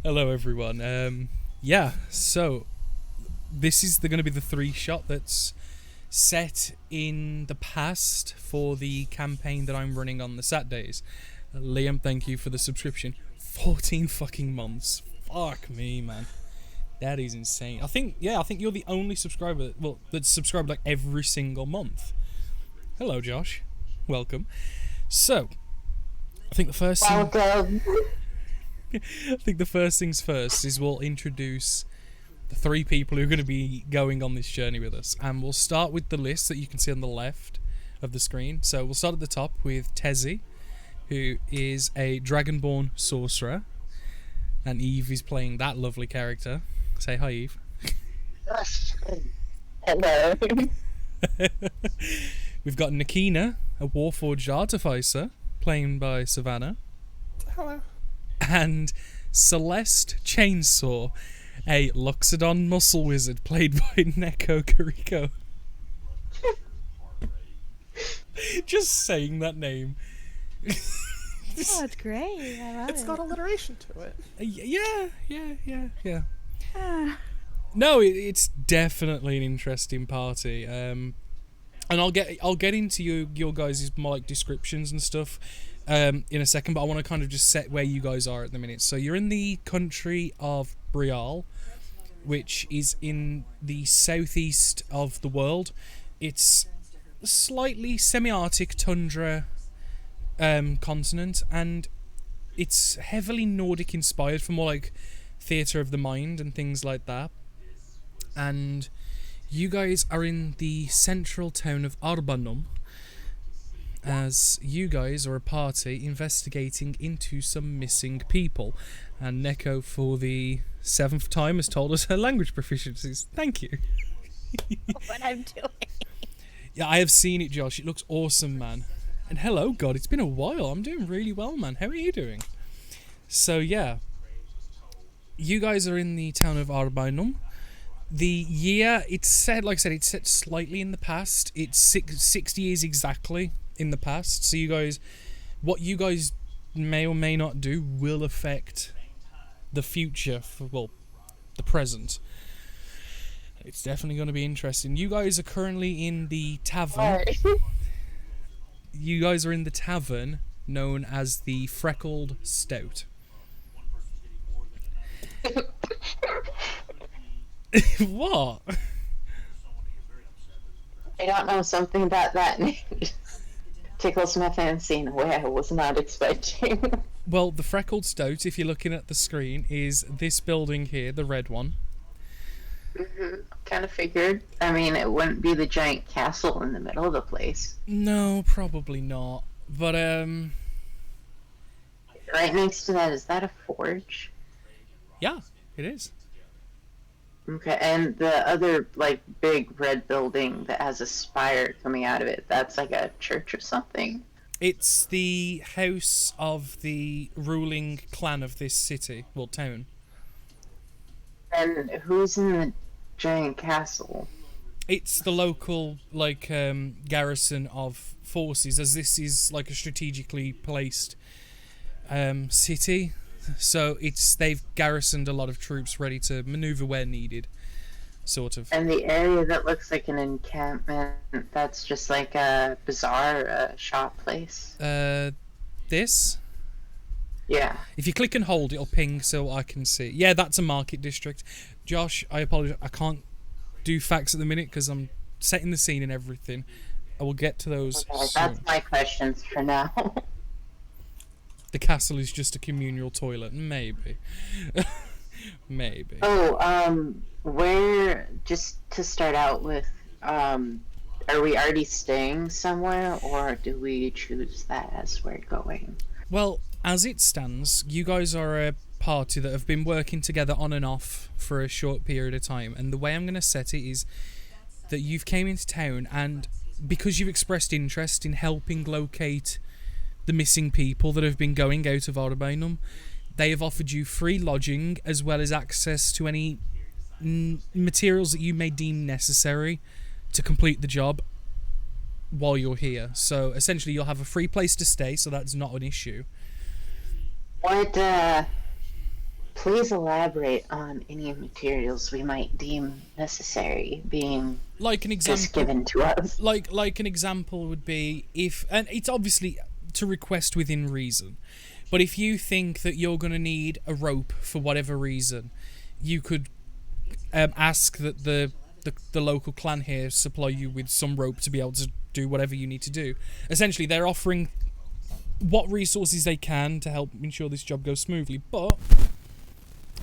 Hello, everyone. Yeah, so this is going to be the three-shot that's set in the past for the campaign that I'm running on the Saturdays. Liam, thank you for the subscription. 14 fucking months. Fuck me, man. That is insane. I think you're the only subscriber, that's subscribed like every single month. Hello, Josh. Welcome. So, I think the first thing... Welcome. I think the first things first is we'll introduce the three people who are going to be going on this journey with us. And we'll start with the list that you can see on the left of the screen. So we'll start at the top with Tezzy, who is a Dragonborn sorcerer. And Eve is playing that lovely character. Say hi, Eve. Hello. We've got Nakina, a Warforged artificer, played by Savannah. Hello. And Celeste Chainsaw, a Loxodon muscle wizard played by Neko Kariko. Just saying that name. Oh, it's great. I love It's it. got alliteration to it. Yeah. Ah, No, it's definitely an interesting party. And I'll get into your guys' more like descriptions and stuff in a second, but I want to kind of just set where you guys are at the minute. So you're in the country of Brial, which is in the southeast of the world. It's slightly semi-Arctic tundra continent, and it's heavily Nordic inspired for more like theatre of the mind and things like that. And you guys are in the central town of Arbanum, as you guys are a party investigating into some missing people. And Neko, for the 7th time, has told us her language proficiencies. Thank you. what I'm doing. Yeah, I have seen it, Josh. It looks awesome, man. And hello, God, it's been a while. I'm doing really well, man. How are you doing? So, yeah. You guys are in the town of Arbanum. The year, it's said, like I said, it's set slightly in the past. It's 60 years exactly in the past. So you guys, what you guys may or may not do will affect the future, the present. It's definitely going to be interesting. You guys are currently in the tavern. You guys are in the tavern known as the Freckled Stout. What? I don't know, something about that name tickles my fancy in a way I was not expecting. Well, the Freckled Stout, if you're looking at the screen, is this building here, the red one. Kind of figured. I mean, it wouldn't be the giant castle in the middle of the place. No, probably not. But, Right next to that, is that a forge? yeah, it is. Okay, and the other, like, big red building that has a spire coming out of it, that's like a church or something? It's the house of the ruling clan of this city, well, town. And who's in the giant castle? It's the local, like, garrison of forces, as this is, like, a strategically placed city. So they've garrisoned a lot of troops ready to maneuver where needed, sort of. And the area that looks like an encampment, that's just like a bazaar, a shop place? This? Yeah. If you click and hold, it'll ping so I can see. Yeah, that's a market district. Josh, I apologize. I can't do facts at the minute because I'm setting the scene and everything. I will get to those Okay, soon. that's my questions for now. The castle is just a communal toilet. Maybe. Maybe. Oh, where, just to start out with, are we already staying somewhere, or do we choose that as we're going? Well, as it stands, you guys are a party that have been working together on and off for a short period of time, and the way I'm going to set it is that you've came into town, and because you've expressed interest in helping locate the missing people that have been going out of Arbanum, they have offered you free lodging as well as access to any materials that you may deem necessary to complete the job while you're here. So essentially you'll have a free place to stay, so that's not an issue. What, please elaborate on any materials we might deem necessary being Like an just example, given to us. like an example would be if, and it's obviously to request within reason, but if you think that you're going to need a rope for whatever reason, you could ask that the local clan here supply you with some rope to be able to do whatever you need to do. Essentially, they're offering what resources they can to help ensure this job goes smoothly, but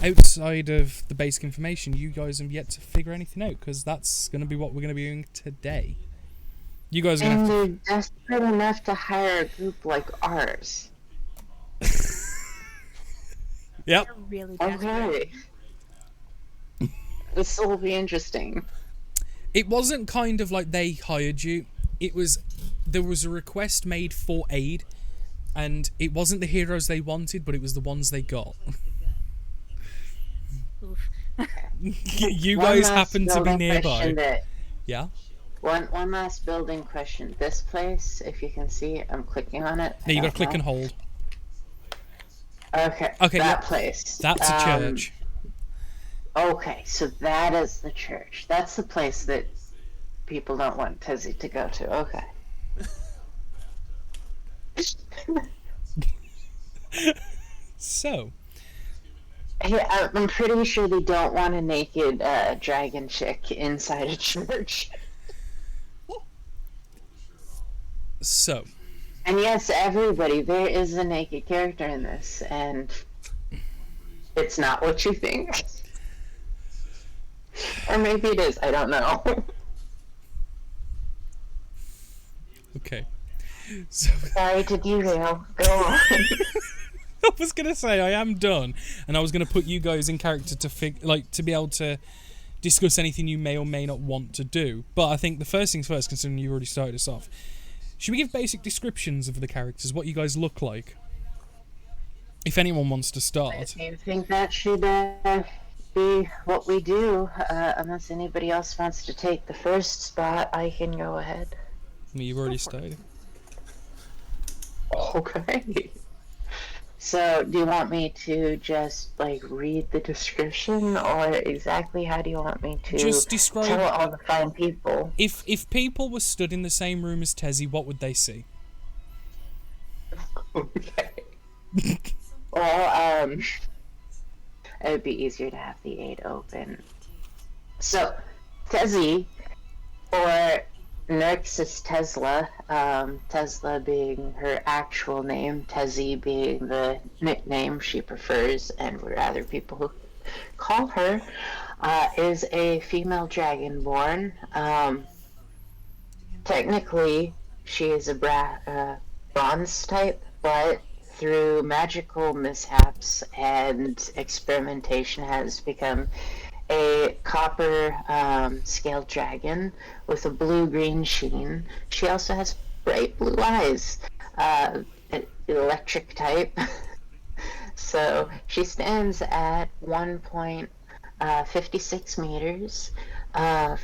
outside of the basic information, you guys have yet to figure anything out, because that's going to be what we're going to be doing today. You guys are going And to have they're desperate enough to hire a group like ours. Yep. They're really desperate. Okay. This will be interesting. It wasn't kind of like they hired you. It was, there was a request made for aid, and it wasn't the heroes they wanted, but it was the ones they got. Oof. You One guys last happen to be building nearby. question that- Yeah. One last building question. This place, if you can see, I'm clicking on it. No, you I got to don't click know. and hold. Okay. Okay, That yep. place. That's a church. Okay, so that is the church. That's the place that people don't want Tezzy to go to. Okay. So, Yeah, I'm pretty sure they don't want a naked dragon chick inside a church. so And yes, everybody, there is a naked character in this, and it's not what you think. Or maybe it is, I don't know. okay. So Sorry to derail. Go on. I was gonna say I am done, and I was gonna put you guys in character to to be able to discuss anything you may or may not want to do. But I think the first things first, considering you already started us off, should we give basic descriptions of the characters, what you guys look like? If anyone wants to I start. think that should be what we do. Unless anybody else wants to take the first spot, I can go ahead. You've already started. Okay. So, do you want me to just read the description, or exactly how do you want me to Just tell describe. all the fine people? If people were stood in the same room as Tezzy, what would they see? Okay. Well, it would be easier to have the aid open. So, Tezzy, or Nurxus Tesla, Tesla being her actual name, Tezzy being the nickname she prefers and would rather people call her, is a female dragonborn. Technically, she is a bronze type, but through magical mishaps and experimentation has become a copper scaled dragon with a blue-green sheen. She also has bright blue eyes, electric type. So she stands at 1.56 meters.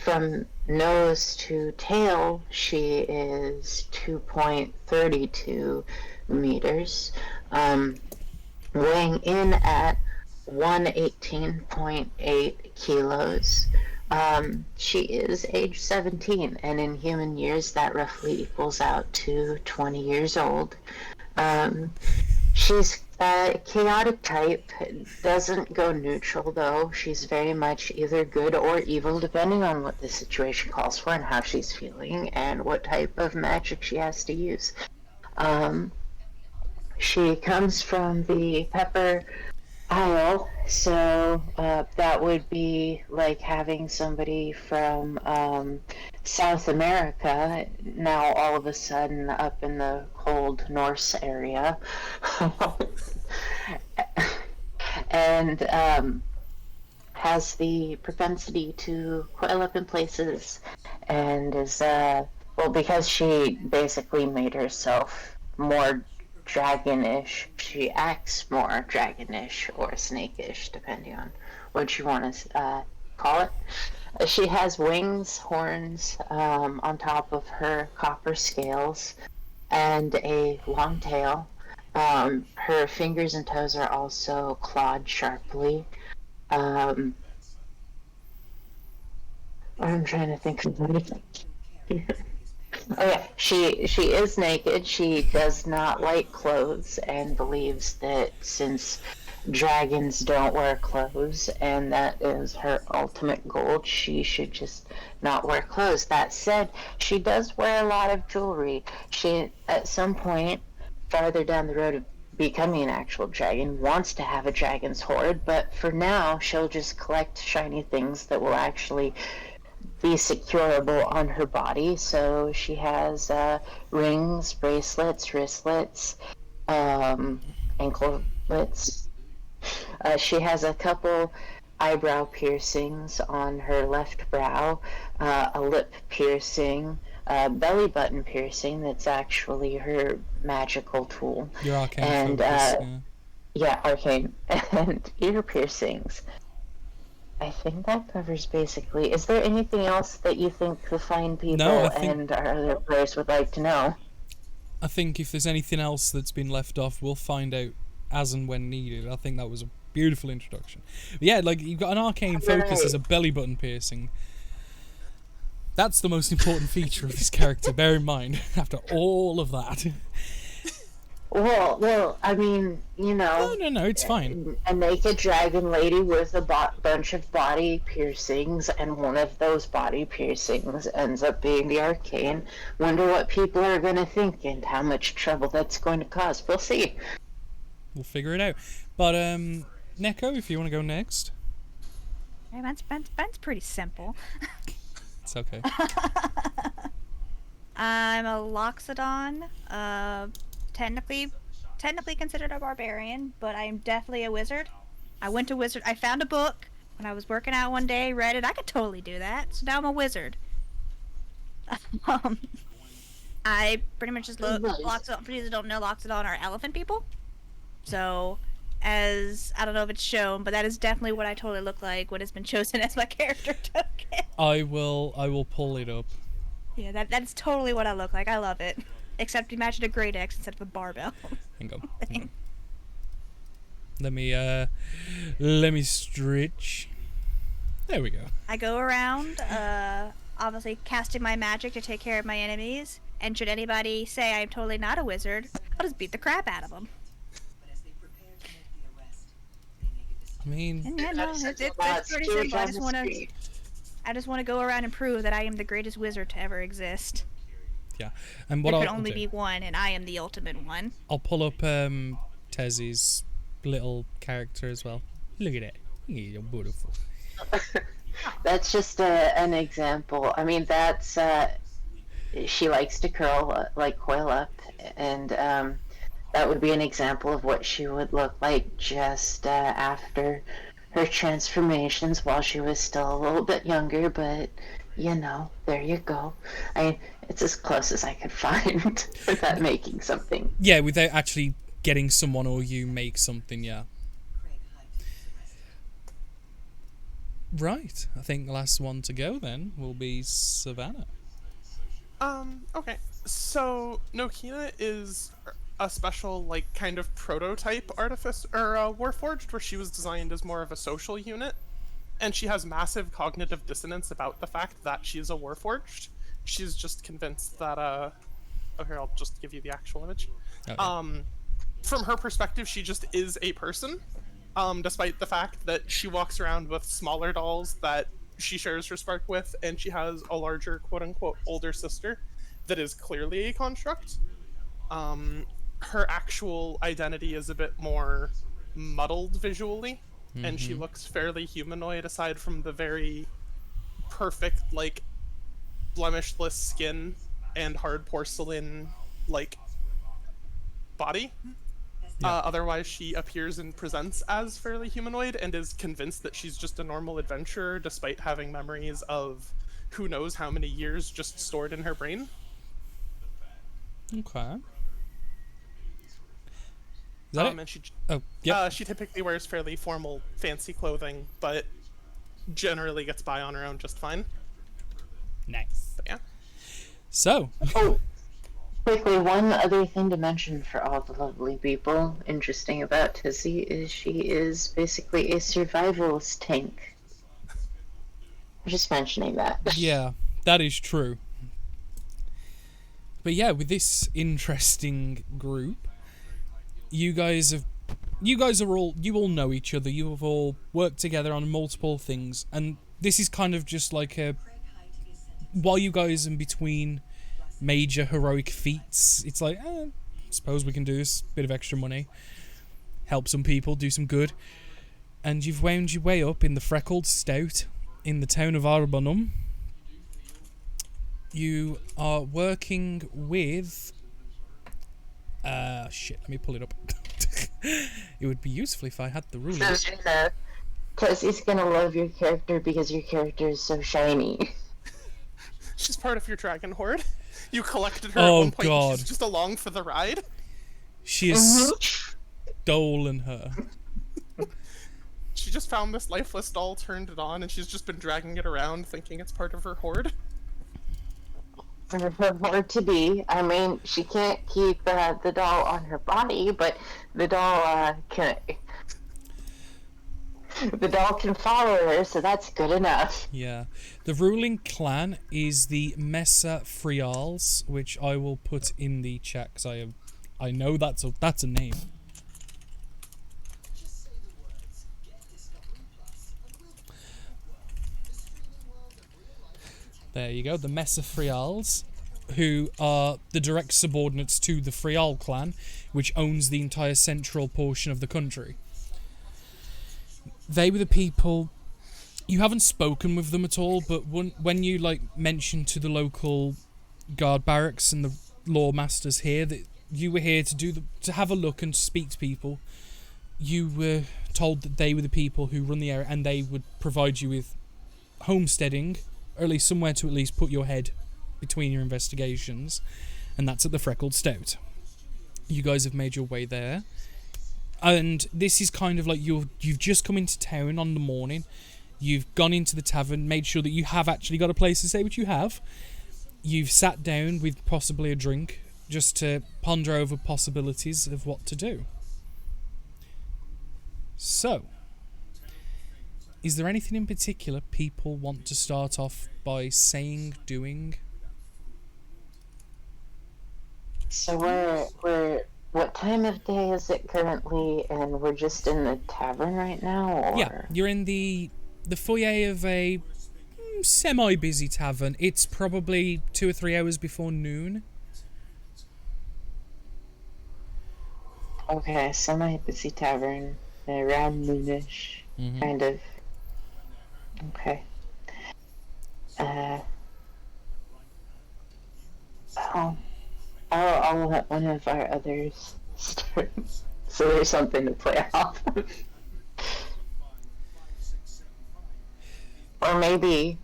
From nose to tail, she is 2.32 meters. Weighing in at 118.8 kilos. She is age 17, and in human years that roughly equals out to 20 years old. She's a chaotic type, doesn't go neutral though. She's very much either good or evil depending on what the situation calls for and how she's feeling and what type of magic she has to use. She comes from the Pepper Isle, so that would be like having somebody from South America now all of a sudden up in the cold Norse area. And has the propensity to coil up in places and is, because she basically made herself more dragonish, she acts more dragonish or snakish, depending on what you want to call it. She has wings, horns on top of her copper scales, and a long tail. Her fingers and toes are also clawed sharply. Um, I'm trying to think of anything. Oh yeah, she is naked. She does not like clothes and believes that since dragons don't wear clothes and that is her ultimate goal, she should just not wear clothes. That said, she does wear a lot of jewelry. She, at some point, farther down the road of becoming an actual dragon, wants to have a dragon's hoard, but for now, she'll just collect shiny things that will actually be securable on her body. So she has rings, bracelets, wristlets, anklets. She has a couple eyebrow piercings on her left brow, a lip piercing, a belly button piercing that's actually her magical tool. Your arcane And focus. yeah, arcane, and ear piercings. I think that covers basically. Is there anything else that you think the fine people No, I think- and our other players would like to know? I think if there's anything else that's been left off, we'll find out as and when needed. I think that was a beautiful introduction. But yeah, like you've got an arcane focus as a belly button piercing. That's the most important feature of this character. Bear in mind, after all of that. Well, I mean, you know, No, it's fine. a naked dragon lady with a bunch of body piercings, and one of those body piercings ends up being the arcane. Wonder what people are going to think and how much trouble that's going to cause. We'll see. We'll figure it out. But Neko, if you want to go next, Hey, mine's pretty simple. it's okay. I'm a Loxodon. Technically considered a barbarian, but I am definitely a wizard. I found a book when I was working out one day, read it. I could totally do that. So now I'm a wizard. I pretty much just Loxodon. For those who don't know, Loxodon are elephant people. So, as I don't know if it's shown, but that is definitely what I totally look like when it's been chosen as my character token. I will pull it up. Yeah, that's totally what I look like. I love it. Except imagine a great X instead of a barbell. Hang on. Let me stretch. There we go. I go around, obviously casting my magic to take care of my enemies. And should anybody say I'm totally not a wizard, I'll just beat the crap out of them. I mean, And yeah, no, it's pretty simple. I just want to go around and prove that I am the greatest wizard to ever exist. yeah. And what There can I'll only do, be one, and I am the ultimate one. I'll pull up Tezzy's little character as well. Look at it. You're beautiful. That's just an example. I mean, that's she likes to curl, like coil up, and that would be an example of what she would look like just after her transformations while she was still a little bit younger, but you know, there you go. It's as close as I could find without making something. Yeah, without actually getting someone or you make something, yeah. Right, I think the last one to go then will be Savannah. Okay. So Nokina is a special, like, kind of prototype artifice or warforged, where she was designed as more of a social unit, and she has massive cognitive dissonance about the fact that she is a warforged. She's just convinced that oh, here, I'll just give you the actual image. Okay. From her perspective, she just is a person, despite the fact that she walks around with smaller dolls that she shares her spark with, and she has a larger, quote-unquote, older sister that is clearly a construct. Her actual identity is a bit more muddled visually, and she looks fairly humanoid aside from the very perfect, like, blemishless skin and hard porcelain, like, body. Otherwise, she appears and presents as fairly humanoid and is convinced that she's just a normal adventurer despite having memories of who knows how many years just stored in her brain. Okay. Is that it? And she, Oh, yeah. she typically wears fairly formal, fancy clothing, but generally gets by on her own just fine. Nice. But yeah. So, Oh, Quickly, one other thing to mention for all the lovely people interesting about Tizzy is she is basically a survivalist tank. I'm just mentioning that. Yeah, that is true. But yeah, with this interesting group, you all know each other. You have all worked together on multiple things, and this is kind of just like while you guys are in between major heroic feats, it's like, suppose we can do this bit of extra money, help some people, do some good, and you've wound your way up in the Freckled Stout in the town of Arbonum. You are working with shit, let me pull it up. It would be useful if I had the ruler. Tessie's gonna love your character because your character is so shiny. She's part of your dragon horde. You collected her Oh, at one point. God. And she's just along for the ride. She is stolen her. She just found this lifeless doll, turned it on, and she's just been dragging it around, thinking it's part of her horde. For her horde to be, I mean, she can't keep the doll on her body, but the doll can follow her, so that's good enough. Yeah. The ruling clan is the Mesa Frials, which I will put in the chat because I know that's a name. There you go, the Mesa Frials, who are the direct subordinates to the Frial clan, which owns the entire central portion of the country. They were the people. You haven't spoken with them at all, but when you mentioned to the local guard barracks and the law masters here that you were here to have a look and speak to people, you were told that they were the people who run the area and they would provide you with homesteading, or at least somewhere to at least put your head between your investigations, and that's at the Freckled Stout. You guys have made your way there. And this is kind of like you've just come into town on the morning. You've gone into the tavern, made sure that you have actually got a place to stay, which you have. You've sat down with possibly a drink just to ponder over possibilities of what to do. So, is there anything in particular people want to start off by saying, doing? So we're what time of day is it currently, and we're just in the tavern right now, or? Yeah, you're in the foyer of a semi-busy tavern. It's probably 2 or 3 hours before noon. Okay, semi-busy tavern, around noonish, kind of. Okay. I'll let one of our others start, so there's something to play off. Or maybe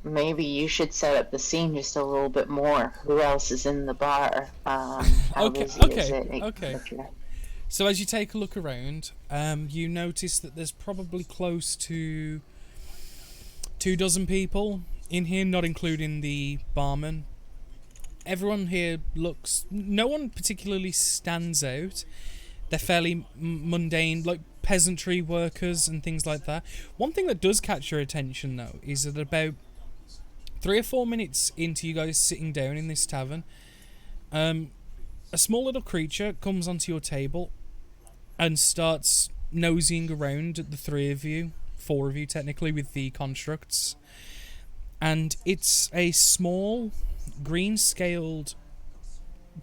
you should set up the scene just a little bit more. Who else is in the bar? How busy is it? Okay. So as you take a look around, you notice that there's probably close to 24 people in here, not including the barman. Everyone here no one particularly stands out. They're fairly mundane, like peasantry workers and things like that. One thing that does catch your attention, though, is that about 3 or 4 minutes into you guys sitting down in this tavern, a small little creature comes onto your table and starts nosying around at the 3 of you, 4 of you technically, with the constructs. And it's a small, green-scaled,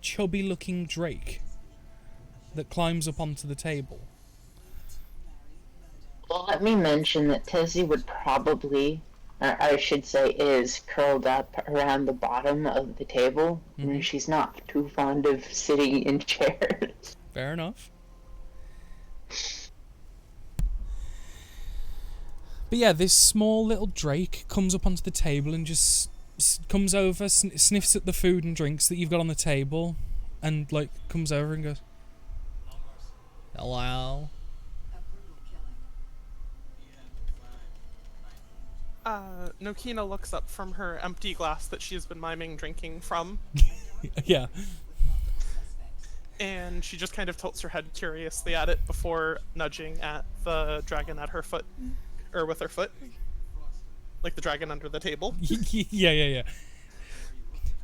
chubby-looking drake that climbs up onto the table. Well, let me mention that Tizzy would probably, or I should say is, curled up around the bottom of the table. And she's not too fond of sitting in chairs. Fair enough. But yeah, this small little drake comes up onto the table and just comes over, sniffs at the food and drinks that you've got on the table, and comes over and goes, "Hello." Nokina looks up from her empty glass that she's been miming drinking from. Yeah. and she just kind of tilts her head curiously at it before nudging at the dragon at her foot, or with her foot, like the dragon under the table. Yeah.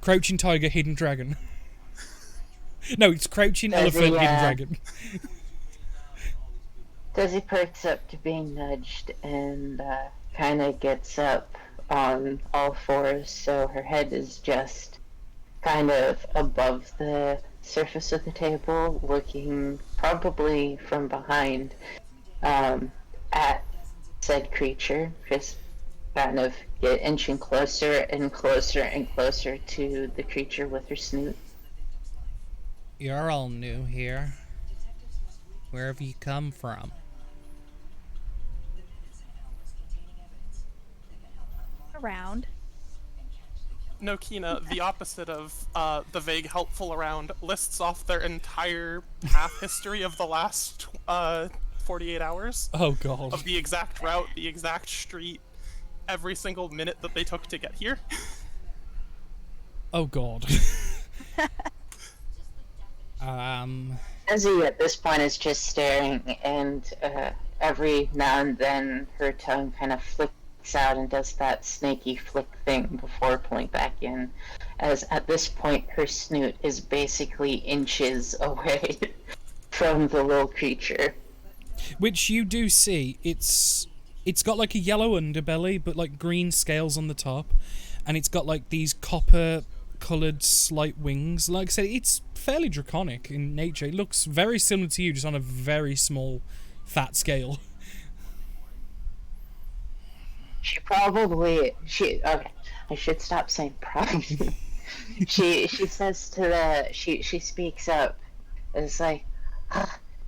Crouching tiger, hidden dragon. No, it's crouching elephant, hidden dragon. Desi perks up to being nudged and kind of gets up on all fours, so her head is just kind of above the surface of the table, looking probably from behind at said creature, just kind of get inching closer and closer and closer to the creature with her snoot. You're all new here. Where have you come from? Around. Nokina, the opposite of the vague helpful around, lists off their entire path history of the last 48 hours. Oh god. Of the exact route, the exact street, every single minute that they took to get here. Oh god. Desi at this point is just staring, and every now and then her tongue kind of flicks out and does that snaky flick thing before pulling back in, as at this point her snoot is basically inches away from the little creature. Which you do see, it's got like a yellow underbelly, but like green scales on the top, and it's got like these copper coloured slight wings. Like I said, it's fairly draconic in nature. It looks very similar to you, just on a very small fat scale. Okay, I should stop saying probably. she says to she speaks up. It's like,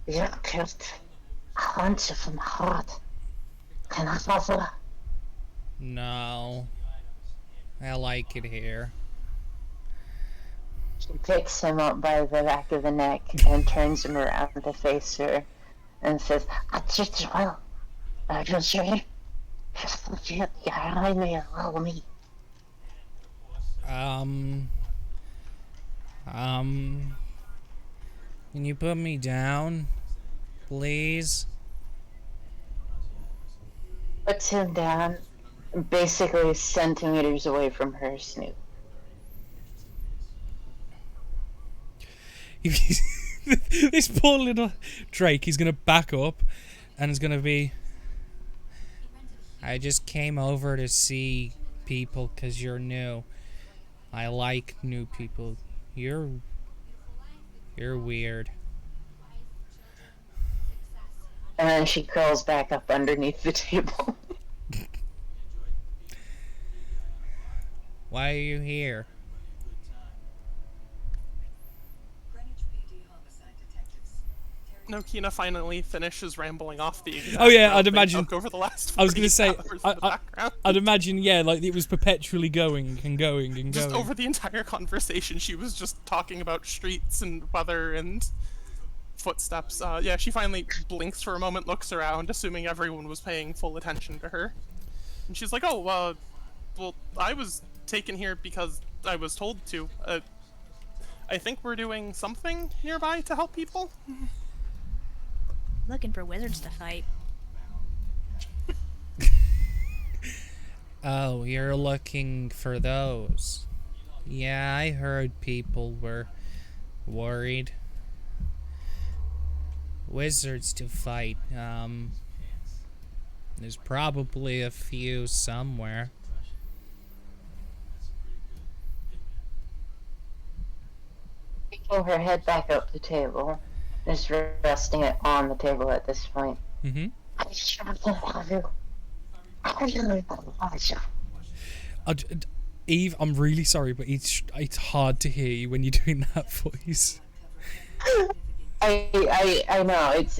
you killed a bunch of them hard. Can I follow? No. I like it here. She picks him up by the back of the neck and turns him around to face her and says, I did well. I just you. Can you put me down, please? Puts him down, basically centimeters away from her snoot. This poor little Drake, he's gonna back up and is gonna be, I just came over to see people 'cause you're new. I like new people. You're weird. And then she curls back up underneath the table. Why are you here? Nokina finally finishes rambling off the exact oh yeah, route I'd they imagine. took over the last I was gonna 48 say, hours in the background. I'd imagine, yeah, like it was perpetually going and going and Just going. over the entire conversation, she was just talking about streets and weather and footsteps. Yeah, she finally blinks for a moment, looks around, assuming everyone was paying full attention to her. And she's like, oh, well, I was taken here because I was told to. I think we're doing something nearby to help people. Looking for wizards to fight. Oh, you're looking for those. Yeah, I heard people were worried. Wizards to fight. There's probably a few somewhere. Picking her head back up the table, just resting it on the table at this point. Mm-hmm. Eve, I'm really sorry, but it's hard to hear you when you're doing that voice. I know it's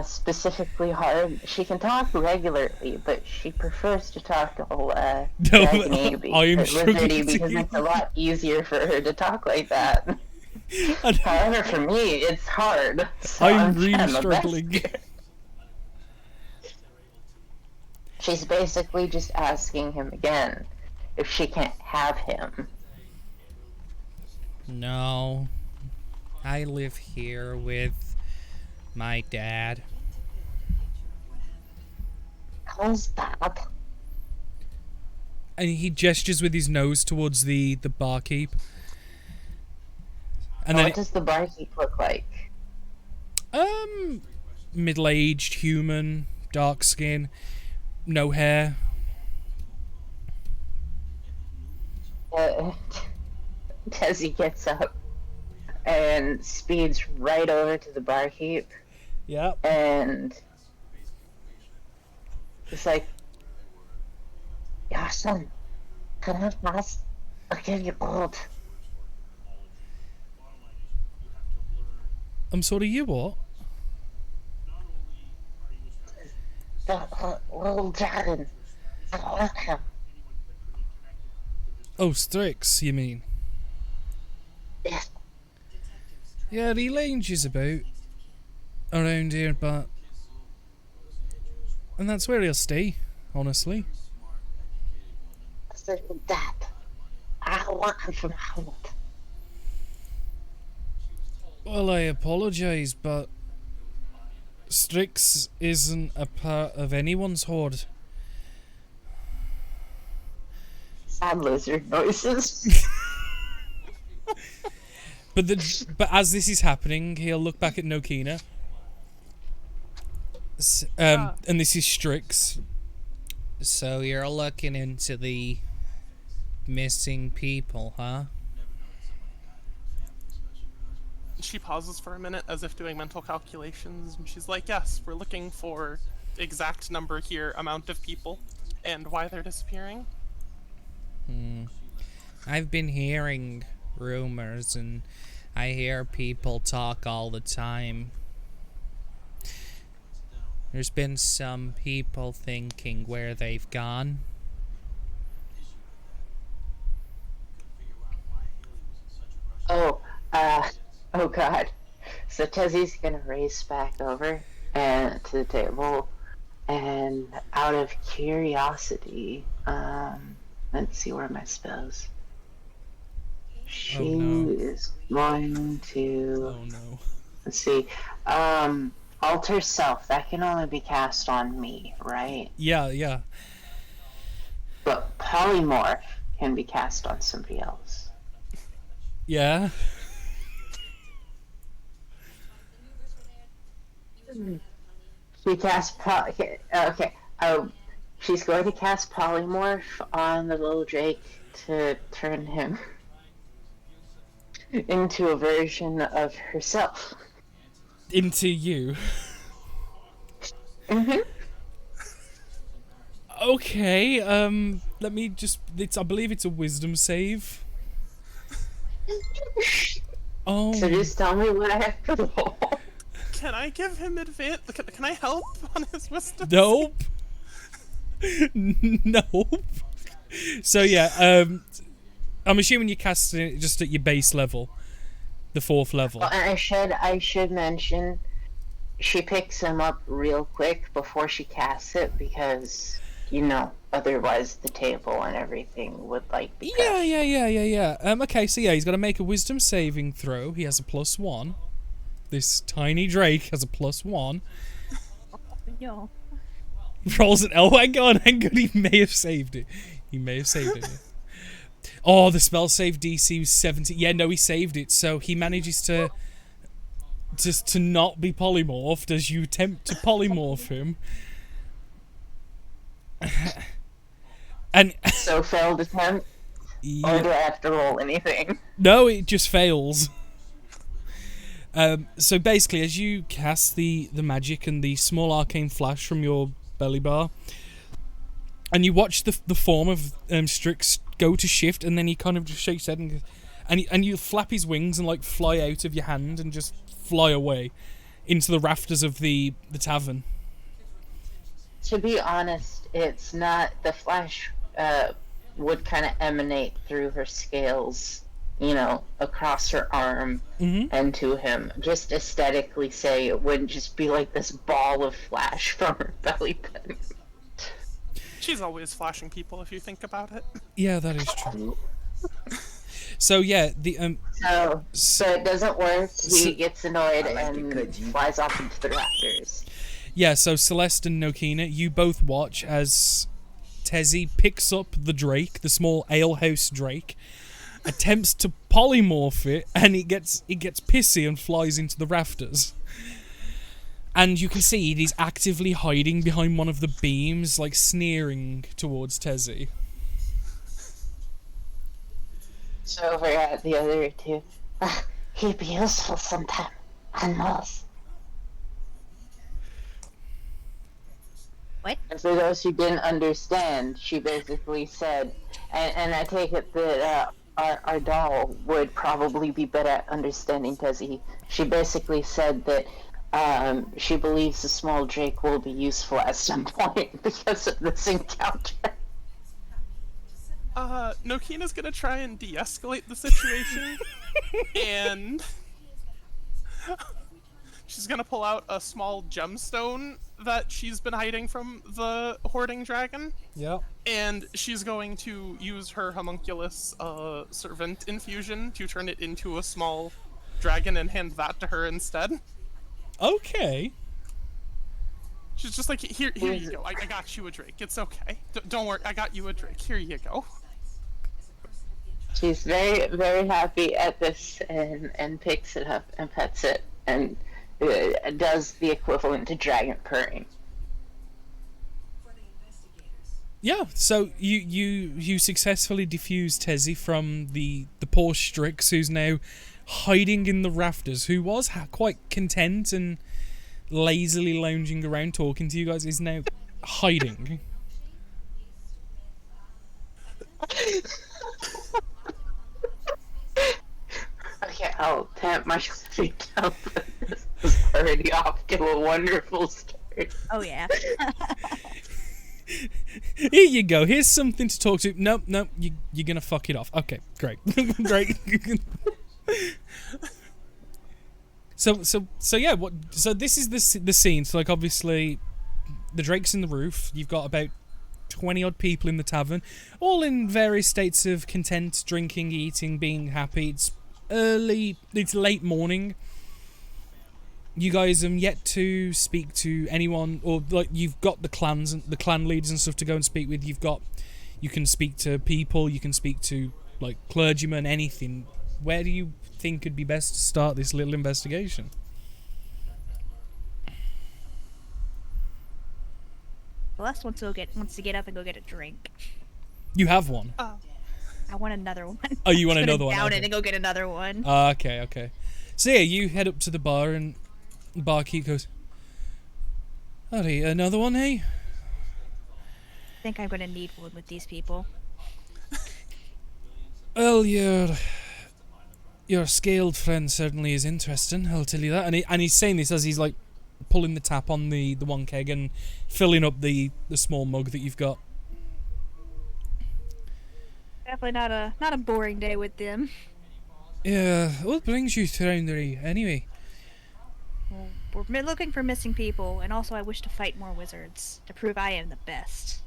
specifically hard. She can talk regularly, but she prefers to talk all dragony, I am struggling to because hear it's a lot easier for her to talk like that. However, for me, it's hard. So I'm really trying my best struggling. here. She's basically just asking him again if she can't have him. No. I live here with my dad. How's that? And he gestures with his nose towards the barkeep. And then What does the barkeep look like? middle-aged human, dark skin, no hair. Tessie gets up and speeds right over to the barkeep Yep. and it's like, yeah, son, can I pass? I'll give you gold. I'm sorry, you what? The little dragon. I want him. Oh, Strix, you mean? Yes. Yeah, he ranges about around here, but... And that's where he'll stay, honestly. I said, Dad, I want him from Howard. Well, I apologise, but... Strix isn't a part of anyone's horde. Sad lizard noises. But as this is happening, he'll look back at Nokina. And this is Strix. So you're looking into the missing people, huh? She pauses for a minute as if doing mental calculations, and she's like, yes, we're looking for exact number here, amount of people, and why they're disappearing. I've been hearing rumors, and I hear people talk all the time. There's been some people thinking where they've gone. Oh god. So Tessie's gonna race back over and to the table, and out of curiosity, let's see where are my spells. She no. is going to Oh no. let's see. Alter self, that can only be cast on me, right? Yeah. But polymorph can be cast on somebody else. Yeah. She casts okay. She's going to cast polymorph on the little Drake to turn him into a version of herself. Into you. Mhm. Okay, let me just... I believe it's a wisdom save. Oh, So just tell me what I have to roll. Can I give him advance? Can I help on his wisdom? nope. Nope. So yeah, I'm assuming you're casting it just at your base level. The 4th level. Well, and I should mention, she picks him up real quick before she casts it because, otherwise the table and everything would be Yeah. Okay, so yeah, he's got to make a wisdom saving throw. He has a +1. This tiny Drake has a +1. Yo. Rolls an... Oh, hang on. He may have saved it. Oh, the spell save DC was 70. Yeah, no, he saved it. So he manages to not be polymorphed as you attempt to polymorph him. And So failed attempt, or do I have to roll anything? no, it just fails. So basically, as you cast the magic and the small arcane flash from your belly bar, and you watch the form of Strix go to shift, and then he kind of just shakes his head and you flap his wings and fly out of your hand and just fly away into the rafters of the tavern. To be honest, it's not the flash. Would kind of emanate through her scales, across her arm and to him. Just aesthetically say it wouldn't just be like this ball of flash from her belly button. She's always flashing people if you think about it. Yeah, that is true. So yeah, So it doesn't work. He So- gets annoyed I like it, and Koji. flies off into the rafters. yeah. So Celeste and Nokina, you both watch as Tezzy picks up the drake, the small alehouse drake, attempts to polymorph it, and it gets pissy and flies into the rafters. And you can see it is actively hiding behind one of the beams, like sneering towards Tezzy. So over at the other two, he'd be useful sometime. I knows. What? And for those who didn't understand, she basically said, and I take it that our doll would probably be better at understanding Tezzy. She basically said that she believes the small Drake will be useful at some point because of this encounter. Nokina's gonna try and de-escalate the situation, and she's gonna pull out a small gemstone that she's been hiding from the hoarding dragon, Yeah. and she's going to use her homunculus servant infusion to turn it into a small dragon and hand that to her instead. Okay. She's just like, here you go. I got you a drake. It's okay. Don't worry. I got you a drake. Here you go. She's very, very happy at this and picks it up and pets it and does the equivalent to dragon purring. Yeah, so you successfully defuse Tezzy from the poor Strix, who's now hiding in the rafters, who was quite content and lazily lounging around talking to you guys, is now hiding. Okay, I'll tap my feet down. This is already off to a wonderful start. Oh yeah. Here you go. Here's something to talk to. Nope, you're gonna fuck it off. Okay, great, great. So yeah. So this is the scene. So like obviously, the Drake's in the roof. You've got about 20 odd people in the tavern, all in various states of content, drinking, eating, being happy. It's late morning. You guys have yet to speak to anyone, or like you've got the clans and the clan leaders and stuff to go and speak with. You can speak to people, you can speak to like clergymen, anything. Where do you think would be best to start this little investigation? Celeste wants to get up and go get a drink. You have one. I want another one. Oh, you want Just gonna another one? down Okay. it and go get another one. Okay. So yeah, you head up to the bar and the barkeep goes, "Alright, another one, hey?" I think I'm gonna need one with these people. Well, your scaled friend certainly is interesting, I'll tell you that. And he's saying this as he's like pulling the tap on the one keg and filling up the small mug that you've got. Definitely not a boring day with them. Yeah, what brings you to Roundery anyway? Well, we're looking for missing people, and also I wish to fight more wizards to prove I am the best.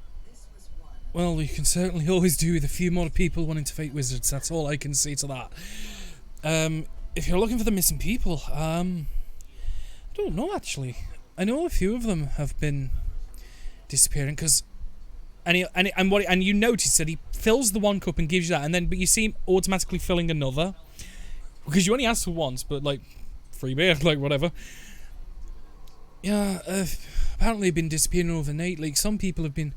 Well, you can certainly always do with a few more people wanting to fight wizards. That's all I can say to that. If you're looking for the missing people, I don't know actually. I know a few of them have been disappearing because, and you notice that he fills the one cup and gives you that, and then but you see him automatically filling another because you only asked for once, but like free beer, like whatever. Yeah, apparently been disappearing overnight. Like some people have been.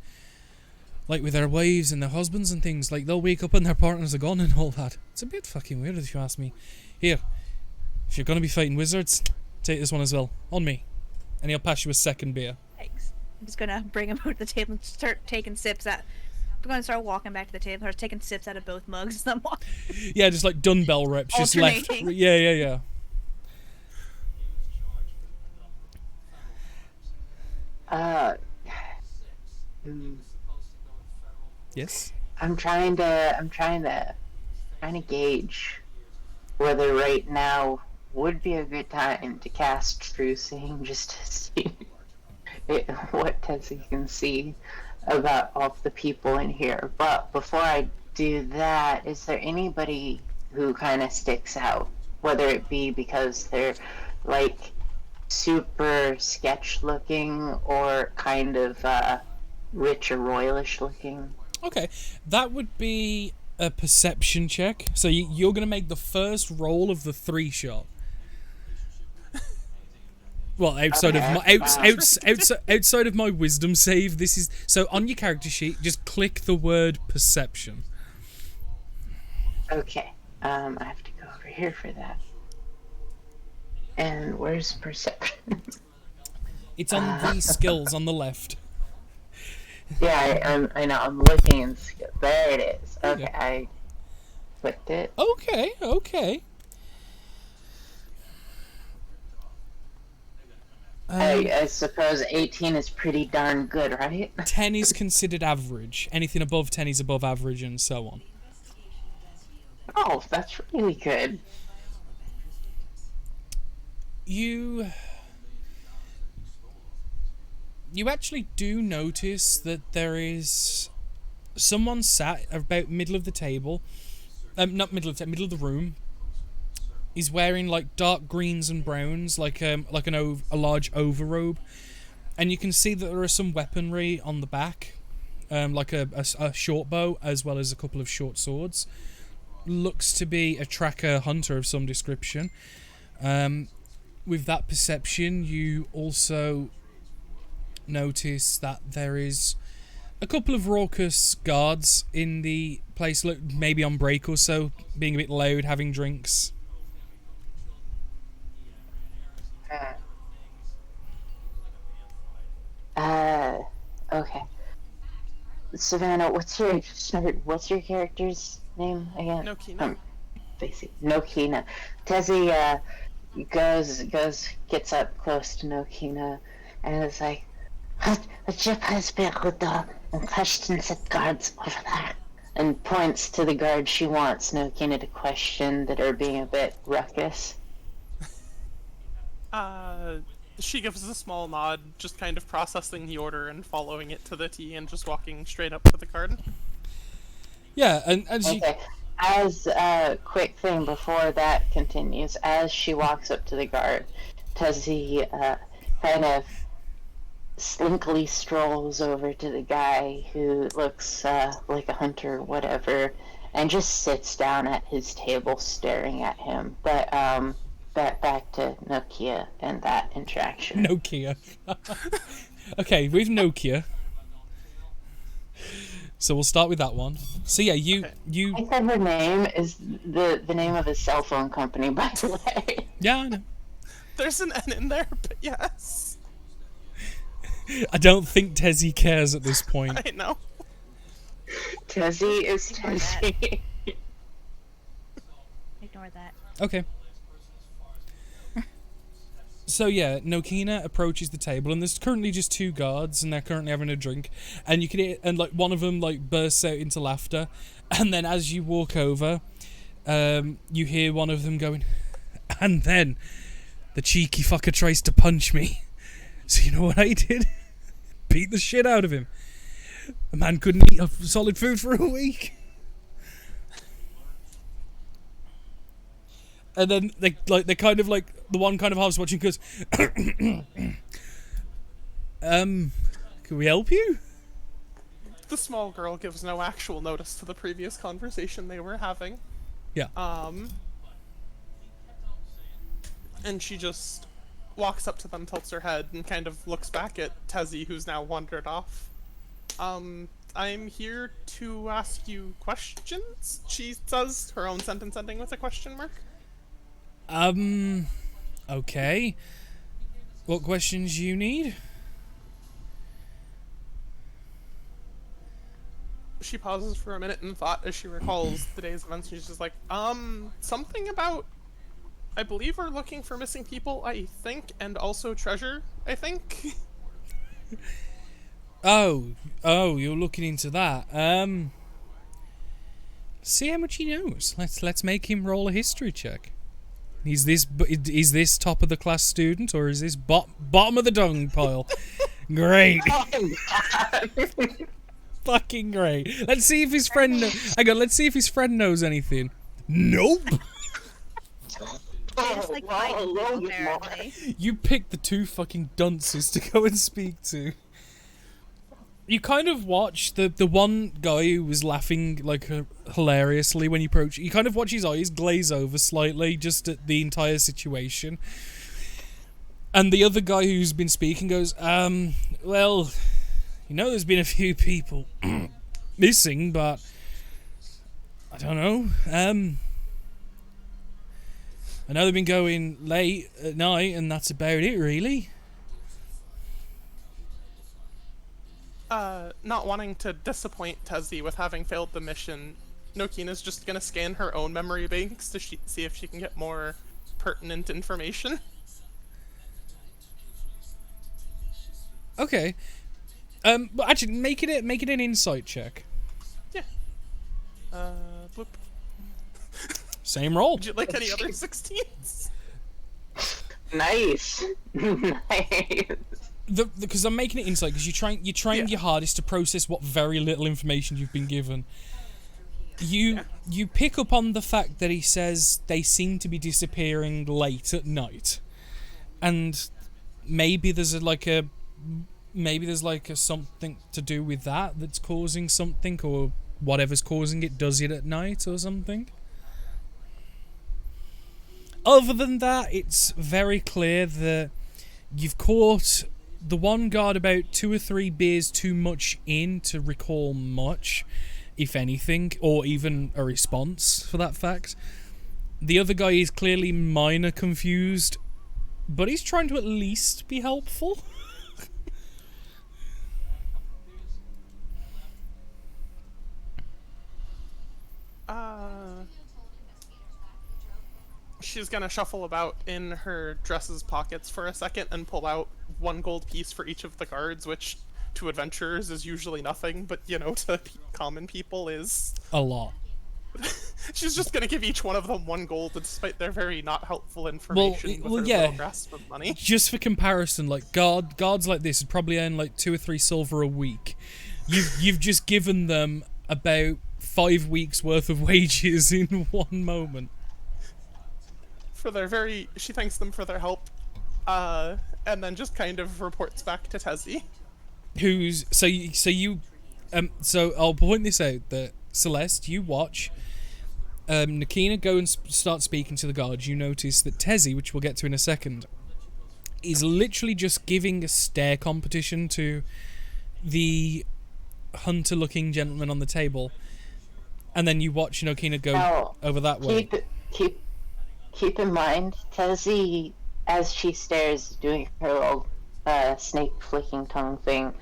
Like with their wives and their husbands and things, like they'll wake up and their partners are gone and all that. It's a bit fucking weird if you ask me. Here, if you're gonna be fighting wizards, take this one as well. On me. And he'll pass you a second beer. Thanks. I'm just gonna bring him over to the table and start taking sips at. I'm gonna start walking back to the table, start taking sips out of both mugs as I'm walking. Yeah, just like dumbbell reps, just left. Alternating. Yeah. Yes. I'm trying to gauge whether right now would be a good time to cast True Seeing just to see what Tezzy can see about all the people in here. But before I do that, is there anybody who kind of sticks out, whether it be because they're like super sketch looking or kind of rich or royalish looking. Okay, that would be a perception check. So you're going to make the first roll of the 3-shot. Well, outside of my outside of my wisdom save, this is so on your character sheet. Just click the word perception. Okay, I have to go over here for that. And where's perception? It's on the skills on the left. Yeah, I know. I'm looking and there it is. Okay, Yeah. I clicked it. Okay. I suppose 18 is pretty darn good, right? 10 is considered average. Anything above 10 is above average, and so on. Oh, that's really good. You actually do notice that there is someone sat about middle of the table, not middle of the middle of the room. He's wearing like dark greens and browns, like a large overrobe, and you can see that there are some weaponry on the back, like a short bow as well as a couple of short swords. Looks to be a tracker hunter of some description. With that perception, you also notice that there is a couple of raucous guards in the place, maybe on break or so, being a bit loud, having drinks. Okay. Savannah, what's your character's name again? Nokina. Basically, Nokina. Tezzy, gets up close to Nokina, and is like, "What your husband with the and questions at guards over there?" And points to the guard she wants Nokina to question that are being a bit ruckus. She gives a small nod, just kind of processing the order and following it to the T and just walking straight up to the garden. Yeah, and as you... Okay. As a quick thing before that continues, as she walks up to the guard, Tezzy kind of slinkily strolls over to the guy who looks like a hunter or whatever, and just sits down at his table staring at him. But back to Nokia and that interaction. Nokia. Okay, with Nokia. So we'll start with that one. So yeah, you. I said her name is the name of a cell phone company, by the way. Yeah, I know. There's an N in there, but yes. I don't think Tezzy cares at this point. I know. Tezzy is Tezzy. Ignore that. Okay. So yeah, Nokina approaches the table, and there's currently just 2 guards, and they're currently having a drink. And you can hear, and like one of them like bursts out into laughter, and then as you walk over, you hear one of them going, "And then the cheeky fucker tries to punch me. So you know what I did? Beat the shit out of him. The man couldn't eat solid food for a week." And then they kind of like the one kind of half watching goes, "Can we help you?" The small girl gives no actual notice to the previous conversation they were having. Yeah. And she just walks up to them, tilts her head, and kind of looks back at Tezzy, who's now wandered off. I'm here to ask you questions, she says, her own sentence ending with a question mark. Okay. What questions you need? She pauses for a minute in thought as she recalls the day's events, and she's just like, something about, I believe we're looking for missing people, I think, and also treasure, I think. Oh, you're looking into that. See how much he knows. Let's make him roll a history check. Is this top of the class student, or is this bottom of the dung pile? Great. Fucking great. Let's see if his friend. Let's see if his friend knows anything. Nope. They just like wow, fight people, Logan Moore. apparently. You picked the two fucking dunces to go and speak to. You kind of watch the one guy who was laughing like hilariously when you approach. You kind of watch his eyes glaze over slightly just at the entire situation. And the other guy who's been speaking goes, well, you know, there's been a few people missing, but I don't know. I know they've been going late at night, and that's about it, really. Not wanting to disappoint Tezzy with having failed the mission, Nokina's just gonna scan her own memory banks to see if she can get more pertinent information. Okay. But actually, make it an insight check. Yeah. Bloop. Same roll. Would you like any other 16s? Nice. Nice. Because I'm making it insight because you're trying Yeah. your hardest to process what very little information you've been given. You pick up on the fact that he says they seem to be disappearing late at night, and maybe there's a something to do with that's causing something, or whatever's causing it does it at night or something. Other than that, it's very clear that you've caught the one guard about 2 or 3 beers too much in to recall much, if anything, or even a response for that fact. The other guy is clearly minor confused, but he's trying to at least be helpful. She's gonna shuffle about in her dress's pockets for a second and pull out 1 gold piece for each of the guards, which to adventurers is usually nothing, but you know, to common people is... A lot. She's just gonna give each one of them 1 gold, despite their very not helpful information with her yeah. little grasp of money. Just for comparison, like guards like this would probably earn like 2 or 3 silver a week. You've just given them about 5 weeks worth of wages in one moment. She thanks them for their help, and then just kind of reports back to Tezzy. So I'll point this out that Celeste, you watch Nakina go and start speaking to the guards. You notice that Tezzy, which we'll get to in a second, is literally just giving a stare competition to the hunter-looking gentleman on the table, and then you watch Nakina go Now, over that way. Keep in mind, Tezzy, as she stares, doing her little snake flicking tongue thing,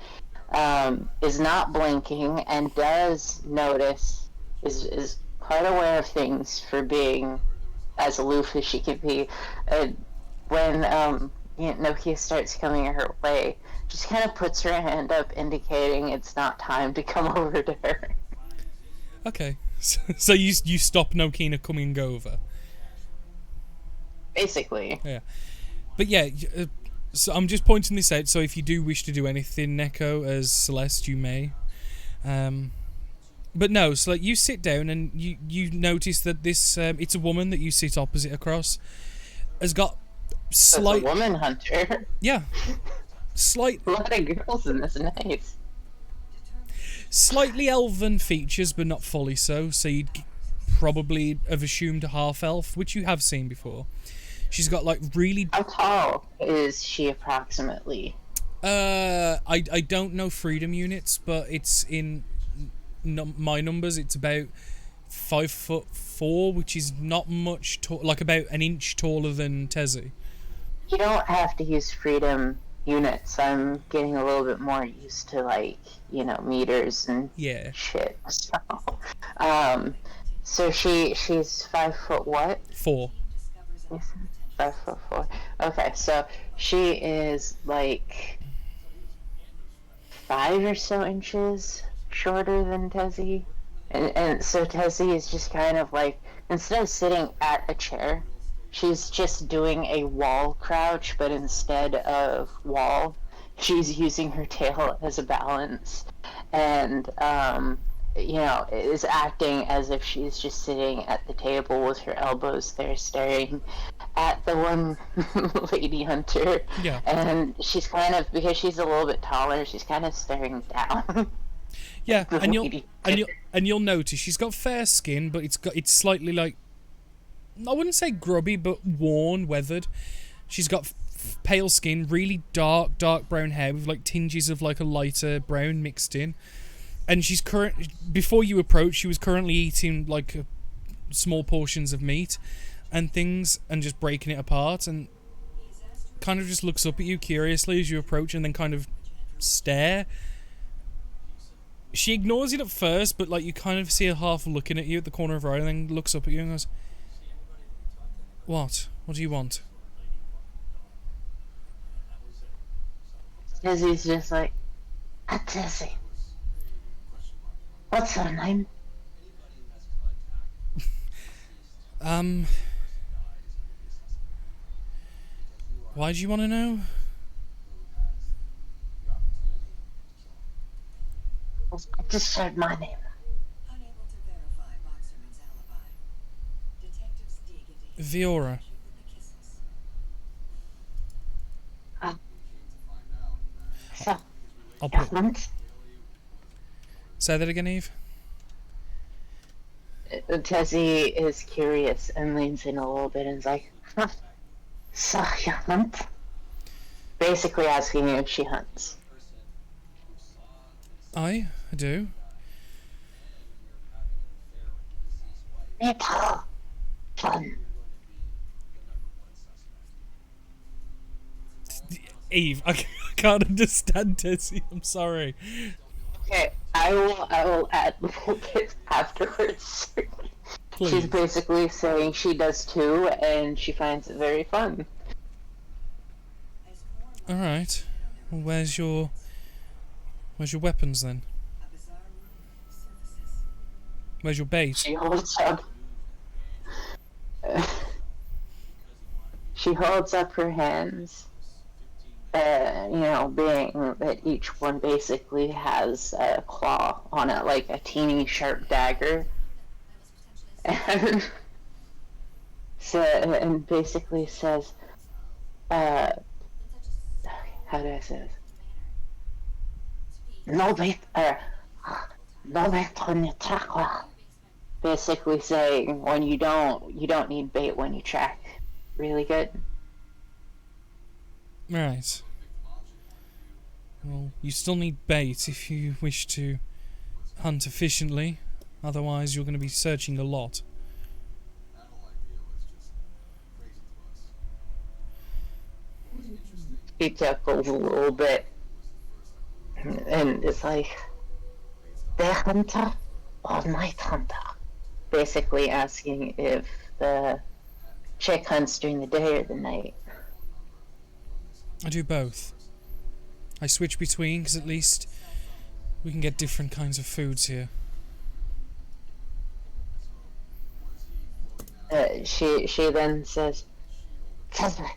is not blinking and does notice, is quite aware of things for being as aloof as she can be. When Nokia starts coming her way, just kind of puts her hand up, indicating it's not time to come over to her. Okay, so you stop Nokina coming over. Basically. Yeah, but yeah, so I'm just pointing this out. So if you do wish to do anything, Neko, as Celeste, you may. But no, so like you sit down and you notice that this it's a woman that you sit opposite across has got slight As a woman hunter. yeah slight A lot of girls in this, nice. slightly elven features, but not fully so. So you'd probably have assumed a half elf, which you have seen before. She's got like really. How tall is she approximately? I don't know freedom units, but it's in my numbers. It's about 5'4", which is not much. Like about an inch taller than Tezzy. You don't have to use freedom units. I'm getting a little bit more used to meters and Yeah. shit. So she's 5 foot what? 4. 5'4". Okay, so she is like 5 or so inches shorter than Tezzy, and so Tezzy is just kind of like, instead of sitting at a chair, she's just doing a wall crouch, but instead of wall, she's using her tail as a balance, and is acting as if she's just sitting at the table with her elbows there staring at the one lady hunter. Yeah. And she's kind of, because she's a little bit taller, she's kind of staring down. Yeah, The and lady. you'll notice she's got fair skin, but it's slightly like, I wouldn't say grubby, but worn, weathered. She's got pale skin, really dark brown hair with like tinges of like a lighter brown mixed in. And before you approach, she was currently eating like small portions of meat and things and just breaking it apart, and kind of just looks up at you curiously as you approach and then kind of stare. She ignores it at first, but like you kind of see her half looking at you at the corner of her eye and then looks up at you and goes, What? What do you want? Tessie's just like, Tessie. What's her name? Why do you want to know? I just said my name. Unable to verify Boxerman's alibi. Detectives dig into his Viora. with the kisses. So, I'll put. Hunt? Say that again, Eve. Tessie is curious and leans in a little bit and is like, huh, so you hunt? Basically asking if she hunts. I do. Me too. Fun. Eve, I can't understand Tessie. I'm sorry. Okay, I will add a little bit afterwards. She's Please. basically saying she does too, and she finds it very fun. All right. Well, where's your weapons then? A bizarre room surfaces. Where's your bait? She holds up. She holds up her hands. Being that each one basically has a claw on it, like a teeny sharp dagger. And and basically says, how do I say this? No bait when you track well. Basically saying when you don't need bait when you track really good. Right. Well, you still need bait if you wish to hunt efficiently. Otherwise, you're going to be searching a lot. He chuckles a little bit and it's like, day hunter or night hunter? Basically asking if the chick hunts during the day or the night. I do both. I switch between because at least we can get different kinds of foods here. She then says, sorry,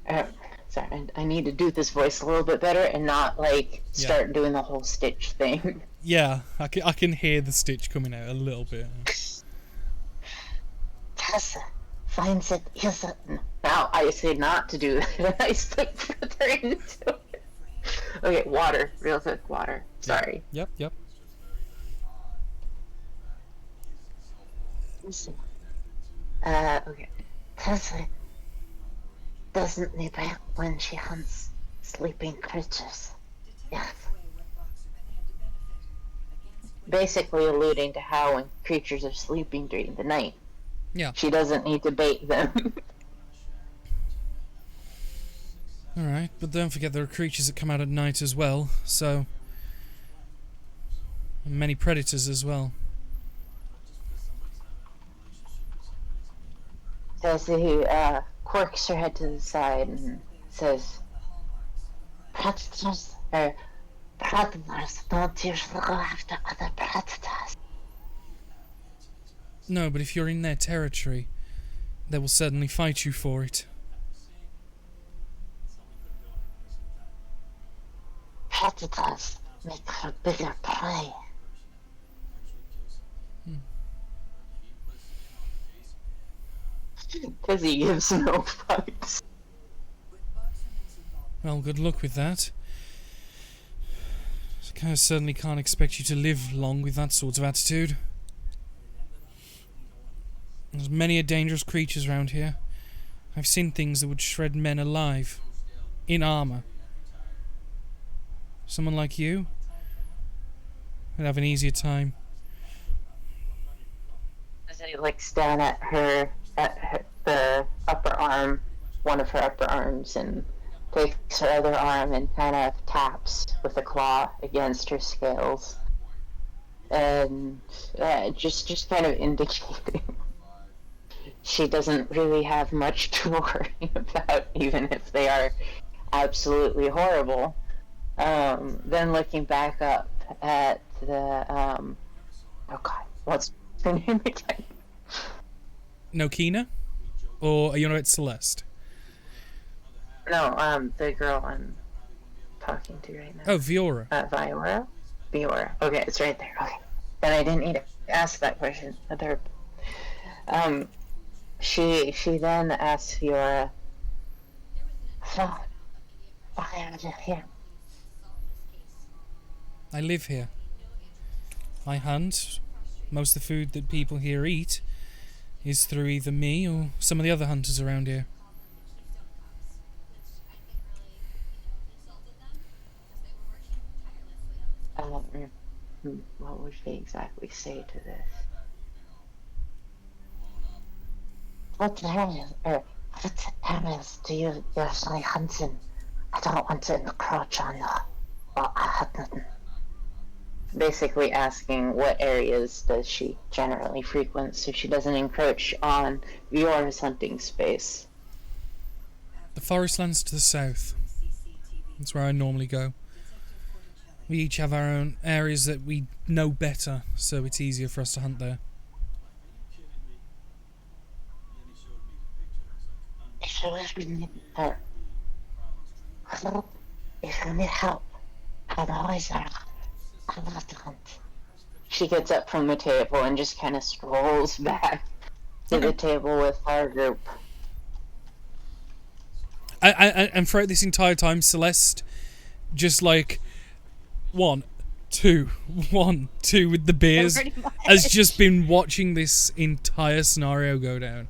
I need to do this voice a little bit better and not like start doing the whole Stitch thing. Yeah, I can hear the Stitch coming out a little bit. Tessa finds it isn't. Now I say not to do that. I slip further into it. Okay, water, real quick, water. Sorry. Yep. Okay. Tessa doesn't need bait when she hunts sleeping creatures. Yes. Basically alluding to how when creatures are sleeping during the night, Yeah. she doesn't need to bait them. Alright, but don't forget there are creatures that come out at night as well, so... and many predators as well. Tessie quirks her head to the side and says, predators don't usually go after other predators. No, but if you're in their territory, they will certainly fight you for it. Predators make for bigger prey. Because he gives no fucks. Well, good luck with that. I certainly can't expect you to live long with that sort of attitude. There's many a dangerous creatures around here. I've seen things that would shred men alive. In armour. Someone like you would have an easier time. As he looks down at the upper arm, one of her upper arms, and takes her other arm and kind of taps with a claw against her scales, and just kind of indicating she doesn't really have much to worry about, even if they are absolutely horrible. Then looking back up at the oh god, what's her name again? Nokina? Or are you on about Celeste? No, the girl I'm talking to right now. Oh, Viora. Viora? Viora. Okay, it's right there. Okay. Then I didn't need to ask that question. She then asks Viora, so, why are you here? I live here. I hunt. Most of the food that people here eat is through either me or some of the other hunters around here. What would she exactly say to this? What areas do you usually hunt in? I don't want to encroach on you. Well, I have nothing. Basically asking what areas does she generally frequent so she doesn't encroach on Viora's hunting space. The forest lands to the south. That's where I normally go. We each have our own areas that we know better, so it's easier for us to hunt there. If you need help, I'm always there. I love to hunt. She gets up from the table and just kind of strolls back to the table with our group. And throughout this entire time, Celeste, just like 1, 2, 1, 2 with the beers, Pretty much. has just been watching this entire scenario go down.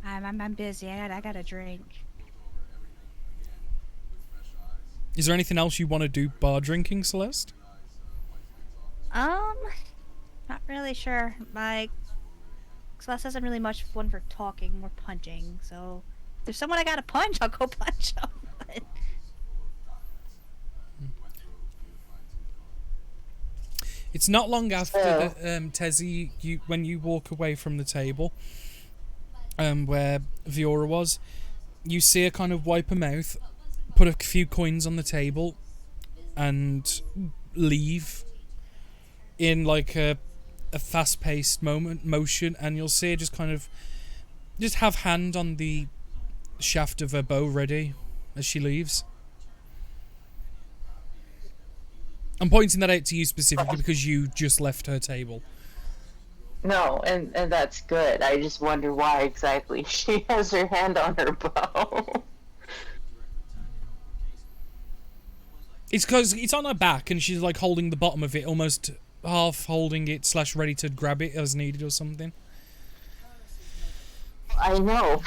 I'm busy. I got a drink. Is there anything else you want to do bar drinking, Celeste? Not really sure. Like, Celeste isn't really much one for talking, more punching. So, if there's someone I gotta punch, I'll go punch them. It's not long after Tezzy, when you walk away from the table, where Viora was, you see her kind of wipe her mouth, put a few coins on the table, and leave in like a fast-paced motion, and you'll see her just kind of just have hand on the shaft of her bow ready as she leaves. I'm pointing that out to you specifically because you just left her table. No, and that's good. I just wonder why exactly she has her hand on her bow. It's because it's on her back and she's like holding the bottom of it, almost half holding it / ready to grab it as needed or something. I know.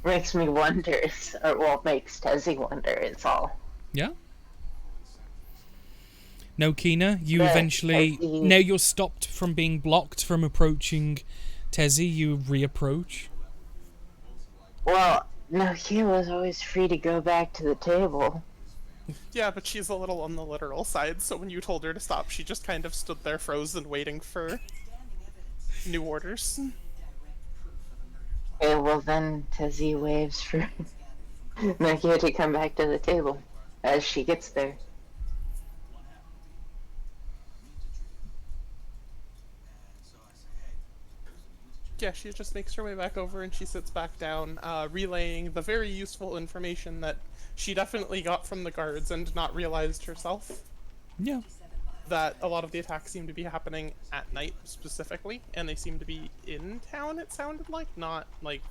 Makes me wonder, or well, makes Tezzy wonder, it's all. Yeah? No, Kina, you Yeah, eventually... Tezzy. Now you're stopped from being blocked from approaching Tezzy, you reapproach. Well, no, he was always free to go back to the table. Yeah, but she's a little on the literal side, so when you told her to stop, she just kind of stood there frozen waiting for new orders. Okay, well then Tezzy waves for Nakia to come back to the table as she gets there. Yeah, she just makes her way back over and she sits back down, relaying the very useful information that she definitely got from the guards and not realized herself. Yeah. that a lot of the attacks seem to be happening at night specifically, and they seem to be in town, it sounded like, not like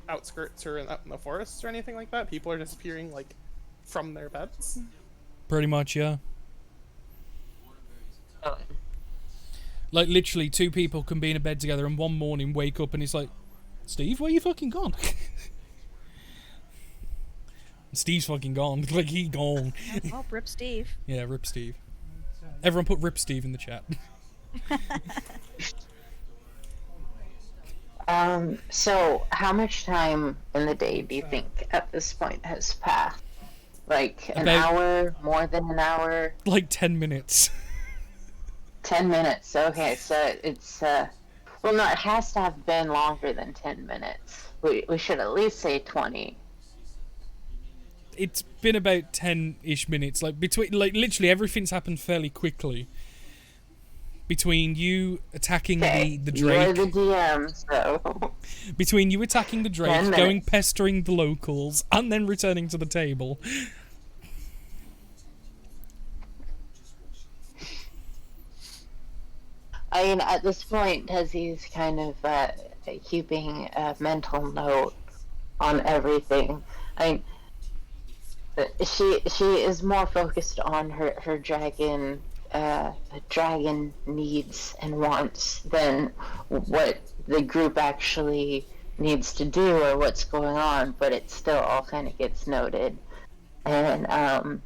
outskirts or out in the forests or anything like that. People are disappearing like from their beds. Pretty much, yeah. Oh, Like, literally, two people can be in a bed together and one morning wake up and it's like, Steve, where you fucking gone? Steve's fucking gone. Like, he gone. Oh, rip Steve. Yeah, rip Steve. Everyone put rip Steve in the chat. So how much time in the day do you think at this point has passed? Like an About- hour, more than an hour, Like 10 minutes. 10 minutes. Okay, so it's well, no, it has to have been longer than 10 minutes. We should at least say 20. It's been about 10-ish minutes. Like, between, like, literally everything's happened fairly quickly. Between you attacking Okay, the you're Drake, the DM, so between you attacking the 10 Drake, minutes. going pestering the locals, and then returning to the table. I mean, at this point, Tezzy's kind of keeping a mental note on everything. I mean, she is more focused on her dragon needs and wants than what the group actually needs to do or what's going on. But it still all kind of gets noted, and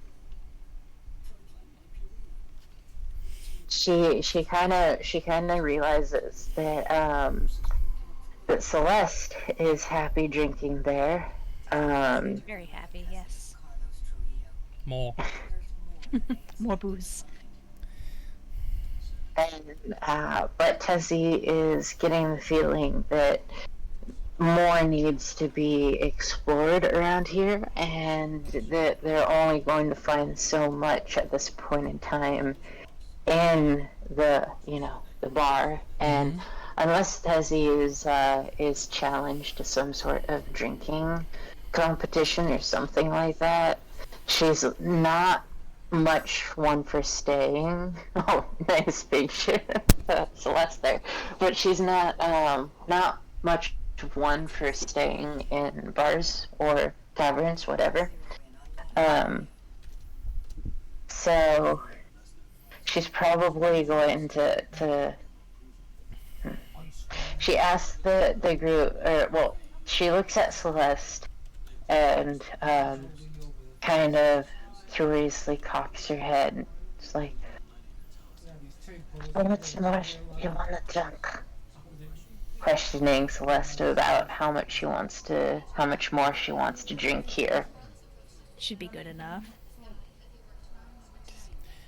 she kind of realizes that that Celeste is happy drinking there. Very happy, yes. More. More booze. And but Tessie is getting the feeling that more needs to be explored around here, and that they're only going to find so much at this point in time in the the bar, and unless Tessie is challenged to some sort of drinking competition or something like that, she's not much one for staying. Oh, nice big ship. Celeste there. But she's not much of one for staying in bars or taverns, whatever. So she's probably going to she asks the group, or well, she looks at Celeste and kind of curiously cocks her head. It's like, how much more you want to drink? Questioning Celeste about how much more she wants to drink here. Should be good enough.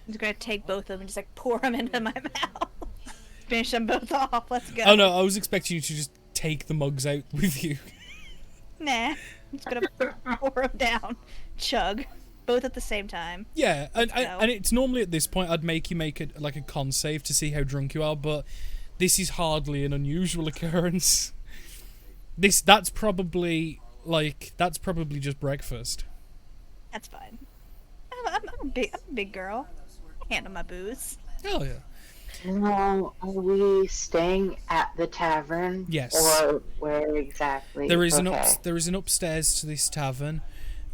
I'm just gonna take both of them and just like pour them into my mouth. Finish them both off. Let's go. Oh no, I was expecting you to just take the mugs out with you. Nah. I'm just gonna pour them down. Chug. Both at the same time. Yeah, and So- and it's normally at this point I'd make you make it like a con save to see how drunk you are, but this is hardly an unusual occurrence. That's probably just breakfast. That's fine. I'm a big girl. I handle my booze. Hell yeah. Now, are we staying at the tavern? Yes. Or where exactly? There is Okay. there is an upstairs to this tavern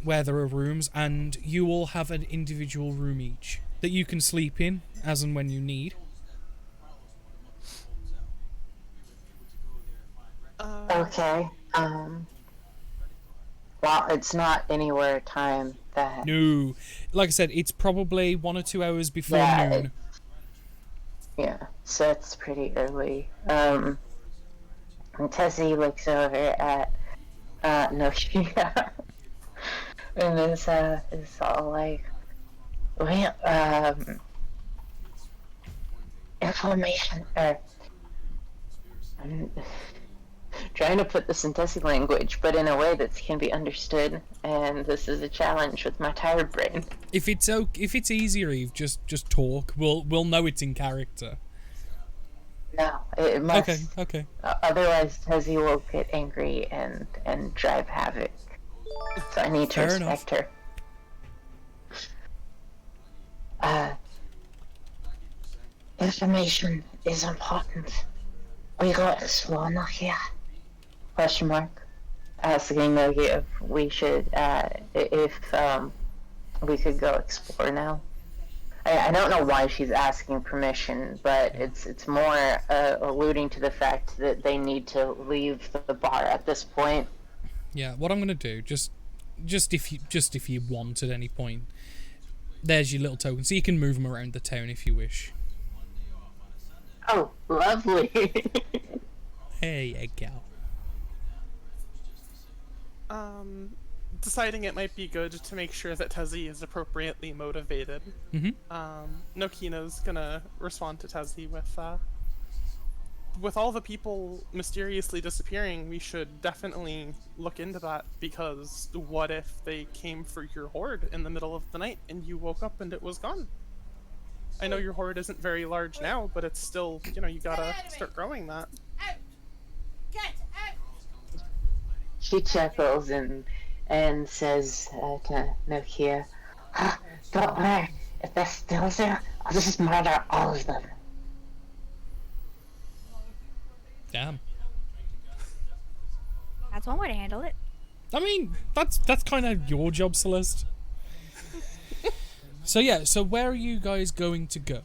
where there are rooms, and you all have an individual room each that you can sleep in as and when you need. Okay. Well, it's not anywhere time that. No, like I said, it's probably 1 or 2 hours before Yeah, noon. Yeah, so it's pretty early. And Tessie looks over at Nokia and is all like, well, information, or I'm trying to put this in Tessie language, but in a way that can be understood, and this is a challenge with my tired brain. If it's easier, Eve, just talk. We'll know it's in character. No, it must. Okay. Otherwise, Tessie will get angry and drive havoc. So I need to Fair respect her. information is important. We got explore here? Question mark. Asking Nogi if we should, if we could go explore now. I don't know why she's asking permission, but it's more alluding to the fact that they need to leave the bar at this point. Yeah, what I'm gonna do, just if you want at any point, there's your little token, so you can move them around the town if you wish. Oh, lovely. There you go. Deciding it might be good to make sure that Tezzy is appropriately motivated. Nokina's gonna respond to Tezzy with all the people mysteriously disappearing, we should definitely look into that, because what if they came for your horde in the middle of the night and you woke up and it was gone? I know your horde isn't very large now, but it's still, you gotta start growing that. She chuckles and says to Nokia, "Don't worry, if they're still there, I'll just murder all of them." Damn. That's one way to handle it. I mean, that's kind of your job, Celeste. So yeah, so where are you guys going to go?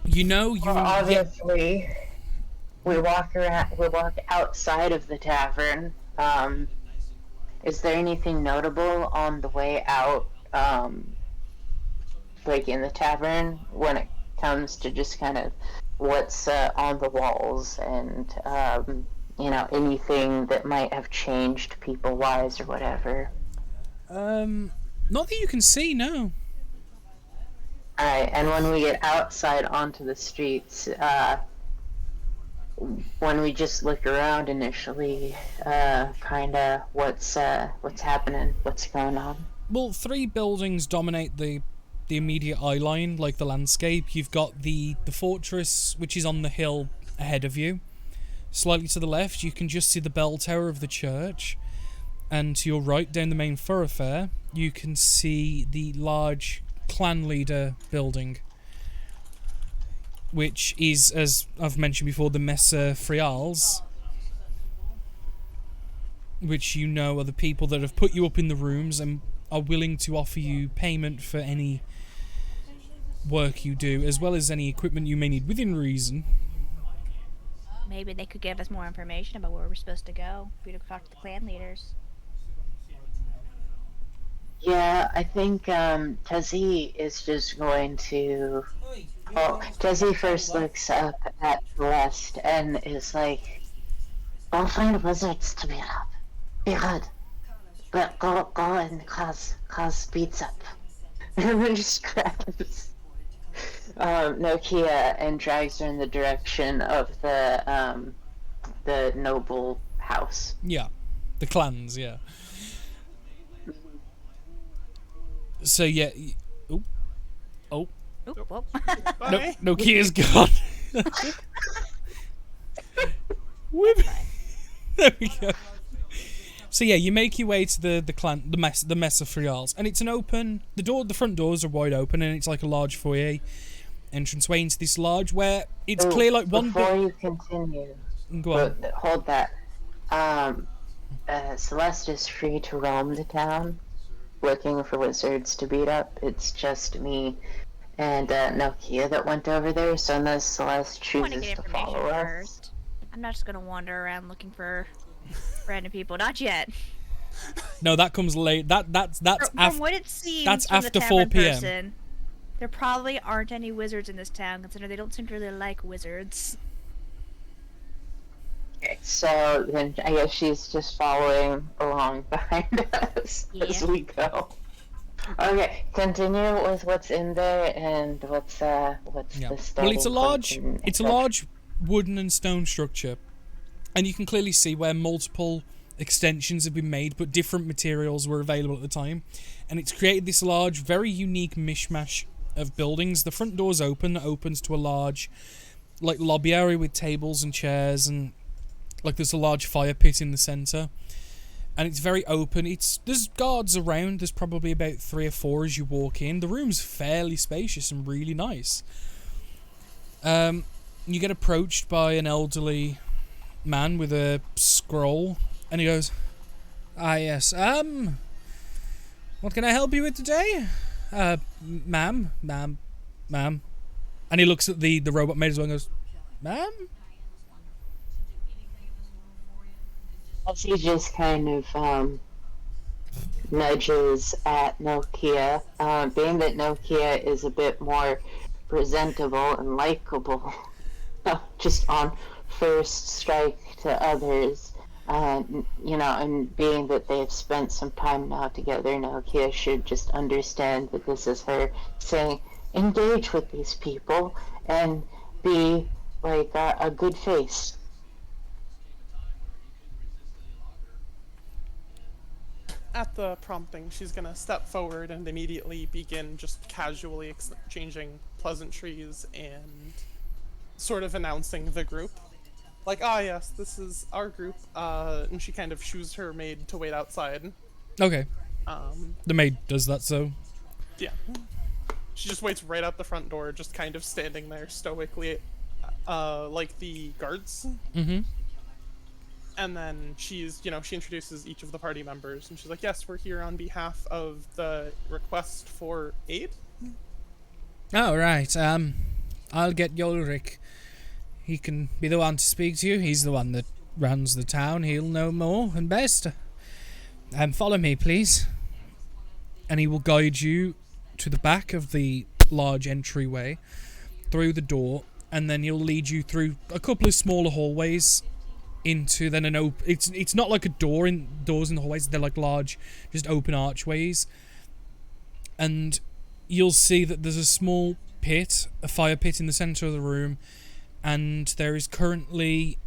You know, you Well, obviously, we walk outside of the tavern. Is there anything notable on the way out, like in the tavern, when it comes to just kind of what's on the walls and, anything that might have changed people-wise or whatever? Not that you can see, no. Alright, and when we get outside onto the streets, when we just look around initially, kinda what's happening, what's going on? Well, 3 buildings dominate the immediate eye line, like the landscape. You've got the fortress, which is on the hill ahead of you. Slightly to the left, you can just see the bell tower of the church. And to your right, down the main thoroughfare, you can see the large clan leader building, which is, as I've mentioned before, the Mesa Frials, which you know are the people that have put you up in the rooms and are willing to offer you payment for any work you do, as well as any equipment you may need within reason. Maybe they could give us more information about where we're supposed to go. We could talk to the clan leaders. Yeah, I think Tezzy is just going to... Oh, Tezzy first looks up at Celeste and is like, "Go find wizards to beat up. Be good. But go and cause beats up." And then just grabs Nokia and drags her in the direction of the noble house. Yeah, the clans, yeah. So yeah, oh. Oop, whoop. Bye. No, Nokia's gone. Whip. There we go. So yeah, you make your way to the Mesa Frials, and it's an open. The front doors are wide open, and it's like a large foyer entranceway into this large, where it's clear like one. Before you continue, Go on. hold that. Celeste is free to roam the town, looking for wizards to beat up. It's just me and Nokia that went over there, so unless Celeste I want to chooses get to information follow us. first. I'm not just gonna wander around looking for random people. Not yet. No, that comes late. That's From after. what it seems, that's from the after tavern 4 p.m. person, there probably aren't any wizards in this town, considering they don't seem to really like wizards. Okay, so then I guess she's just following along behind us as Yeah. we go. Okay, continue with what's in there and what's Yeah. the Well, starting it's a point large wooden and stone structure, and you can clearly see where multiple extensions have been made, but different materials were available at the time, and it's created this large, very unique mishmash of buildings. The front door's open, that opens to a large, like, lobby area with tables and chairs, and like there's a large fire pit in the center. and it's very open. There's guards around. There's probably about 3 or 4 as you walk in. The room's fairly spacious and really nice. You get approached by an elderly man with a scroll, and he goes, "Ah, yes. What can I help you with today? Ma'am. And he looks at the robot maid as well and goes, "Ma'am?" She just kind of nudges at Nokia, being that Nokia is a bit more presentable and likable, just on first strike to others. And being that they've spent some time now together, Nokia should just understand that this is her saying, engage with these people and be like a good face. At the prompting, she's gonna step forward and immediately begin just casually exchanging pleasantries and sort of announcing the group. Like, ah, yes, this is our group, and she kind of shoos her maid to wait outside. Okay. The maid does that, so... Yeah. She just waits right out the front door, just kind of standing there stoically, like the guards. Mm-hmm. And then she introduces each of the party members, and she's like, yes, we're here on behalf of the request for aid. Oh, right. I'll get Ulrich. He can be the one to speak to you. He's the one that runs the town. He'll know more and best. Follow me, please. And he will guide you to the back of the large entryway, through the door, and then he'll lead you through a couple of smaller hallways into then an open... It's not like a doors in the hallways. They're like large, just open archways. And you'll see that there's a small pit, a fire pit in the center of the room, and there is currently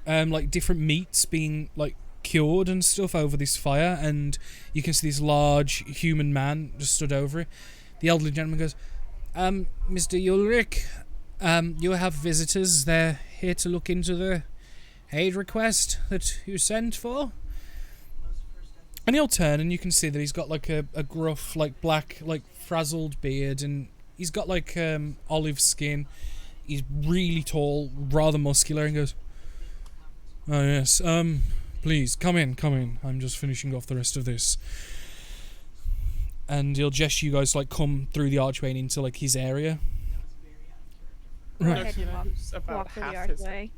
like different meats being like cured and stuff over this fire, and you can see this large human man just stood over it. The elderly gentleman goes, Mr. Ulrich, you have visitors. They're here to look into the aid request that you sent for. And he'll turn, and you can see that he's got like a gruff, like black, like frazzled beard, and he's got like olive skin. He's really tall, rather muscular, and goes, "Oh yes, please come in. I'm just finishing off the rest of this." And he'll gesture you guys to, like, come through the archway and into like his area. Right. Nokina, who's about Walk through the half his archway.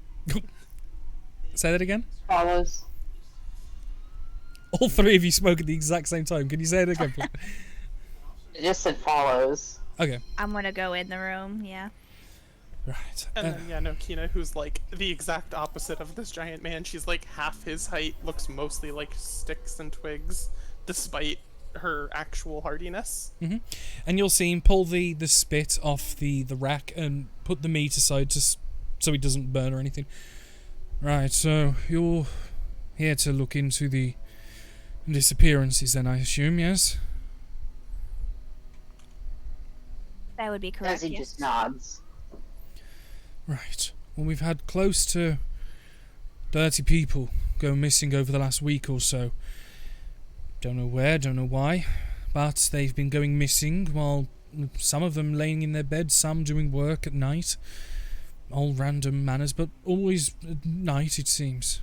Say that again. Follows. All 3 of you spoke at the exact same time. Can you say it again, please? It just said follows. Okay. I'm gonna go in the room, yeah. Right. And then, Nokina, who's like the exact opposite of this giant man. She's like half his height, looks mostly like sticks and twigs, despite her actual hardiness. And you'll see him pull the spit off the rack and put the meat aside so it doesn't burn or anything. Right, so you're here to look into the disappearances then, I assume, yes? That would be correct. As he Yes. just nods. Right. Well, we've had close to 30 people go missing over the last week or so. Don't know where, don't know why, but they've been going missing while some of them laying in their beds, some doing work at night. All random manners, but always at night, it seems.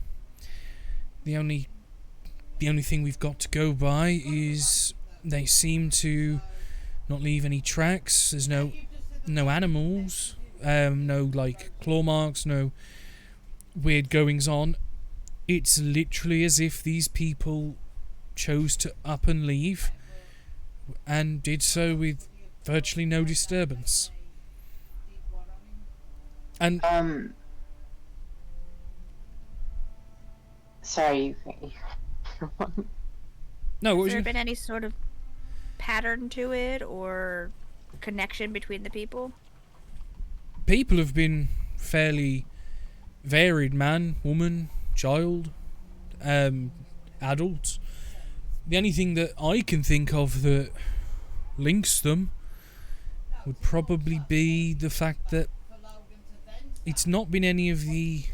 The only thing we've got to go by is they seem to not leave any tracks. There's no animals, no like claw marks, no weird goings on. It's literally as if these people chose to up and leave, and did so with virtually no disturbance. And sorry. no, what was Has there you? been any sort of pattern to it or connection between the people? People have been fairly varied: man, woman, child, adults. The only thing that I can think of that links them would probably be the fact that it's not been any of the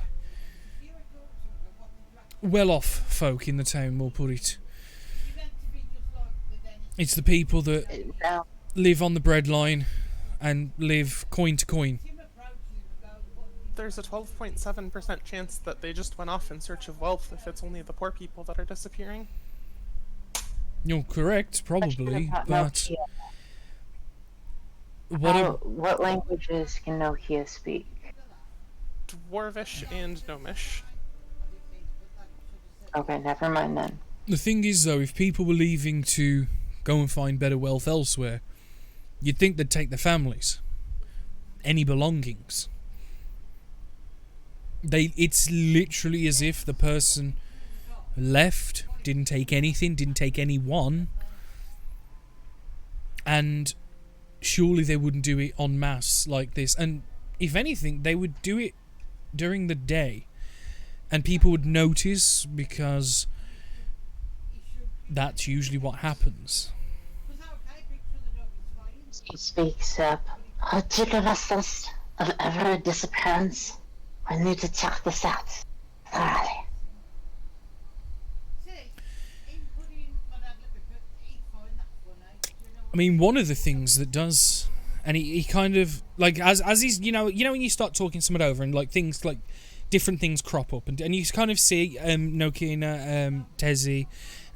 well-off folk in the town, we'll put it. It's the people that Now, live on the breadline and live coin to coin. There's a 12.7% chance that they just went off in search of wealth if it's only the poor people that are disappearing. You're correct, probably, about but Nokia. what What languages can Nokia speak? Dwarvish and Gnomish. Okay, never mind then. the thing is, though, if people were leaving to go and find better wealth elsewhere, you'd think they'd take their families, any belongings. It's literally as if the person left, didn't take anything, didn't take anyone, and surely they wouldn't do it en masse like this. And if anything, they would do it during the day, and people would notice, because that's usually what happens. He speaks up. Particulars of every disappearance. I need to check this out. Thoroughly. I mean, one of the things that does, and he kind of, like, as he's, you know when you start talking someone over and, like, things, like, different things crop up, and you kind of see Nokina, Tezzy,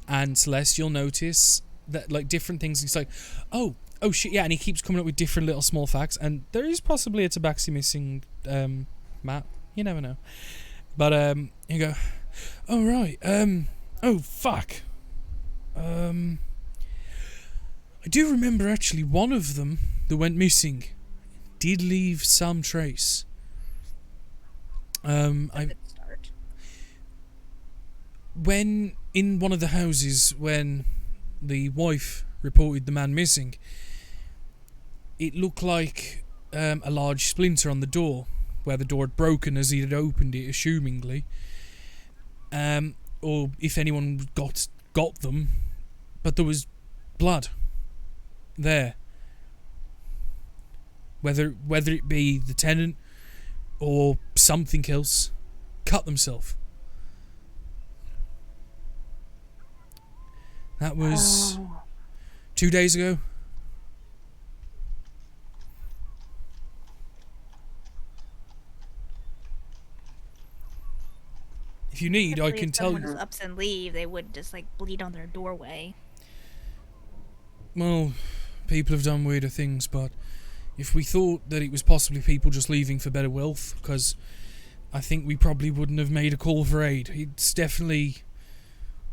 and Celeste, you'll notice that, like, different things, it's like, oh shit, yeah, and he keeps coming up with different little small facts, and there is possibly a Tabaxi missing map, you never know. But, you go, oh, right, oh, fuck. I do remember, actually, one of them that went missing did leave some trace. Good start. When, in one of the houses, when the wife reported the man missing, it looked like a large splinter on the door, where the door had broken as he had opened it, assumingly. Or if anyone got them, but there was blood there. Whether it be the tenant or something else, cut themselves. That was 2 days ago. If you need, I Typically, can if tell someone you. is ups and leave, they would just like bleed on their doorway. Well, people have done weirder things, but if we thought that it was possibly people just leaving for better wealth, because I think we probably wouldn't have made a call for aid. It's definitely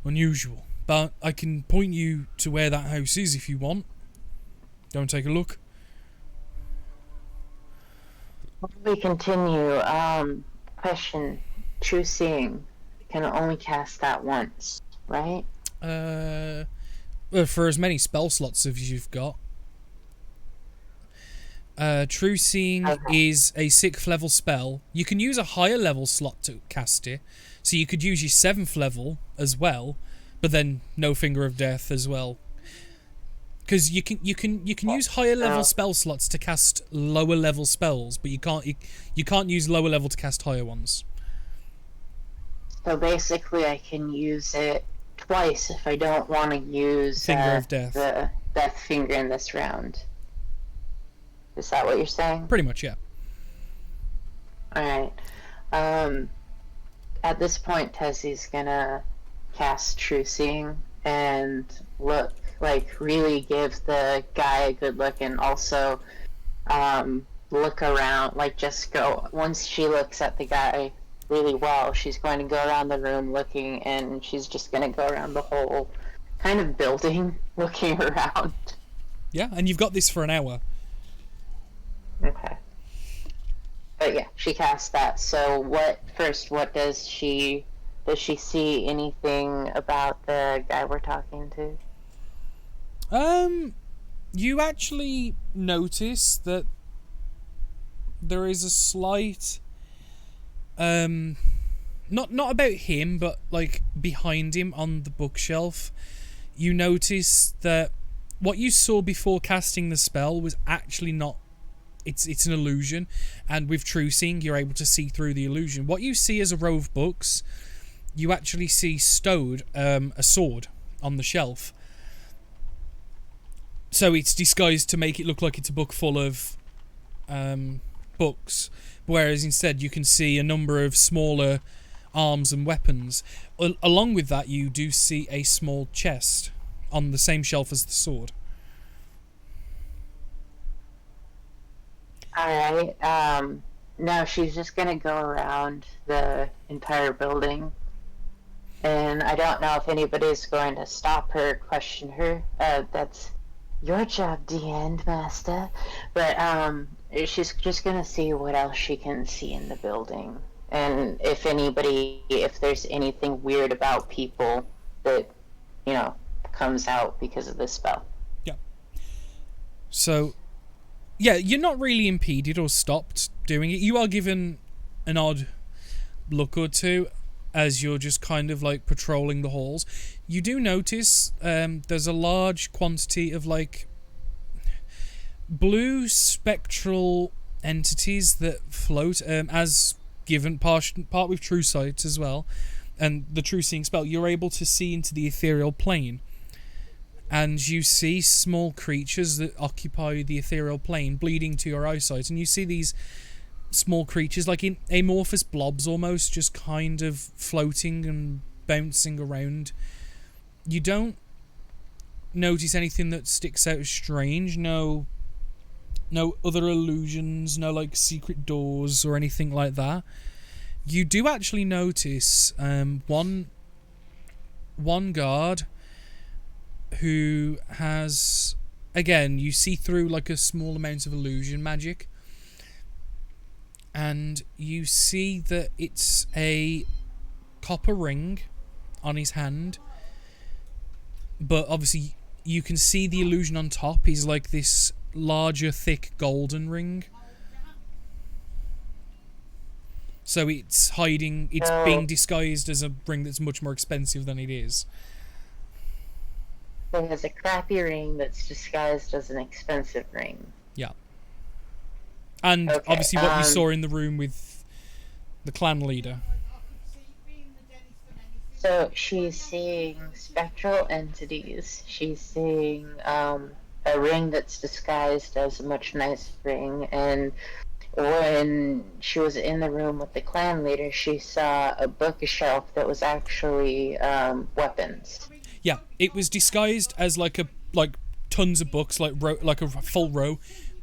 unusual. But I can point you to where that house is if you want. Go and take a look. Before we continue, question. True Seeing can only cast that once, right? Well, for as many spell slots as you've got. True Seeing is a 6th level spell. You can use a higher level slot to cast it. So you could use your 7th level as well, but then no Finger of Death as well. Because you can use higher level spell slots to cast lower level spells, but you can't use lower level to cast higher ones. So basically, I can use it twice if I don't want to use Finger of Death. the Death Finger in this round. Is that what you're saying? Pretty much, yeah. Alright. At this point, Tessie's gonna cast True Seeing and look, like, really give the guy a good look, and also look around, like, just go, once she looks at the guy really well, she's going to go around the room looking, and she's just going to go around the whole kind of building looking around. Yeah, and you've got this for an hour. Okay. But yeah, she casts that. So what does she see anything about the guy we're talking to? You actually notice that there is a slight not about him, but like behind him on the bookshelf. You notice that what you saw before casting the spell was actually not. It's an illusion, and with True Seeing, you're able to see through the illusion. What you see is a row of books. you actually see stowed a sword on the shelf. So it's disguised to make it look like it's a book full of books, whereas instead you can see a number of smaller arms and weapons. Along with that, you do see a small chest on the same shelf as the sword. Alright, now she's just gonna go around the entire building. And I don't know if anybody's going to stop her, question her. That's your job, D-End Master. But, she's just gonna see what else she can see in the building. And if there's anything weird about people that, comes out because of this spell. Yeah. So, yeah, you're not really impeded or stopped doing it. You are given an odd look or two as you're just kind of like patrolling the halls. You do notice there's a large quantity of like blue spectral entities that float, as given part with true sight as well, and the true seeing spell. You're able to see into the ethereal plane, and you see small creatures that occupy the ethereal plane bleeding to your eyesight, and you see these small creatures like in amorphous blobs almost, just kind of floating and bouncing around. You don't notice anything that sticks out as strange. No other illusions, no like secret doors or anything like that. You do actually notice one guard who has, again, you see through like a small amount of illusion magic, and you see that it's a copper ring on his hand, but obviously you can see the illusion on top is like this larger, thick golden ring. So it's being disguised as a ring that's much more expensive than it is. So it has a crappy ring that's disguised as an expensive ring. Yeah. And Okay, obviously what we saw in the room with the clan leader. So she's seeing spectral entities. She's seeing a ring that's disguised as a much nicer ring. And when she was in the room with the clan leader, she saw a bookshelf that was actually weapons. Yeah, it was disguised as like tons of books, like a full row,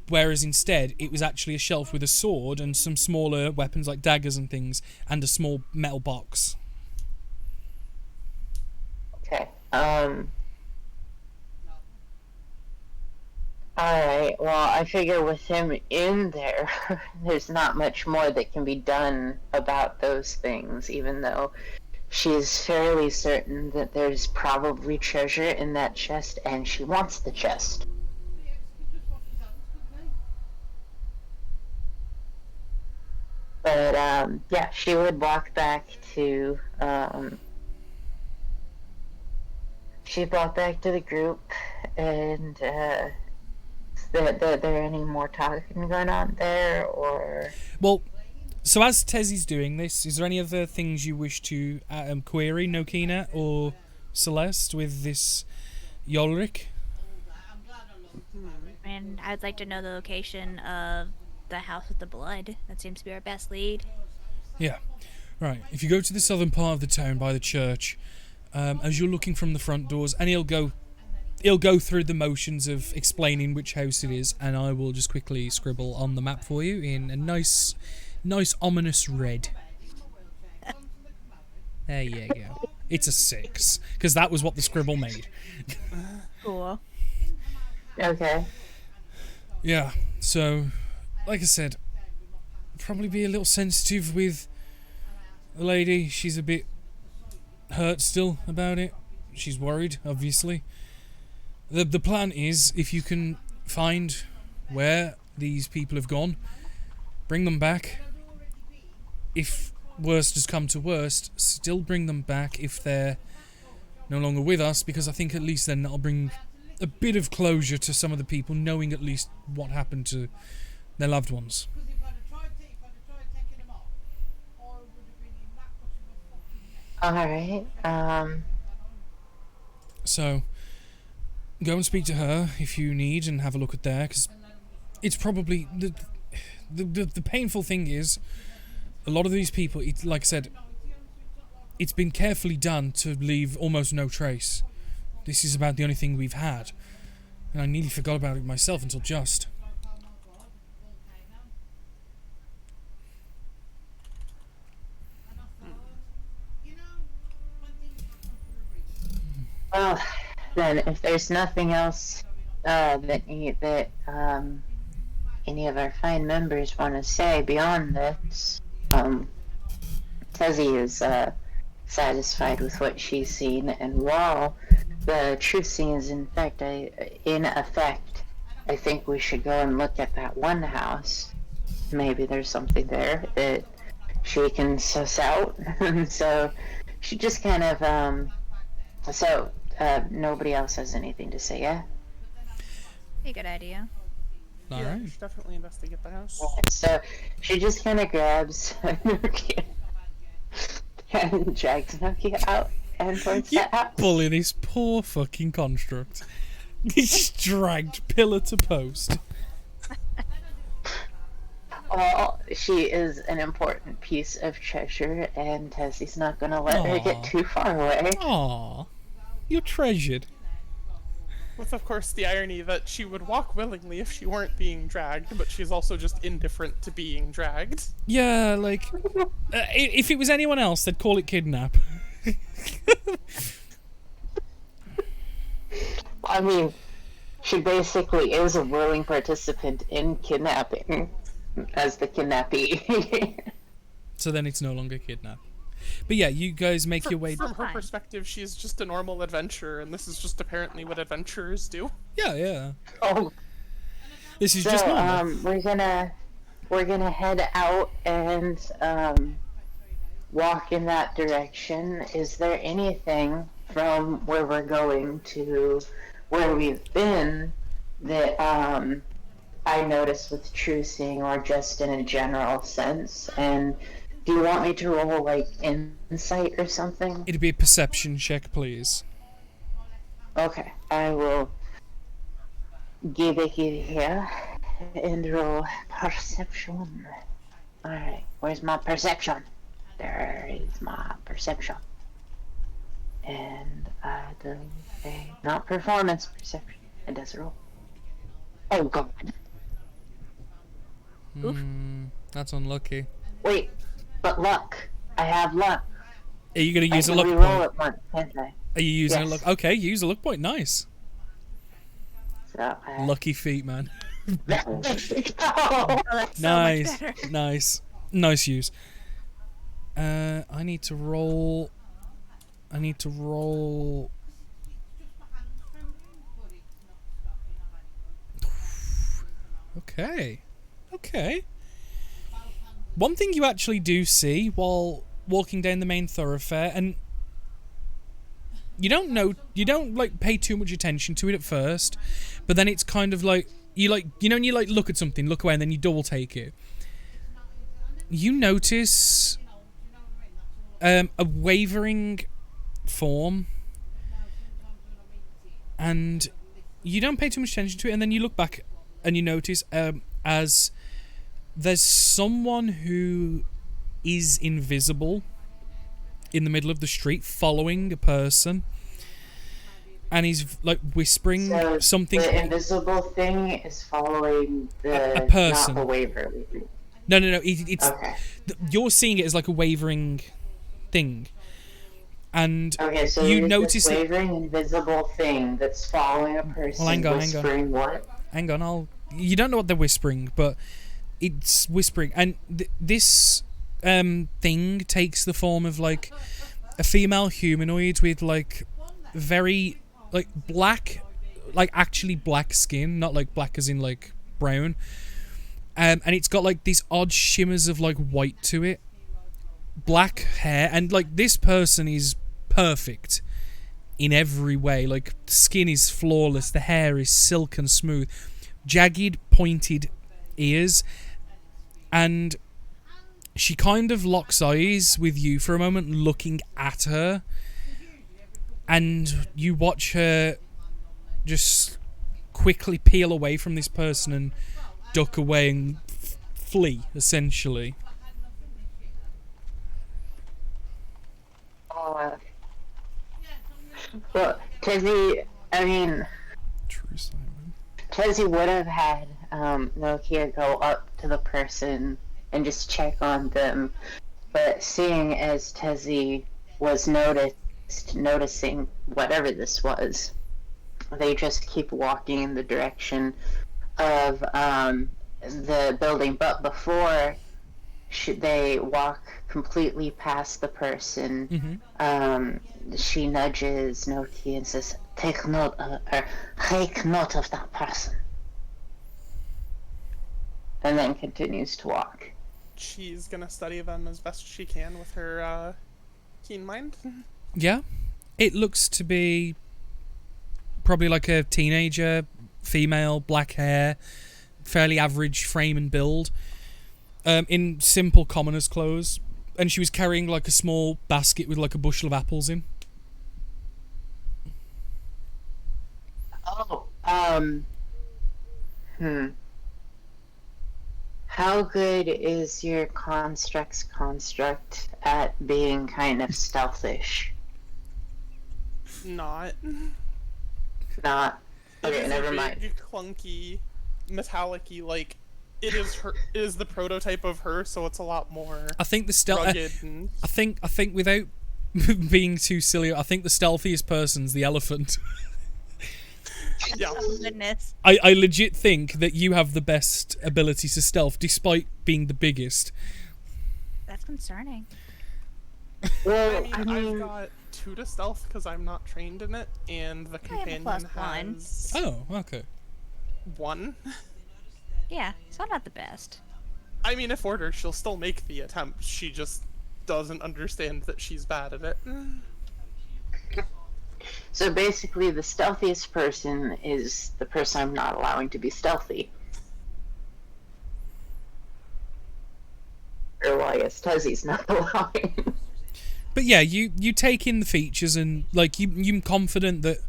whereas instead it was actually a shelf with a sword and some smaller weapons like daggers and things, and a small metal box. Okay. Alright, well, I figure with him in there, there's not much more that can be done about those things, even though she's fairly certain that there's probably treasure in that chest, and she wants the chest. But, yeah, she would walk back to, she'd walk back to the group, and, there any more talking going on there, or... Well, so as Tezzy's doing this, is there any other things you wish to query, Nokina or Celeste, with this Yolric? And I'd like to know the location of the House with the Blood. That seems to be our best lead. Yeah. Right. If you go to the southern part of the town by the church, as you're looking from the front doors, and he'll go through the motions of explaining which house it is, and I will just quickly scribble on the map for you in a nice ominous red. There you go. It's a 6, because that was what the scribble made. Cool. Okay. Yeah, so, like I said, probably be a little sensitive with the lady. She's a bit hurt still about it. She's worried, obviously. The plan is, if you can find where these people have gone, bring them back. If worst has come to worst, still bring them back if they're no longer with us, because I think at least then that'll bring a bit of closure to some of the people, knowing at least what happened to their loved ones. All right. So, go and speak to her if you need and have a look at there, because it's probably... The painful thing is, a lot of these people, like I said, it's been carefully done to leave almost no trace. This is about the only thing we've had. And I nearly forgot about it myself until just. Well, then, if there's nothing else that any of our fine members want to say beyond this, Tezzy is satisfied with what she's seen, and while the trucing is in effect, I think we should go and look at that one house. Maybe there's something there that she can suss out. So she just kind of nobody else has anything to say, yeah? Be a good idea. All Yeah, right. we should definitely investigate the house. So she just kind of grabs Nuki and drags Nuki out and points You that out. bully this poor fucking construct. He's just dragged pillar to post. Well, she is an important piece of treasure, and Tessie's not going to let her Aw. get too far away. Aw, you're treasured. With, of course, the irony that she would walk willingly if she weren't being dragged, but she's also just indifferent to being dragged. Yeah, like, if it was anyone else, they'd call it kidnap. I mean, she basically is a willing participant in kidnapping as the kidnappee. So then it's no longer kidnap. But yeah, you guys make your way. From her Fine. perspective, she's just a normal adventurer, and this is just apparently what adventurers do. Yeah, yeah. Oh, This is so just normal. we're gonna head out and walk in that direction. Is there anything from where we're going to where we've been that I noticed with trucing or just in a general sense? And do you want me to roll like insight or something? It'd be a perception check, please. Okay, I will give it here and roll perception. Alright, where's my perception? There is my perception. And I do not performance perception. It does roll. Oh god. That's unlucky. Wait, but luck. I have luck. Are you going to use I a can luck re-roll point? it once, can't I? Are you using a Yes. luck? Okay, use a luck point. Nice. So I... Lucky feet, man. Oh. Oh, that's so Nice, much better. nice use. I need to roll. Okay. One thing you actually do see while walking down the main thoroughfare, and you don't like pay too much attention to it at first, but then it's kind of like when you look at something, look away, and then you double take it. You notice a wavering form, and you don't pay too much attention to it, and then you look back and you notice as there's someone who is invisible in the middle of the street following a person, and he's like whispering So something. the invisible thing is following the A person. not the waiver. No, it's Okay. you're seeing it as like a wavering thing, and Okay, so you there's notice this that. wavering invisible thing that's following a person Well, hang on. whispering what? Hang on, you don't know what they're whispering, but it's whispering, and this thing takes the form of like a female humanoid with like very like black, like actually black skin, not like black as in like brown, and it's got like these odd shimmers of like white to it, black hair, and like this person is perfect in every way. Like the skin is flawless, the hair is silk and smooth, jagged pointed ears, and she kind of locks eyes with you for a moment, looking at her, and you watch her just quickly peel away from this person and duck away and flee, essentially. Well, Tezzy, I mean, True, Simon. Tezzy would have had Nokia go up to the person and just check on them, but seeing as Tezzy was noticing whatever this was, they just keep walking in the direction of the building. But before they walk completely past the person, she nudges Noki and says, take note of that person. And then continues to walk. She's gonna study them as best she can with her keen mind. Yeah, it looks to be probably like a teenager, female, black hair, fairly average frame and build, in simple commoner's clothes, and she was carrying like a small basket with like a bushel of apples in. Oh, How good is your construct's construct at being kind of stealthish? Not. Not. It Okay, is never a big, mind. clunky, metallic-y, like, it is the prototype of her, so it's a lot more I think the stealth. rugged and... I think without being too silly, I think the stealthiest person's the elephant. Yeah. Oh goodness. I legit think that you have the best ability to stealth, despite being the biggest. That's concerning. Well, I mean, I've got 2 to stealth because I'm not trained in it, and the have a companion +1. has Oh, okay. 1. Yeah, so I'm not the best. I mean, if ordered, she'll still make the attempt. She just doesn't understand that she's bad at it. so basically, the stealthiest person is the person I'm not allowing to be stealthy. Or well, I guess Tezzy's not allowing. But yeah, you take in the features, and like you're confident that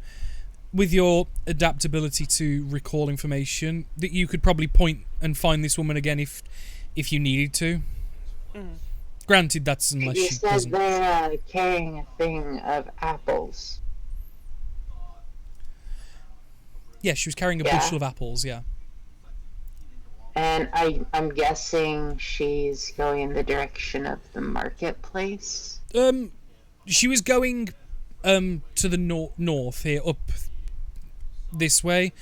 with your adaptability to recall information, that you could probably point and find this woman again if you needed to. Granted, that's unless You she said doesn't. they're carrying a thing of apples. Yeah, she was carrying a Yeah. bushel of apples. Yeah. And I'm guessing she's going in the direction of the marketplace. She was going to the north here, up this way.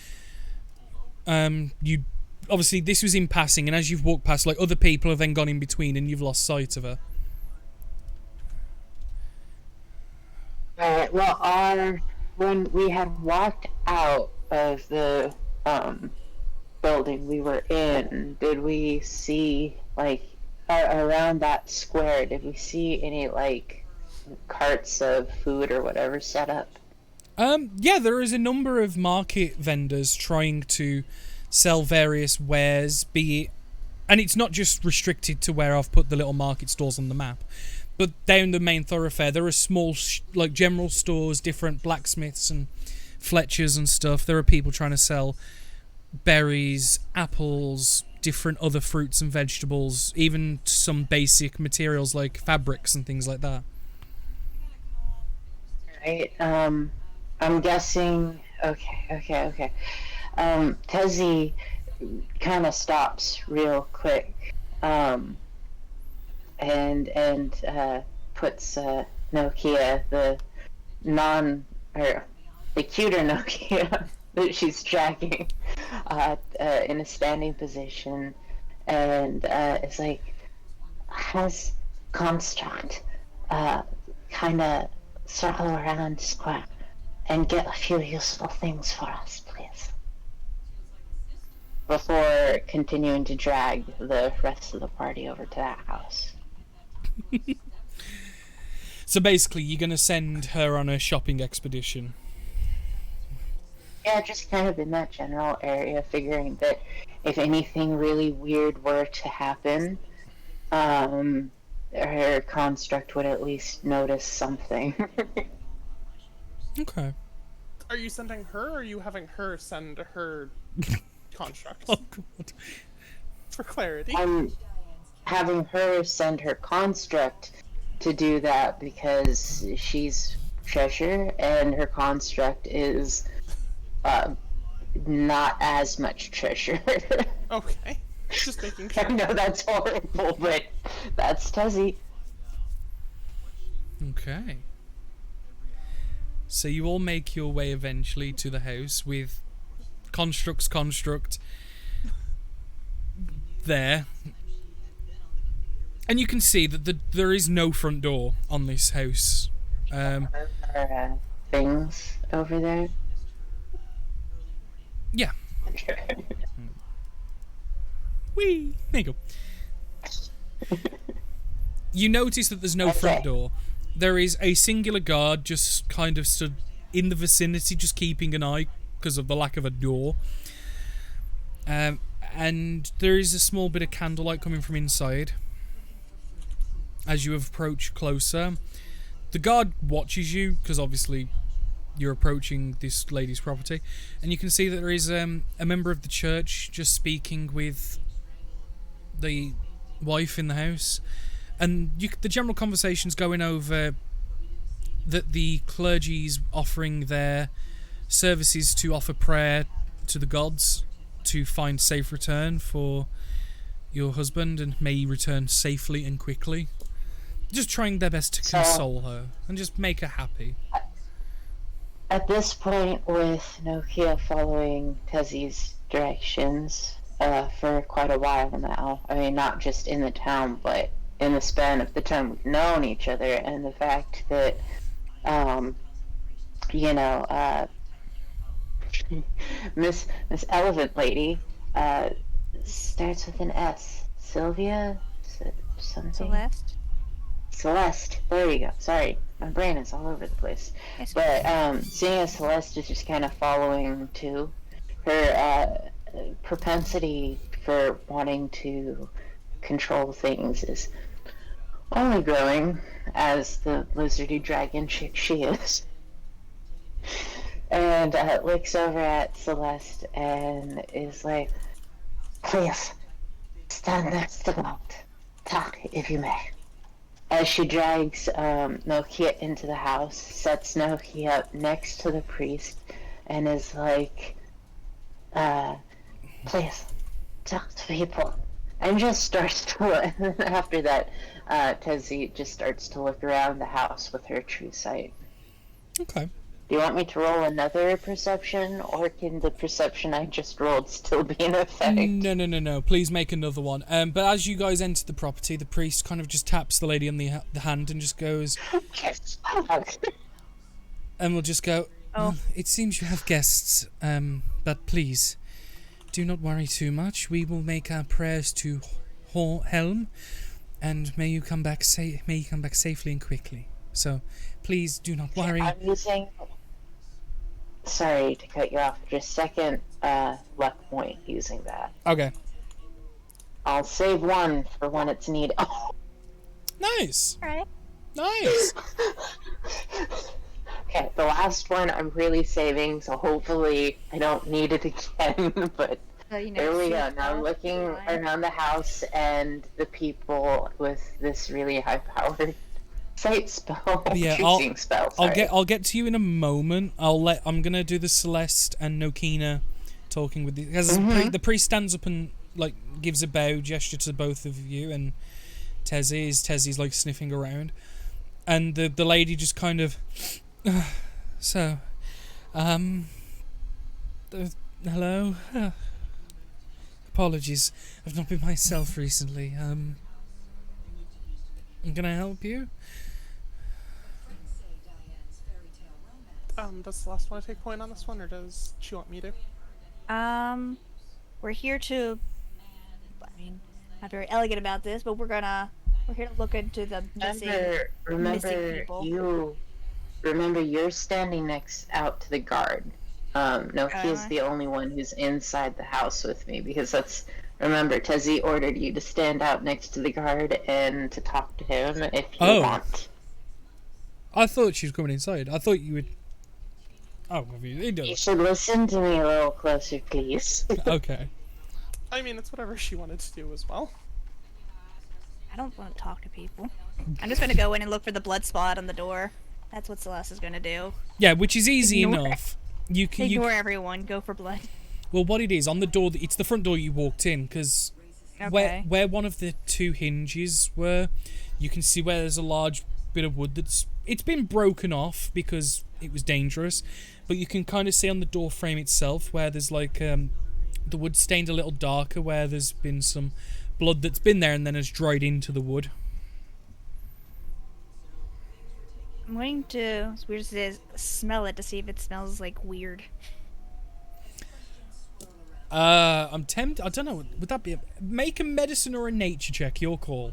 You obviously, this was in passing, and as you've walked past, like, other people have then gone in between, and you've lost sight of her. Right. Well, when we had walked out of the building we were in, did we see, like, around that square? Did we see any, like, carts of food or whatever set up? Yeah, there is a number of market vendors trying to sell various wares, be it, and it's not just restricted to where I've put the little market stores on the map, but down the main thoroughfare there are small like general stores, different blacksmiths and Fletchers and stuff. There are people trying to sell berries, apples, different other fruits and vegetables, even some basic materials like fabrics and things like that. Right. I'm guessing. Okay. Tezzy kind of stops real quick, and puts Nokia, the cuter Nokia that she's tracking, in a standing position, and it's like, has construct kind of circle around square and get a few useful things for us, please. Before continuing to drag the rest of the party over to that house. So basically, you're going to send her on a shopping expedition. Yeah, just kind of in that general area, figuring that if anything really weird were to happen, her construct would at least notice something. Okay. Are you sending her, or are you having her send her constructs? Oh god. For clarity. I'm having her send her construct to do that because she's treasure and her construct is not as much treasure. Okay. Just making I sure. know that's horrible, but that's Tezzy. Okay. So you all make your way eventually to the house with construct there. And you can see that there is no front door on this house. Are things over there? Yeah. Whee! There you go. You notice that there's no front Okay. door. There is a singular guard just kind of stood in the vicinity, just keeping an eye because of the lack of a door. And there is a small bit of candlelight coming from inside. As you approach closer, the guard watches you because obviously you're approaching this lady's property, and you can see that there is a member of the church just speaking with the wife in the house, and the general conversation's going over that the clergy's offering their services to offer prayer to the gods to find safe return for your husband, and may he return safely and quickly. Just trying their best to console her and just make her happy. At this point, with Nokia following Tezzy's directions for quite a while now, I mean, not just in the town, but in the span of the time we've known each other, and the fact that, Miss Elephant Lady starts with an S. Sylvia? Something? Celeste. Celeste. There you go. Sorry, my brain is all over the place. Yes. But seeing as Celeste is just kind of following too, her propensity for wanting to control things is only growing as the lizardy dragon chick she is. And looks over at Celeste and is like, "Please, stand next to God. Talk, if you may." As she drags Nokia into the house, sets Nokia up next to the priest, and is like, "Please, talk to people." And just starts to, after that, Tezzy just starts to look around the house with her true sight. Okay. Do you want me to roll another perception, or can the perception I just rolled still be in effect? No. Please make another one. But as you guys enter the property, the priest kind of just taps the lady on the hand and just goes, Yes. and we'll just go, Oh. "Well, it seems you have guests, but please, do not worry too much. We will make our prayers to Helm, and may you come back safely and quickly. So, please do not worry." I'm using. Sorry to cut you off. Just second luck point using that. Okay. I'll save one for when it's needed. Oh, Nice. Alright. Nice. okay, the last one I'm really saving, so hopefully I don't need it again. But So, you know, there we go. shoot Now I'm off looking the line. around the house and the people with this really high-powered sight spell, Yeah, shooting spell. Sorry. I'll get to you in a moment. I'm gonna do the Celeste and Nokina talking with the, because the priest stands up and like gives a bow gesture to both of you, and Tezzy's like sniffing around, and the lady just kind of hello. Apologies, I've not been myself recently. Can I help you? Does Celeste want to take point on this one, or does she want me to? We're here to, I mean, not very elegant about this, but we're here to look into the missing people. Remember you're standing next out to the guard. No, he's I? the only one who's inside the house with me because that's Remember, Tezzy ordered you to stand out next to the guard and to talk to him if you Oh. want. I thought she was coming inside. I thought you would. Oh, it You does. should listen to me a little closer, please. Okay. I mean, it's whatever she wanted to do as well. I don't want to talk to people. I'm just gonna go in and look for the blood spot on the door. That's what Celeste is gonna do. Yeah, which is easy Ignore- enough. You can. Ignore everyone. Go for blood. Well, what it is on the door, it's the front door you walked in, because Okay. where one of the two hinges were, you can see where there's a large bit of wood it's been broken off because it was dangerous, but you can kind of see on the door frame itself where there's like the wood stained a little darker, where there's been some blood that's been there and then has dried into the wood. I'm going to, as weird as it is, smell it to see if it smells like weird. I'm tempted. I don't know. Would that be make a medicine or a nature check? Your call.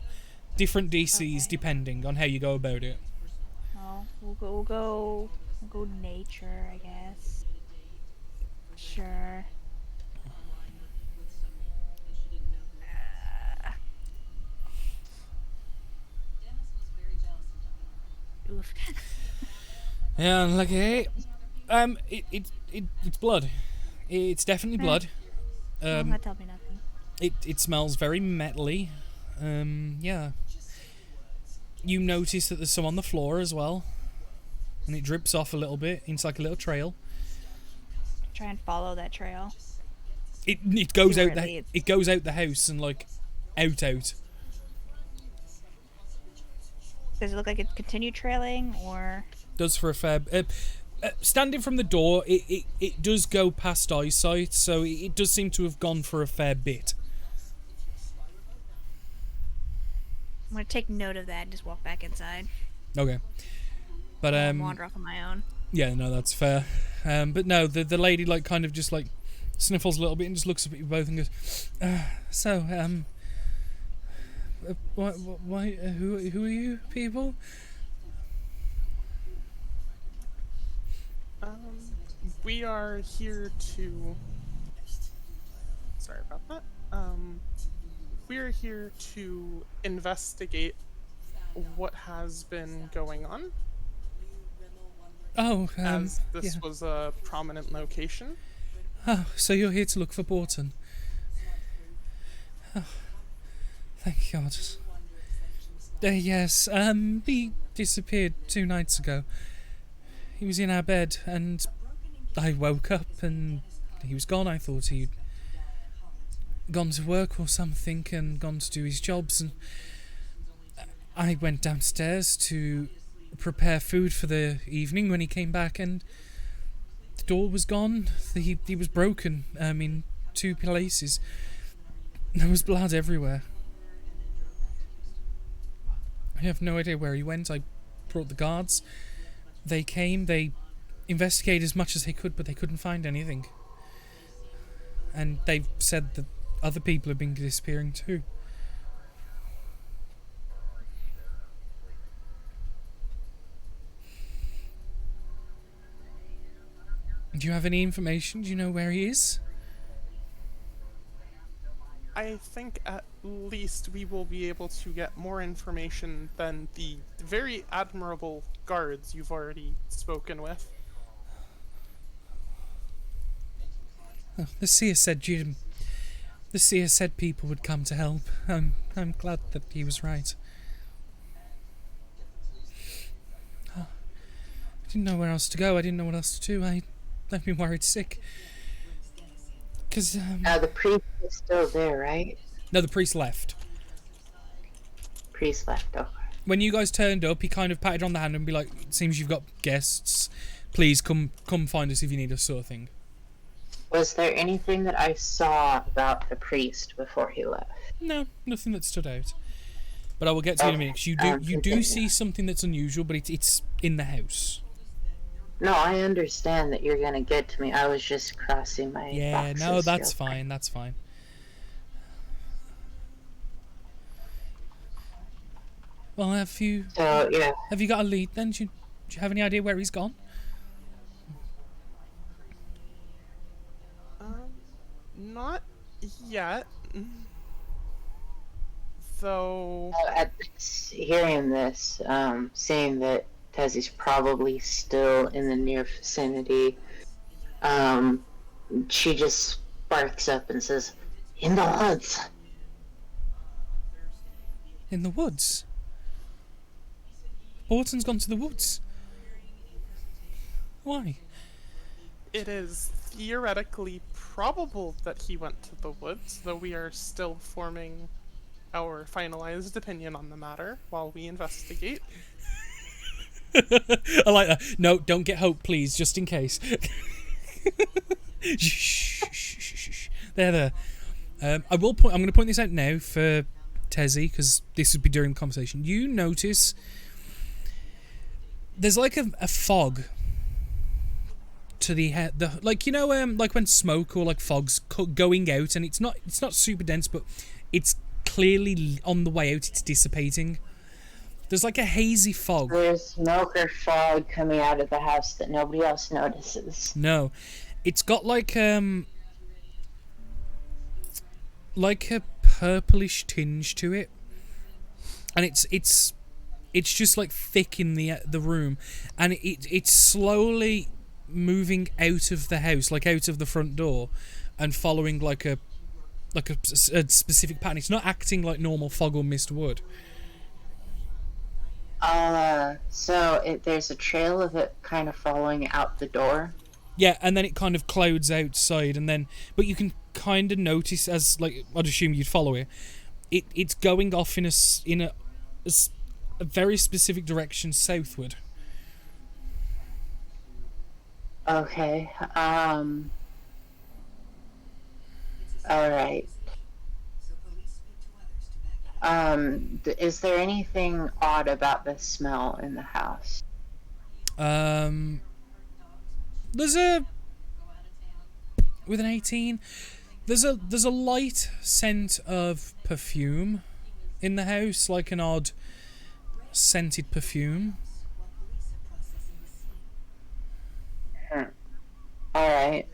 Different DCs depending on how you go about it. Oh, we'll go nature, I guess. Sure. Oof. Yeah, okay. It's blood. It's definitely blood. Well, that tells me nothing. It smells very metally. Yeah. You notice that there's some on the floor as well, and it drips off a little bit into like a little trail. Try and follow that trail. It goes See where out it the leads. it goes out the house and like out. Does it look like it's continued trailing, or Does for a fair. Standing from the door, it does go past eyesight, so it does seem to have gone for a fair bit. I'm gonna take note of that and just walk back inside. Okay. But Wander off on my own. yeah, no, that's fair. But no, the lady like kind of just like sniffles a little bit and just looks up at you both and goes, why, who are you people? We are here to. Sorry about that. We're here to investigate what has been going on, Oh, as this yeah. was a prominent location. Oh, so you're here to look for Borton. Oh, thank God. Yes, he disappeared 2 nights ago. He was in our bed, and I woke up, and he was gone. I thought he'd gone to work or something, and gone to do his jobs, and I went downstairs to prepare food for the evening when he came back, and the door was gone. He was broken in 2 places. There was blood everywhere. I have no idea where he went. I brought the guards. They came, they investigated as much as they could, but they couldn't find anything. And they've said that other people have been disappearing too. Do you have any information? Do you know where he is? I think at least we will be able to get more information than the very admirable guards you've already spoken with. Oh, the seer said the seer said people would come to help. I'm glad that he was right. Oh, I didn't know where else to go. I didn't know what else to do. I've been worried sick. Cause The priest is still there, right? no, the priest left. Priest left. Okay. When you guys turned up, he kind of patted on the hand and be like, "It seems you've got guests. Please come find us if you need us," sort of thing. Was there anything that I saw about the priest before he left? No, nothing that stood out. But I will get to you in a minute. 'Cause you do see something that's unusual, but it's in the house. No, I understand that you're gonna get to me. I was just crossing my Yeah, boxes no, that's real quick. fine. That's fine. Well, have you So yeah, got a lead then? Do you have any idea where he's gone? Not yet. Though, Hearing this, seeing that Tezzy's probably still in the near vicinity, she just sparks up and says, "In the woods." In the woods? Borton's gone to the woods. Why? it is theoretically probable that he went to the woods, though we are still forming our finalized opinion on the matter while we investigate. I like that. No, don't get hope, please, just in case. Shh. There. I will point. I'm going to point this out now for Tezzy, because this would be during the conversation. You notice there's like a fog to the like, you know, like when smoke or like fog's going out, and it's not super dense, but it's clearly on the way out. It's dissipating. There's like a hazy fog. There's smoke or fog coming out of the house that nobody else notices. No, it's got like a purplish tinge to it, and it's just like thick in the room, and it's slowly moving out of the house, like out of the front door, and following like a specific pattern. It's not acting like normal fog or mist would. So there's a trail of it kind of following out the door. Yeah, and then it kind of clouds outside, and then, but you can kind of notice, as like I'd assume you'd follow it. It's going off in a very specific direction southward. Okay. All right. Is there anything odd about the smell in the house? There's with an 18, there's a light scent of perfume in the house, like an odd scented perfume. All right.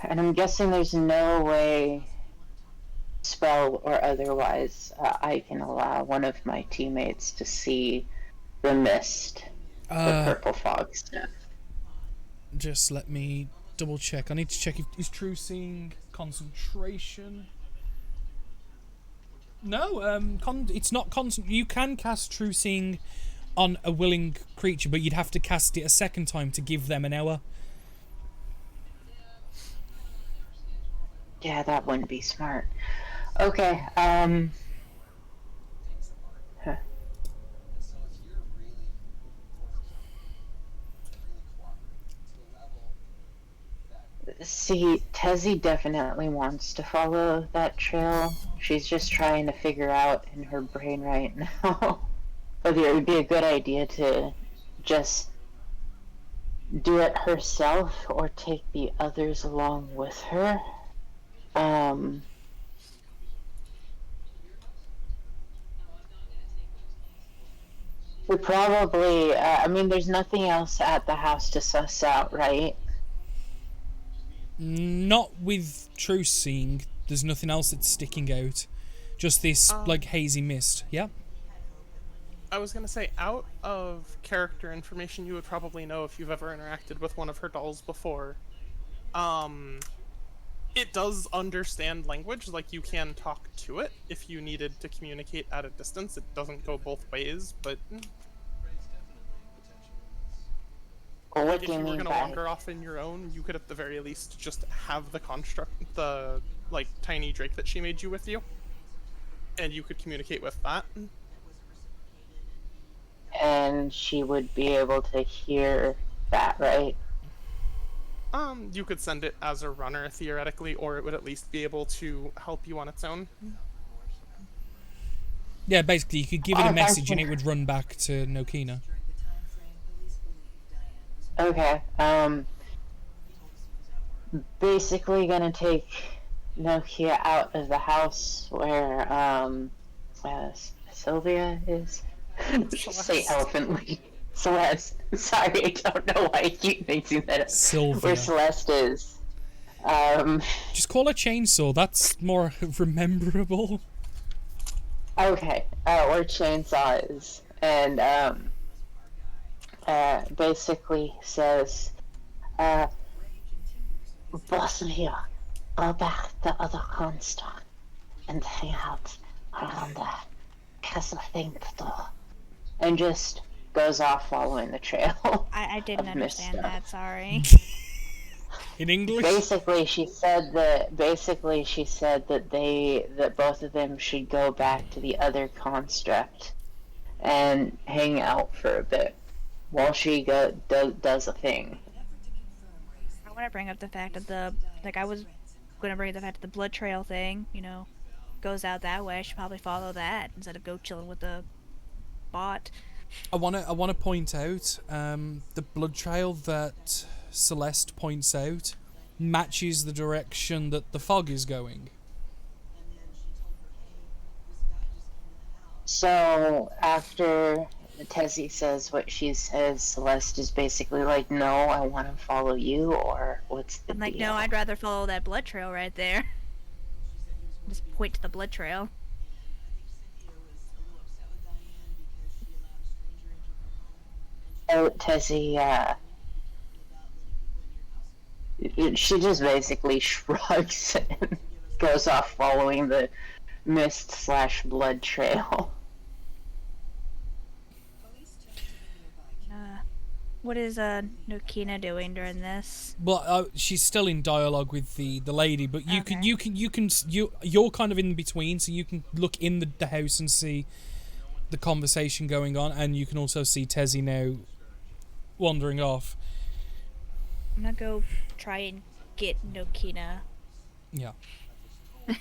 And I'm guessing there's no way, spell or otherwise, I can allow one of my teammates to see the mist, the purple fog stuff. Just let me double check. I need to check if is true seeing concentration. No, it's not constant. You can cast true seeing on a willing creature, but you'd have to cast it a second time to give them an hour. Yeah, that wouldn't be smart. Okay, See, Tezzy definitely wants to follow that trail. She's just trying to figure out in her brain right now whether it would be a good idea to just do it herself or take the others along with her. We probably, I mean, there's nothing else at the house to suss out, right? Not with true seeing. There's nothing else that's sticking out. Just this like hazy mist. Yeah. I was gonna say, out of character information, you would probably know if you've ever interacted with one of her dolls before. It does understand language, like you can talk to it if you needed to communicate at a distance. It doesn't go both ways, but Well, what if do you you were mean gonna by... wander off in your own, you could at the very least just have the construct, the like tiny drake that she made you with you, and you could communicate with that. And she would be able to hear that, right? You could send it as a runner theoretically, or it would at least be able to help you on its own. Yeah, basically you could give it a message and it would run back to Nokina. Okay, basically gonna take Nokia out of the house where, Sylvia is. Say elephantly. Celeste. Sorry, I don't know why I keep mixing that up. Sylvia. Where Celeste is. Just call her Chainsaw. That's more rememberable. Okay, or chainsaws, and basically says, both of you, go back to other construct and hang out around the castle thing to do, and just goes off following the trail. I didn't I've missed understand stuff. that. Sorry. In English? Basically, she said that that both of them should go back to the other construct and hang out for a bit while she does a thing. I want to bring up the fact that I was going to bring up the fact that the blood trail thing, goes out that way. I should probably follow that instead of go chilling with the bot. I wanna point out the blood trail that Celeste points out matches the direction that the fog is going. So after Tessie says what she says, Celeste is basically like, "No, I want to follow you," or what's the I'm like, deal? no, I'd rather follow that blood trail right there. Just point to the blood trail. So Tessie, she just basically shrugs and goes off following the mist/blood trail. What is Nokina doing during this? Well, she's still in dialogue with the lady, but you're kind of in between, so you can look in the house and see the conversation going on, and you can also see Tessie now wandering off. I'm gonna go try and get Nokina. Yeah. I'm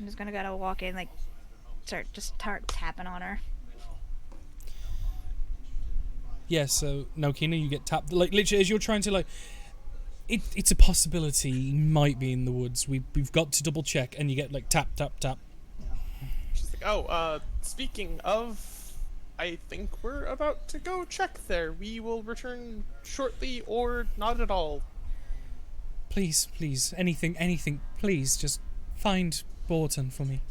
just gonna gotta walk in, start tapping on her. Yeah, so Nokina, you get tapped. Like, literally, as you're trying to, it's a possibility he might be in the woods. We've got to double check, and you get, tap, tap, tap. She's like, oh, speaking of, I think we're about to go check there. We will return shortly or not at all. Please, anything, please, just find Borton for me.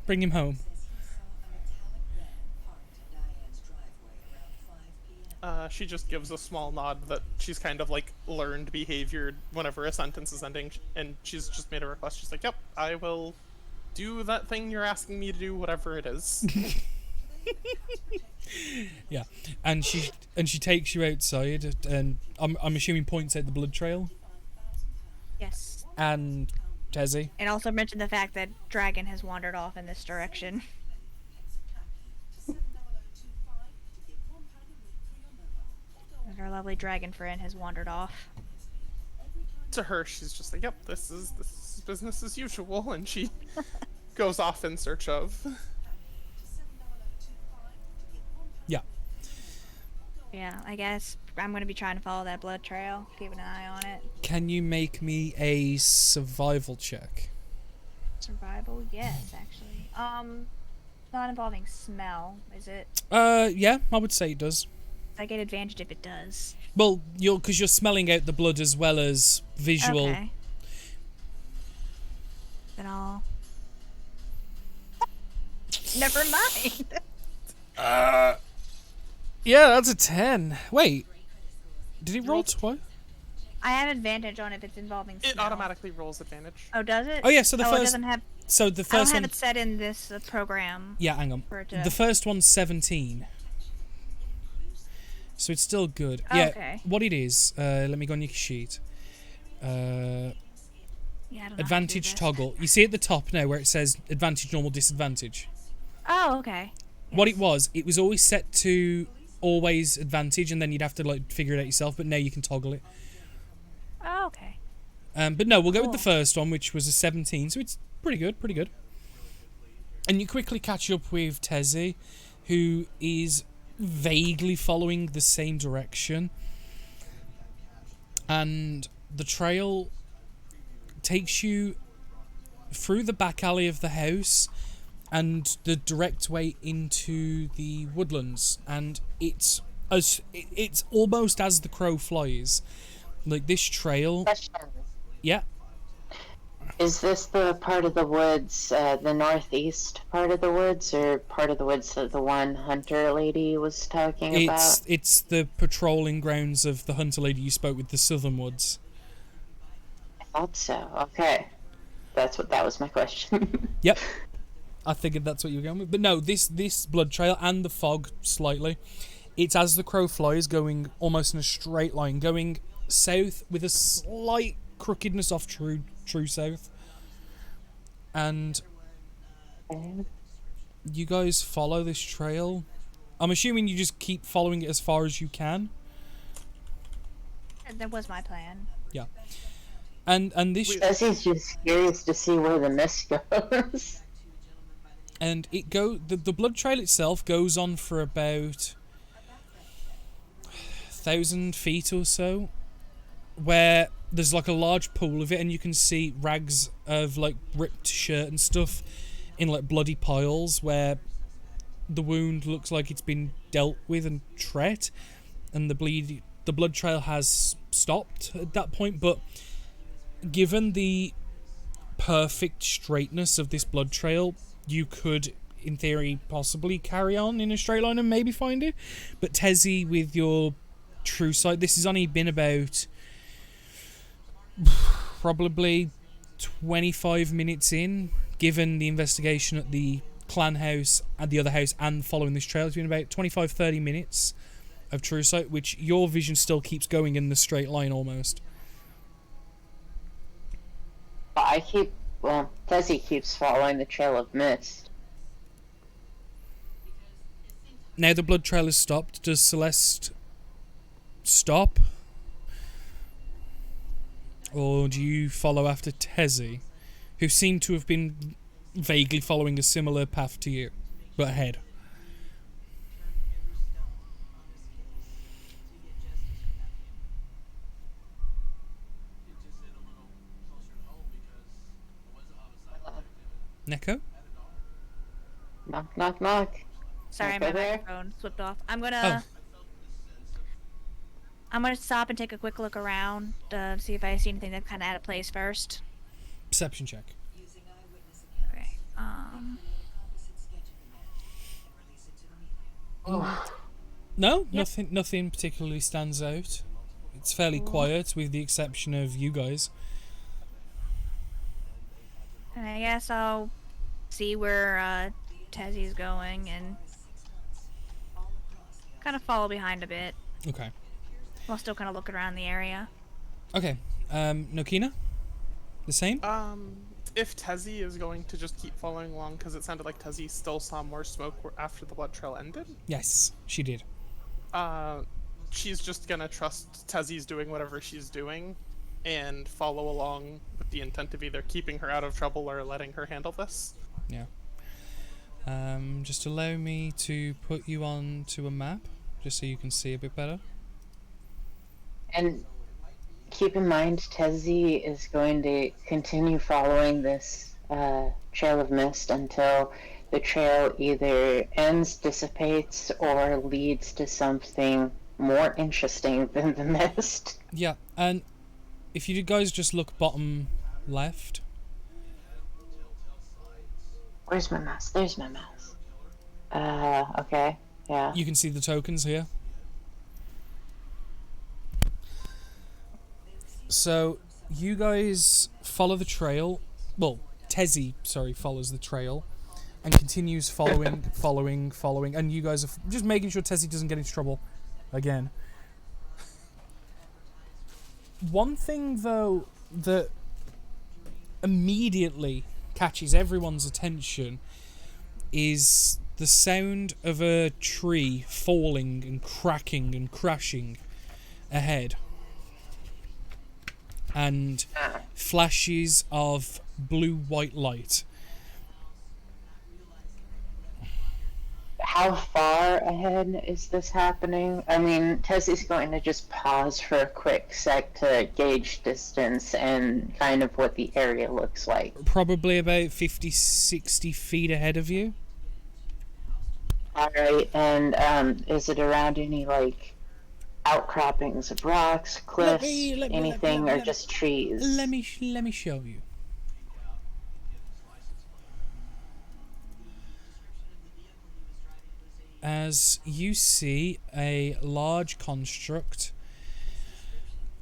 Bring him home. She just gives a small nod that she's kind of learned behavior whenever a sentence is ending, and she's just made a request. She's like, yep, I will do that thing you're asking me to do, whatever it is. Yeah, and she takes you outside, and I'm assuming points out the blood trail. Yes. And Tessie. And also mention the fact that Dragon has wandered off in this direction. And our lovely dragon friend has wandered off. To her, she's just like, yep, this is business as usual, and she goes off in search of. Yeah. Yeah, I guess I'm gonna be trying to follow that blood trail, keeping an eye on it. Can you make me a survival check? Survival, yes, actually. Not involving smell, is it? Yeah, I would say it does. I get advantage if it does. Well, because you're smelling out the blood as well as visual. Okay. Then I'll. Never mind. Yeah, that's a 10. Wait, did it roll Rolled- twice? I have advantage on if it's involving smell. It automatically rolls advantage. Oh, does it? Oh yeah, so the It first. doesn't have. So the I don't first have one. it set in this program. Yeah, hang on. For it to- The first one's 17. So it's still good. Oh, Yeah. okay. What it is? Let me go on your sheet. Yeah, I don't know how to do Advantage this. toggle. You see at the top now where it says advantage, normal, disadvantage. Oh, okay. What it was always set to always advantage, and then you'd have to figure it out yourself. But now you can toggle it. Oh, okay. But no, we'll go with the Cool. first one, which was a 17. So it's pretty good, pretty good. And you quickly catch up with Tessie, who is vaguely following the same direction. And the trail takes you through the back alley of the house and the direct way into the woodlands, and it's almost as the crow flies. Like this trail. Question. Yeah. Is this the part of the woods, the northeast part of the woods, or part of the woods that the one hunter lady was talking about? It's the patrolling grounds of the hunter lady you spoke with, the Southern Woods. I thought so. Okay. That was my question. Yep. I figured that's what you were going with. But no, this blood trail and the fog slightly. It's as the crow flies going almost in a straight line, going south with a slight crookedness off true south. And you guys follow this trail. I'm assuming you just keep following it as far as you can. That was my plan. Yeah. And this Jesse's just curious to see where the mist goes. and the blood trail itself goes on for about 1,000 feet or so, where there's like a large pool of it, and you can see rags of like ripped shirt and stuff in like bloody piles where the wound looks like it's been dealt with and treat, and the blood trail has stopped at that point. But given the perfect straightness of this blood trail, you could, in theory, possibly carry on in a straight line and maybe find it. But Tezzy, with your true sight, this has only been about probably 25 minutes in, given the investigation at the clan house and the other house and following this trail. It's been about 25-30 minutes of true sight, which your vision still keeps going in the straight line almost. Tessie keeps following the trail of mist. Now the blood trail has stopped. Does Celeste stop? Or do you follow after Tezzy, who seemed to have been vaguely following a similar path to you, but ahead? Neko? Knock, knock, knock. Sorry, Okay my there. microphone slipped off. I'm gonna stop and take a quick look around to see if I see anything that's kind of out of place first. Perception check. Using eyewitness accounts. Okay. Opposite scheduling match. Release it to the media. No, Yep. nothing particularly stands out. It's fairly quiet, with the exception of you guys. And I guess I'll see where Tezzy's going and kind of follow behind a bit Okay. while still kind of looking around the area. Okay. Nokina? The same? If Tezzy is going to just keep following along, because it sounded like Tezzy still saw more smoke after the blood trail ended, Yes, she did. she's just gonna trust Tezzy's doing whatever she's doing and follow along with the intent of either keeping her out of trouble or letting her handle this. Yeah. Just allow me to put you on to a map, just so you can see a bit better. And keep in mind, Tezzy is going to continue following this trail of mist until the trail either ends, dissipates, or leads to something more interesting than the mist. Yeah, and if you guys just look bottom left, Where's my mouse? There's my mouse. Okay. Yeah. you can see the tokens here. So, you guys follow the trail. Well, Tezzy, follows the trail and continues following, and you guys are just making sure Tezzy doesn't get into trouble again. One thing, though, that immediately catches everyone's attention is the sound of a tree falling and cracking and crashing ahead, and flashes of blue-white light. How far ahead is this happening? I mean, Tessie's going to just pause for a quick sec to gauge distance and kind of what the area looks like. Probably about 50-60 feet ahead of you. Alright, and is it around any, like, outcroppings of rocks, cliffs, anything, or just trees? Let me show you. As you see, a large construct,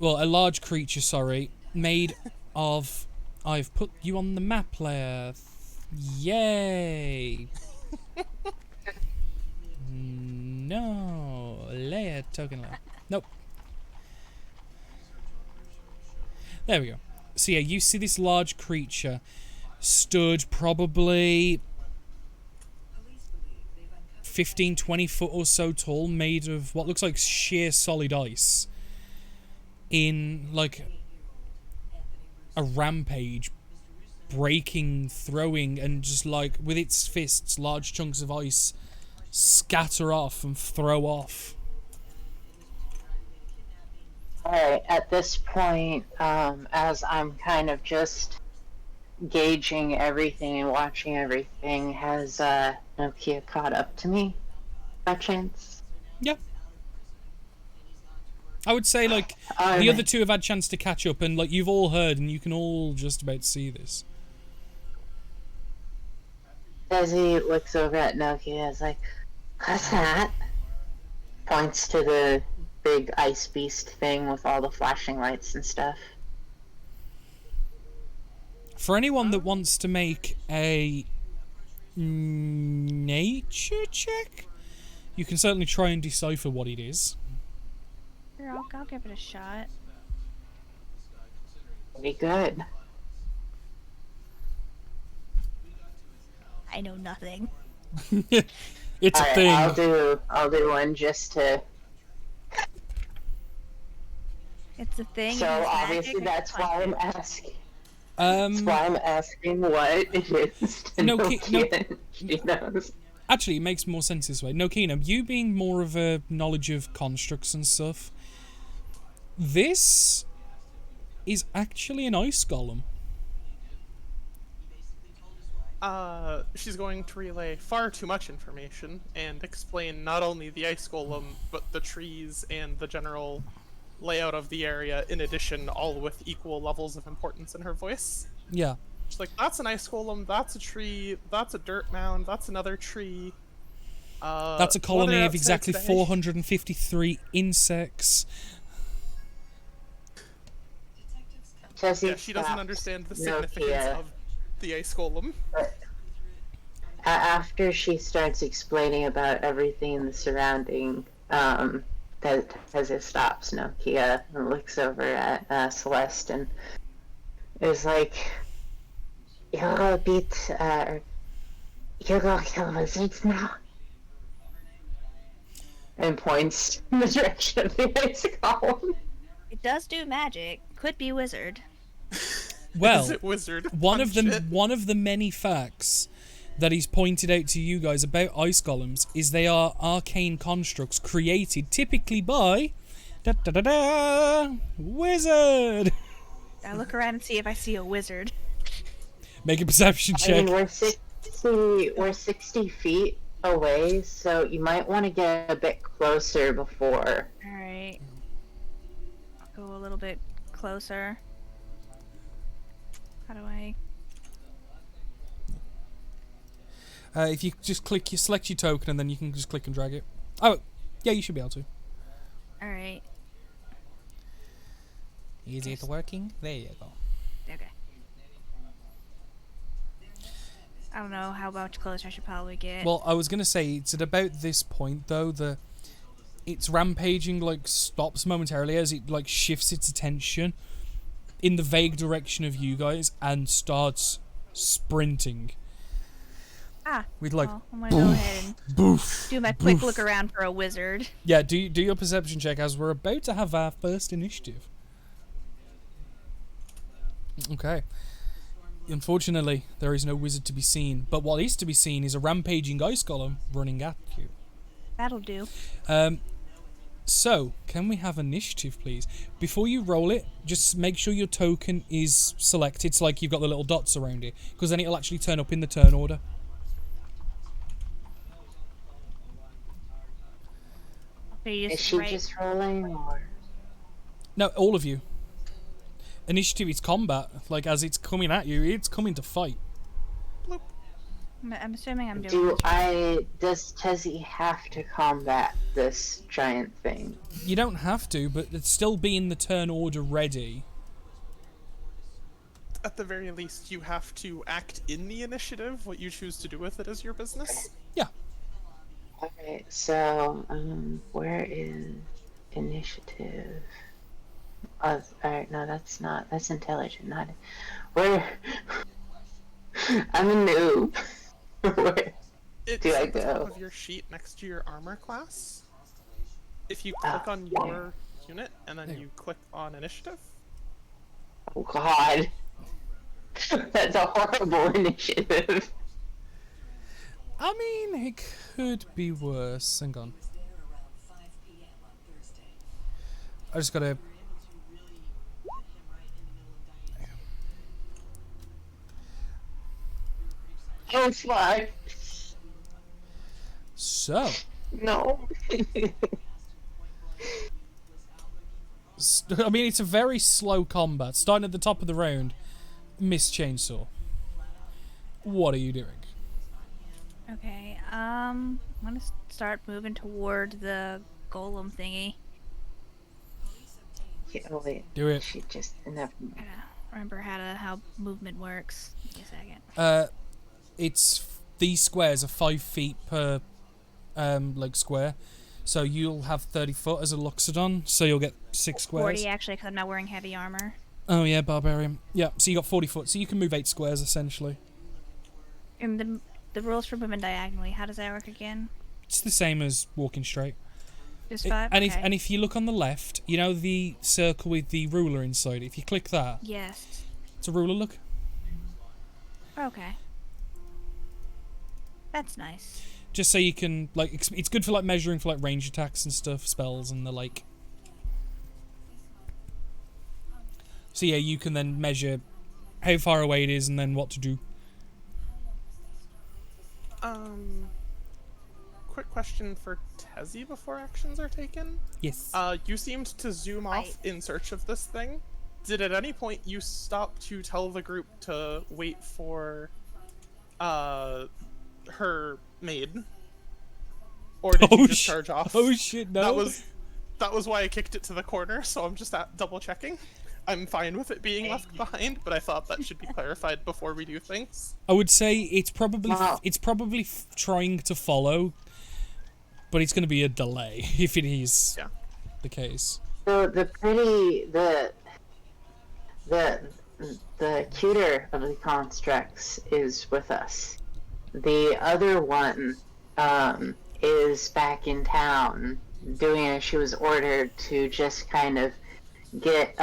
well, a large creature, sorry, made of. I've put you on the map layer. Yay! No, layer token layer. Nope. There we go. So yeah, you see this large creature stood probably 15, 20 foot or so tall, made of what looks like sheer solid ice, in like a rampage, breaking, throwing, and just like with its fists, large chunks of ice scatter off and throw off. Alright, at this point, as I'm kind of just gauging everything and watching everything, has Nokia caught up to me by chance? Yeah. I would say like the Alright. other two have had chance to catch up, and like you've all heard and you can all just about see this. As he looks over at Nokia, is like, what's that? Points to the big ice beast thing with all the flashing lights and stuff. For anyone that wants to make a nature check, you can certainly try and decipher what it is. Sure, I'll give it a shot. Pretty good. I know nothing. It's a Alright, thing. I'll do one just to. It's a thing. So and it's obviously magic, that's it's why fun. I'm asking. That's why I'm asking what it is. To No, Nokia. She knows. Actually, it makes more sense this way. No, Keenum, you being more of a knowledge of constructs and stuff, this is actually an ice golem. She's going to relay far too much information and explain not only the ice golem, but the trees and the general layout of the area, in addition, all with equal levels of importance in her voice. Yeah. She's like, that's an ice golem, that's a tree, that's a dirt mound, that's another tree. That's a what colony are of exactly outside today? 453 insects. Jesse, Yeah, she doesn't stops understand the Nokia. significance of the ice golem. After she starts explaining about everything in the surrounding, that as it stops, Nokia looks over at Celeste and is like, "You're gonna beat, you're gonna kill lizards now," and points in the direction of the ice column. It does do magic. Could be wizard. Well, Is it wizard? one of Punch the it. one of the many facts that he's pointed out to you guys about ice golems is they are arcane constructs created typically by wizard. I look around and see if I see a wizard. Make a perception I check. mean, we're 60 feet away, so you might want to get a bit closer before. Alright. Go a little bit closer. How do I... If you just select your token, and then you can just click and drag it. Oh, yeah, you should be able to. Alright. Is it working? There you go. Okay. I don't know how much closer I should probably get. Well, I was gonna say it's at about this point though its rampaging like stops momentarily as it like shifts its attention in the vague direction of you guys and starts sprinting. With like well, I'm gonna go ahead and boof. do my quick look around for a wizard. Yeah, do your perception check as we're about to have our first initiative. Okay. Unfortunately, there is no wizard to be seen, but what is to be seen is a rampaging ice golem running at you. That'll do. So, can we have initiative, please? Before you roll it, just make sure your token is selected, so like you've got the little dots around it, because then it'll actually turn up in the turn order. So you Is just she right- just rolling, or No, all of you. Initiative is combat. Like, as it's coming at you, it's coming to fight. I'm assuming I'm doing this. does Tezzy have to combat this giant thing? You don't have to, but it's still being the turn order ready. At the very least, you have to act in the initiative. What you choose to do with it is your business. Yeah. Alright, so, where is initiative? Alright, no, that's not. That's intelligent, not. Where? I'm a noob. Where It's do I at the top go? of your sheet next to your armor class. If you click on your unit and then you click on initiative, Oh god. That's a horrible initiative. I mean, it could be worse. Hang on. There around 5 p.m. on Thursday. I just gotta. Oh fuck. So, No. I mean, it's a very slow combat. Starting at the top of the round, Miss Chainsaw. What are you doing? Okay. I'm gonna start moving toward the golem thingy. Yeah, oh wait. Do it. She just never. Gotta remember how movement works. Give me a second. These squares are 5 feet per like square, so you'll have 30 foot as a Loxodon, so you'll get 6 squares. 40 actually, because I'm not wearing heavy armor. Oh yeah, barbarian. Yeah, so you got 40 foot, so you can move 8 squares essentially. And the rules for moving diagonally, how does that work again? It's the same as walking straight. Just 5? And Okay. if you look on the left, you know the circle with the ruler inside. If you click that, Yes. it's a ruler. Look. Okay. That's nice. Just so you can like, it's good for like measuring for like range attacks and stuff, spells and the like. So yeah, you can then measure how far away it is and then what to do. quick question for Tezzy before actions are taken. Yes. You seemed to zoom off in search of this thing. Did at any point you stop to tell the group to wait for her maid? Or did you just charge off? Oh shit, no. That was why I kicked it to the corner, so I'm just double checking. I'm fine with it being left behind, but I thought that should be clarified before we do things. I would say it's probably Wow. trying to follow, but it's going to be a delay if it is Yeah. the case. So the cuter of the constructs is with us. The other one is back in town doing as she was ordered to just kind of get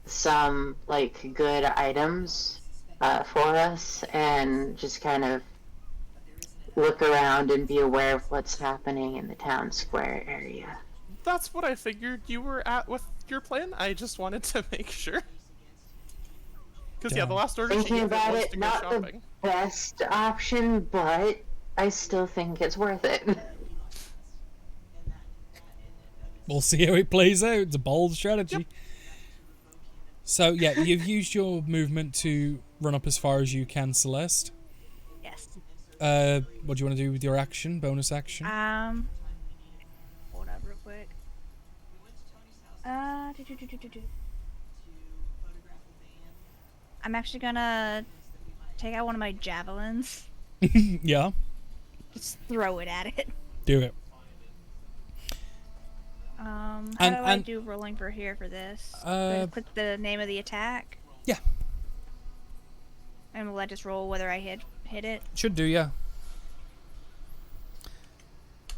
some like good items for us and just kind of look around and be aware of what's happening in the town square area. That's what I figured you were at with your plan. I just wanted to make sure. Because, yeah, the last order she Thinking gave about was it, to go not shopping. the best option, but I still think it's worth it. We'll see how it plays out. It's a bold strategy. So yeah, you've used your movement to run up as far as you can, Celeste. Yes. What do you want to do with your action? Bonus action? Hold up real quick. Do. I'm actually gonna take out one of my javelins. Yeah, Just throw it at it. do it. How And- do I and- do rolling for here for this? Do I click the name of the attack? Yeah, And will I just roll whether I hit it? should do. Yeah.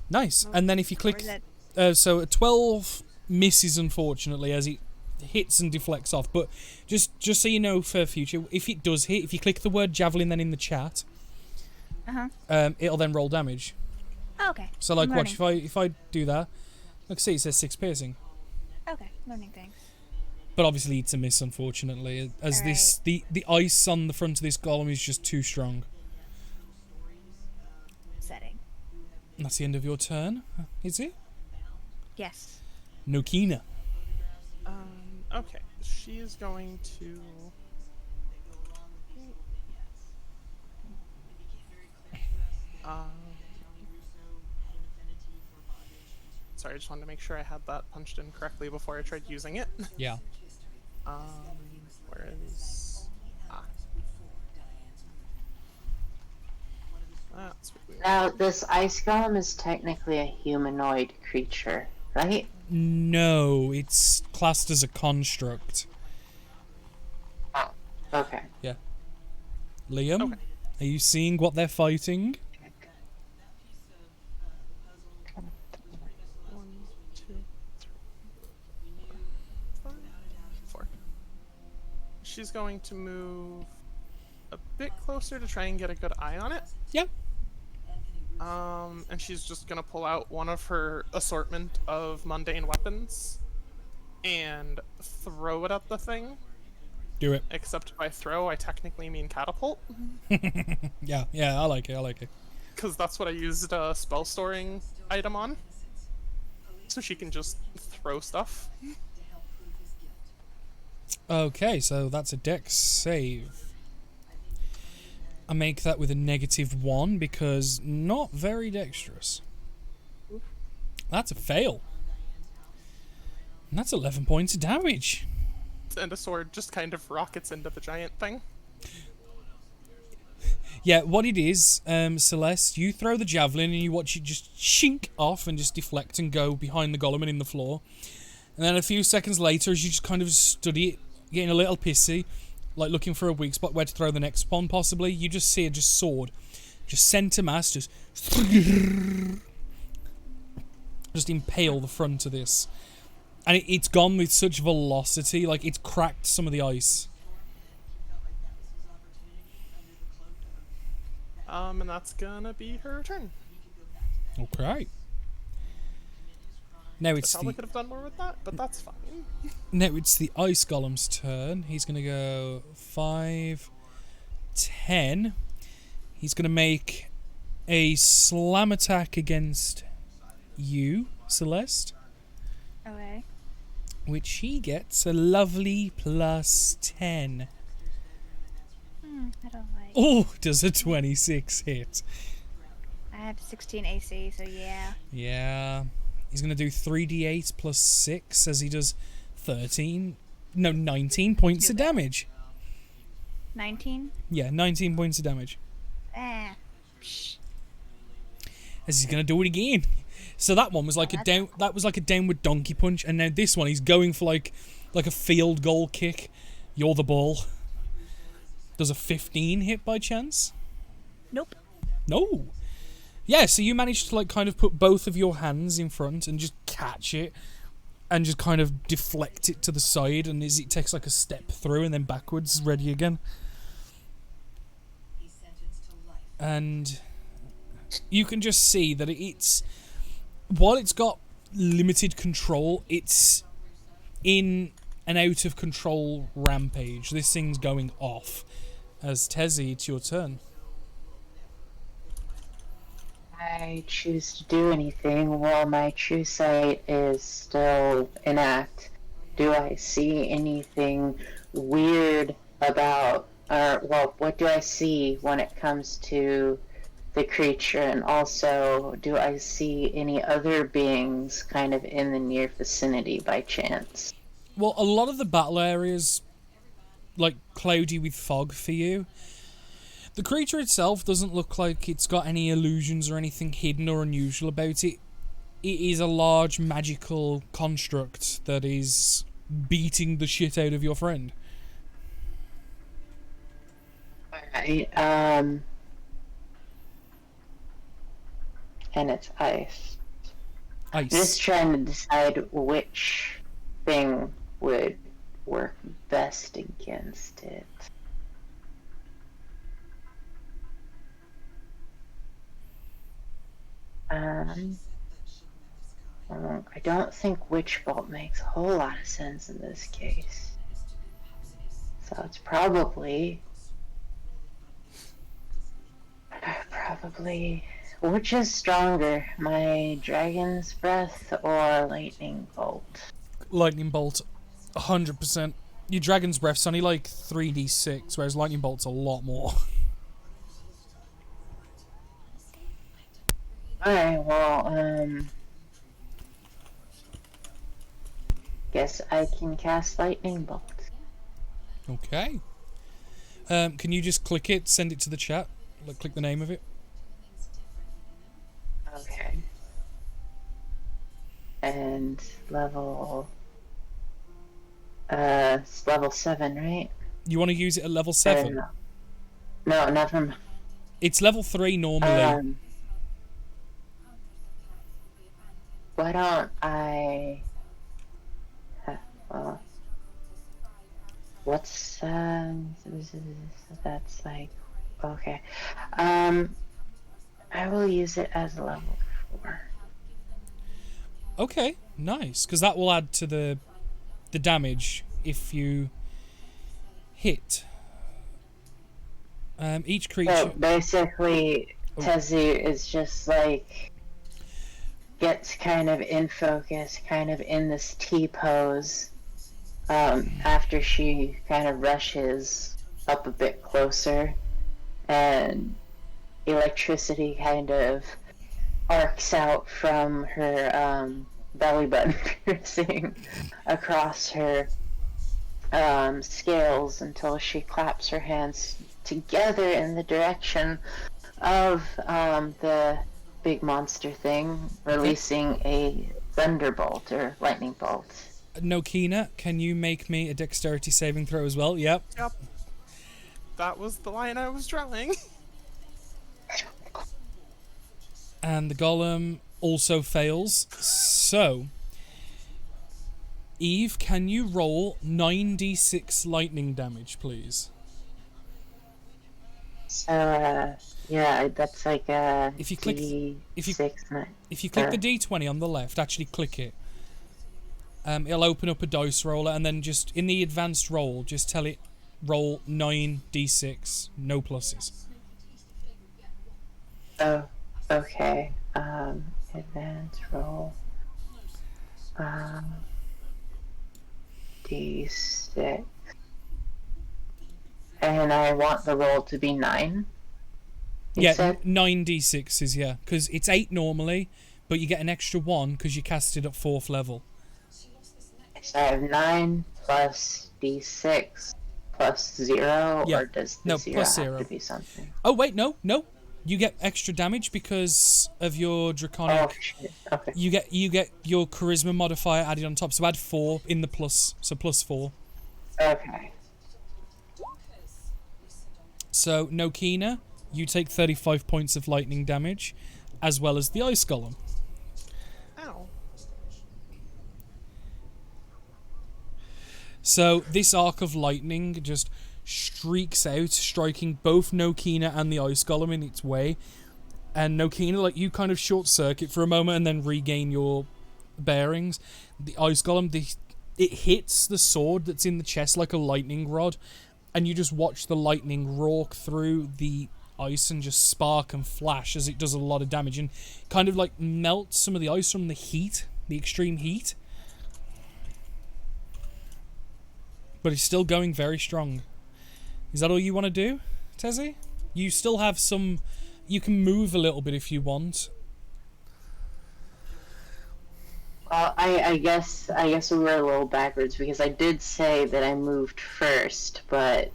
Nice. And then if you Or click, is that so a 12 misses unfortunately as it hits and deflects off. But just so you know for future, if it does hit, if you click the word javelin then in the chat, it'll then roll damage. Oh, okay. So like, I'm watch learning. if I do that. Like, see, it says 6 piercing, Okay, learning things. but obviously it's a miss unfortunately, as this the ice on the front of this golem is just too strong. Setting. And that's the end of your turn, is it? Yes. Nokina. Okay. She is going to. Sorry, I just wanted to make sure I had that punched in correctly before I tried using it. Yeah. Where is. That's what we want. Now, this ice golem is technically a humanoid creature, right? No, it's classed as a construct. Oh, okay. Liam, Okay. are you seeing what they're fighting? 1, 2, 3, 4, 5, 4. She's going to move a bit closer to try and get a good eye on it. Yeah. And she's just gonna pull out one of her assortment of mundane weapons and throw it at the thing. Do it. Except by throw, I technically mean catapult, Yeah, I like it. because that's what I used a spell storing item on. So she can just throw stuff. Okay, so that's a dex save. I make that with a -1 because not very dexterous. That's a fail. And that's 11 points of damage. And a sword just kind of rockets into the giant thing. Yeah, what it is, Celeste, you throw the javelin and you watch it just shink off and just deflect and go behind the golem and in the floor. And then a few seconds later, as you just kind of study it, getting a little pissy, like looking for a weak spot where to throw the next one possibly, you just see a sword, just center mass, just impale the front of this. And it's gone with such velocity, like it's cracked some of the ice. And that's gonna be her turn. Okay. Now I it's probably could have done more with that, but that's fine. Now it's the Ice Golem's turn. He's going to go 5, 10. He's going to make a slam attack against you, Celeste, Okay. which he gets a lovely +10. I don't like. Oh, does a 26 hit? I have 16 AC, so yeah. Yeah. He's going to do 3d8 plus 6 as he does 19 points of damage. 19. Yeah, 19 points of damage. Psh. As he's gonna do it again. So that one was like that was like a downward donkey punch, and now this one he's going for like a field goal kick. You're the ball. Does a 15 hit by chance? Nope. No. Yeah, so you managed to like kind of put both of your hands in front and just catch it and just kind of deflect it to the side, and as it takes like a step through and then backwards, ready again. And you can just see that it's, while it's got limited control, it's in an out of control rampage. This thing's going off. As Tezzy, it's your turn. I choose to do anything while my true sight is still inact. Do I see anything weird about, what do I see when it comes to the creature? And also, do I see any other beings kind of in the near vicinity by chance? Well, a lot of the battle areas, like, cloudy with fog for you. The creature itself doesn't look like it's got any illusions or anything hidden or unusual about it. It is a large magical construct that is beating the shit out of your friend. Alright, and it's ice. Ice. Just trying to decide which thing would work best against it. I don't think Witch Bolt makes a whole lot of sense in this case. So it's probably Which is stronger, my dragon's breath or lightning bolt? Lightning bolt, 100%. Your dragon's breath's only like 3d6, whereas lightning bolt's a lot more. Alright, well, guess I can cast lightning bolt. Okay. Can you just click it, send it to the chat? Like, click the name of it. Okay. And level... it's level 7, right? You want to use it at level 7? No, never mind. It's level 3 normally. Why don't I... what's, that's like... Okay. I will use it as level 4. Okay, nice. Because that will add to the damage if you hit. Each creature... So basically, Tezu is just like... gets kind of in focus, kind of in this T-pose, after she kind of rushes up a bit closer, and electricity kind of arcs out from her belly button piercing across her scales until she claps her hands together in the direction of the big monster thing, releasing a thunderbolt or lightning bolt. Nokina, can you make me a dexterity saving throw as well? Yep. Yep. That was the line I was drawing. And the golem also fails. So, Eve, can you roll 9d6 lightning damage, please? So, yeah, that's like a If you click- D6, if you- nine. If you click the d20 on the left, actually click it. It'll open up a dice roller, and then just in the advanced roll, just tell it roll 9d6, no pluses. Oh, okay. Advanced roll. D6. And I want the roll to be 9. You Yeah, said? 9d6s, yeah. Because it's 8 normally, but you get an extra 1 because you cast it at 4th level. So I have 9 plus D6 plus 0, Yeah. or does the No, 0 plus have 0. to be something? Oh, wait, no. You get extra damage because of your draconic... Oh, shit. Okay. You get your charisma modifier added on top, so add 4 in the plus, so plus 4. Okay. So, Nokina, you take 35 points of lightning damage, as well as the ice golem. Ow. So, this arc of lightning just streaks out, striking both Nokina and the ice golem in its way. And Nokina, like, you kind of short circuit for a moment and then regain your bearings. The ice golem, it hits the sword that's in the chest like a lightning rod, and you just watch the lightning roar through the ice and just spark and flash as it does a lot of damage and kind of like melts some of the ice from the heat, the extreme heat. But it's still going very strong. Is that all you want to do, Tezzy? You still have some... You can move a little bit if you want. Well, I guess we were a little backwards because I did say that I moved first, but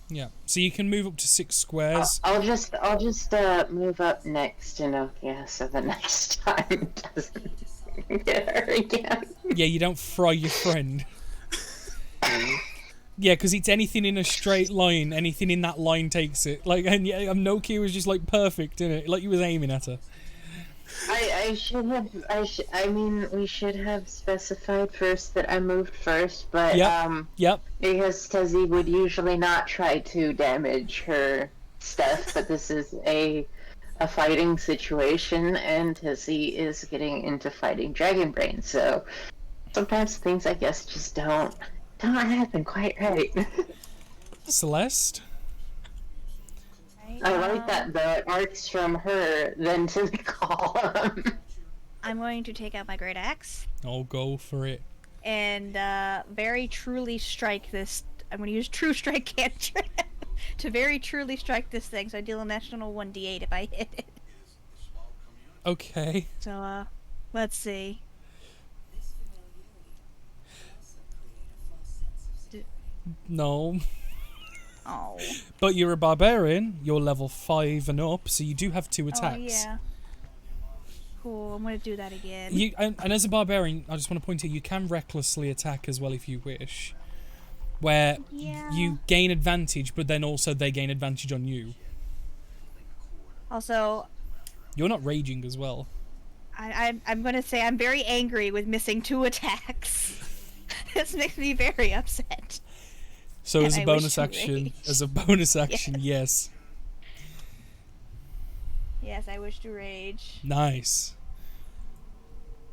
Yeah. So you can move up to 6 squares. I'll just move up next to Nokia so the next time it doesn't get her again. Yeah, you don't fry your friend. Yeah, because it's anything in a straight line. Anything in that line takes it. Like, and yeah, Nokia was just like perfect, innit? Like you was aiming at her. I should have. I mean, we should have specified first that I moved first, but Yep. because Tezzy would usually not try to damage her stuff, but this is a fighting situation, and Tezzy is getting into fighting Dragonbrain, so sometimes things I guess just don't happen quite right. Celeste. Right. I like that the arcs from her then to the column. I'm going to take out my great axe I'll go for it. and very truly strike this. I'm going to use True Strike cantrip to very truly strike this thing. So I deal an additional 1d8 if I hit it. Okay. So let's see. This familiarity can also create a false sense of security. No. Oh. But you're a barbarian. You're level 5 and up, so you do have 2 attacks. Oh yeah. Cool. I'm going to do that again. You and as a barbarian, I just want to point out you can recklessly attack as well if you wish, where Yeah. you gain advantage, but then also they gain advantage on you. Also, You're not raging as well. I'm going to say I'm very angry with missing 2 attacks. This makes me very upset. So as I a wish bonus to action, rage. yes. Yes, I wish to rage. Nice.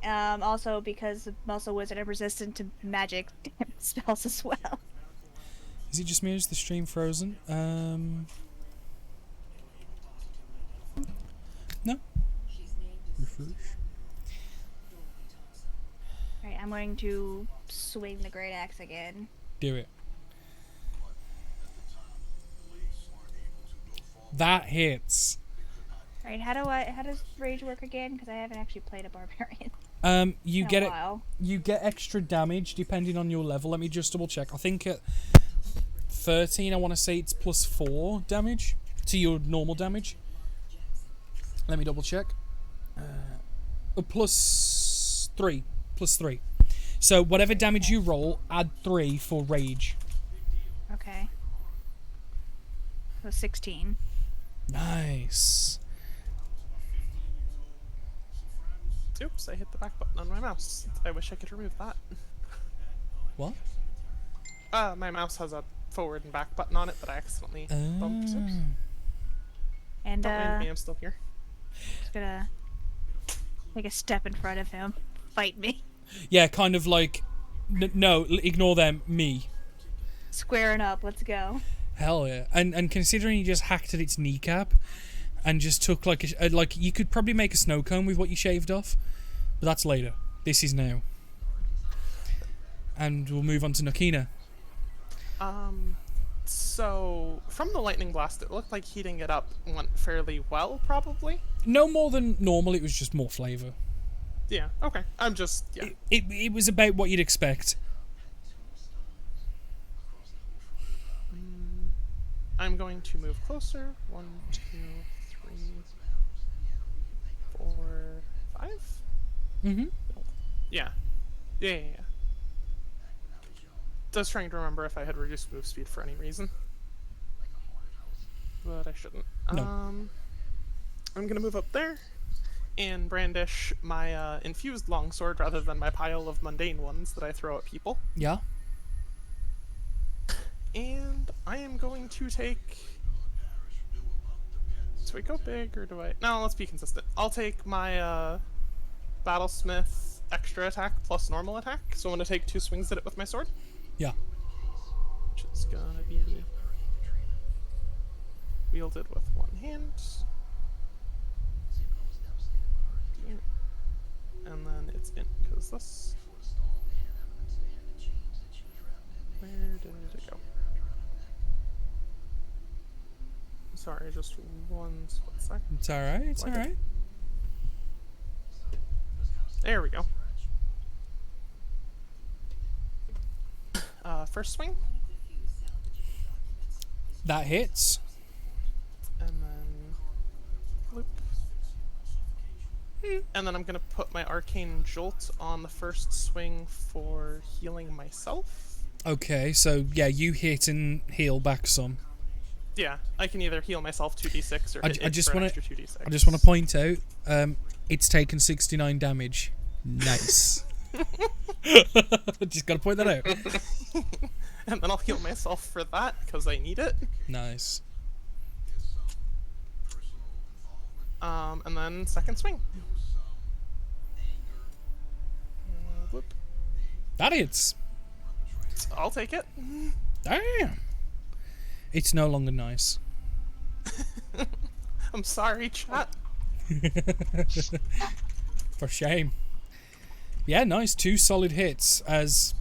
Also because I'm also a wizard, I'm resistant to magic spells as well. Is it just me or is the stream frozen? No. She's named as Refresh. Dorothy Thompson. Alright, I'm going to swing the great axe again. Do it. That hits. Alright, how does rage work again? Because I haven't actually played a barbarian You in get a it. while. You get extra damage depending on your level. Let me just double check. I think at 13, I want to say it's plus 4 damage to your normal damage. Let me double check. Plus 3. Plus 3. So whatever damage you roll, add 3 for rage. Okay. So 16. Nice. Oops, I hit the back button on my mouse. I wish I could remove that. What? My mouse has a forward and back button on it, but I accidentally bumped it. And Don't mind me, I'm still here. just gonna take a step in front of him. Fight me. Yeah, kind of like... no, ignore them. Me. Squaring up, let's go. Hell yeah. And considering you just hacked at its kneecap and just took like like you could probably make a snow cone with what you shaved off, but that's later. This is now. And we'll move on to Nakina. So from the lightning blast, it looked like heating it up went fairly well, probably. No more than normal, it was just more flavor. Yeah, okay. I'm just, yeah. It was about what you'd expect. I'm going to move closer. 1, 2, 3, 4, 5? Mm-hmm. Yeah. Yeah. Just trying to remember if I had reduced move speed for any reason. But I shouldn't. No. I'm gonna move up there and brandish my infused longsword rather than my pile of mundane ones that I throw at people. Yeah. And I am going to take... Do I go big or do I... No, let's be consistent. I'll take my Battlesmith extra attack plus normal attack. So I'm going to take 2 swings at it with my sword. Yeah. Which is going to be wielded with one hand. And then it's in, because this... Where did it go? Sorry, just one split sec. It's alright, it's Like it. alright. There we go. First swing, That hits. and then loop. And then I'm gonna put my arcane jolt on the first swing for healing myself. Okay, so yeah, you hit and heal back some. Yeah, I can either heal myself 2d6 or I hit j- I it just for an wanna- extra 2d6. I just want to point out, it's taken 69 damage. Nice. Just gotta point that out. And then I'll heal myself for that because I need it. Nice. And then second swing. Whoop. That hits. I'll take it. Damn. It's no longer nice. I'm sorry, chat. For shame. Yeah, nice. 2 solid hits as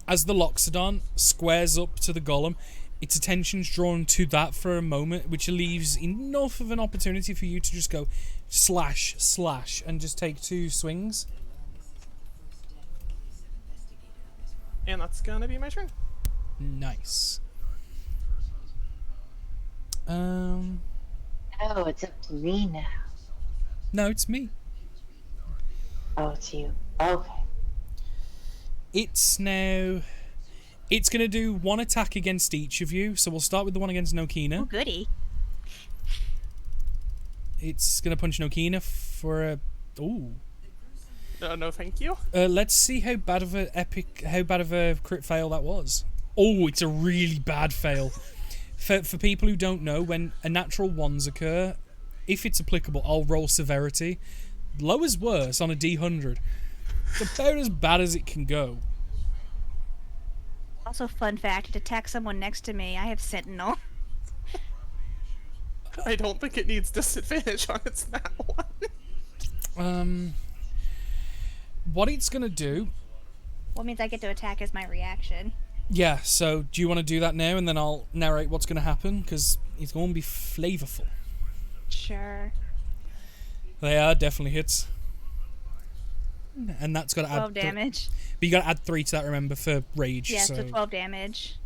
the Loxodon squares up to the golem. Its attention's drawn to that for a moment, which leaves enough of an opportunity for you to just go slash, slash, and just take 2 swings. And that's gonna be my turn. Nice. Oh, it's up to me now. No, it's me. Oh, it's you. Okay. It's going to do 1 attack against each of you. So we'll start with the one against Oh, Nokina. goody. It's going to punch Nokina for a... Ooh. No, thank you. Let's see how bad of a crit fail that was. Oh, it's a really bad fail. For people who don't know, when a natural 1s occur, if it's applicable, I'll roll severity. Low is worse on a D100. It's about as bad as it can go. Also, fun fact: to attack someone next to me, I have Sentinel. I don't think it needs disadvantage on its that one. What it's gonna do... Well, it means I get to attack as my reaction. Yeah, so do you want to do that now, and then I'll narrate what's gonna happen? Because it's going to be flavorful. Sure. They are definitely hits. And that's got to 12 add... damage. But you got to add 3 to that, remember, for rage. Yeah, so... so 12 damage.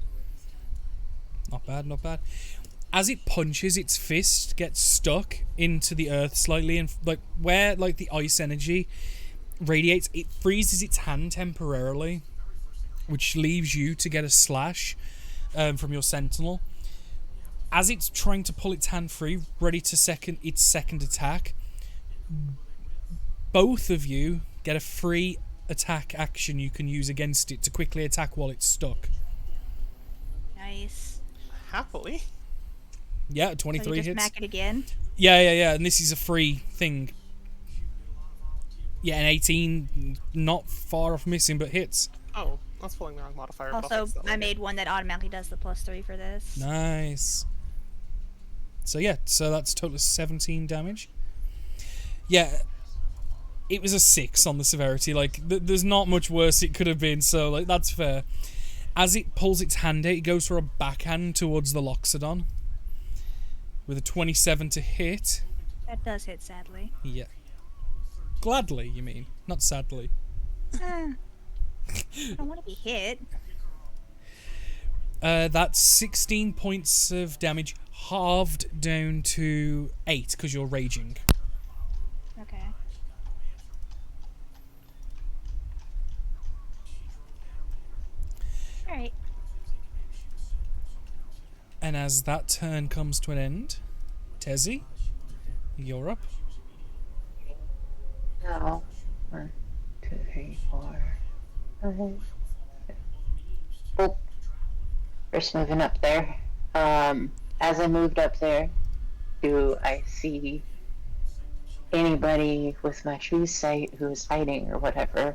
Not bad, not bad. As it punches, its fist gets stuck into the earth slightly, and like where like the ice energy radiates, it freezes its hand temporarily, which leaves you to get a slash from your sentinel. As it's trying to pull its hand free, ready to its second attack, both of you get a free attack action you can use against it to quickly attack while it's stuck. Nice. Happily. Yeah, So 23 you just hits. smack it again. Yeah, and this is a free thing. Yeah, an 18, not far off missing, but hits. Oh, I was pulling the wrong modifier. but I'll Also, fix that I later. made one that automatically does the +3 for this. Nice. So yeah, so that's a total of 17 damage. Yeah, it was a 6 on the severity. Like, there's not much worse it could have been, so like that's fair. As it pulls its hand out, it goes for a backhand towards the Loxodon. With a 27 to hit. That does hit, sadly. Yeah. Gladly, you mean? Not sadly. I don't want to be hit. That's 16 points of damage, halved down to 8, because you're raging. Okay. Alright. And as that turn comes to an end, Tezzy, you're up. No. 1, 2, 3, 4, 5. Oh. First moving up there. As I moved up there, do I see anybody with my true sight who's hiding or whatever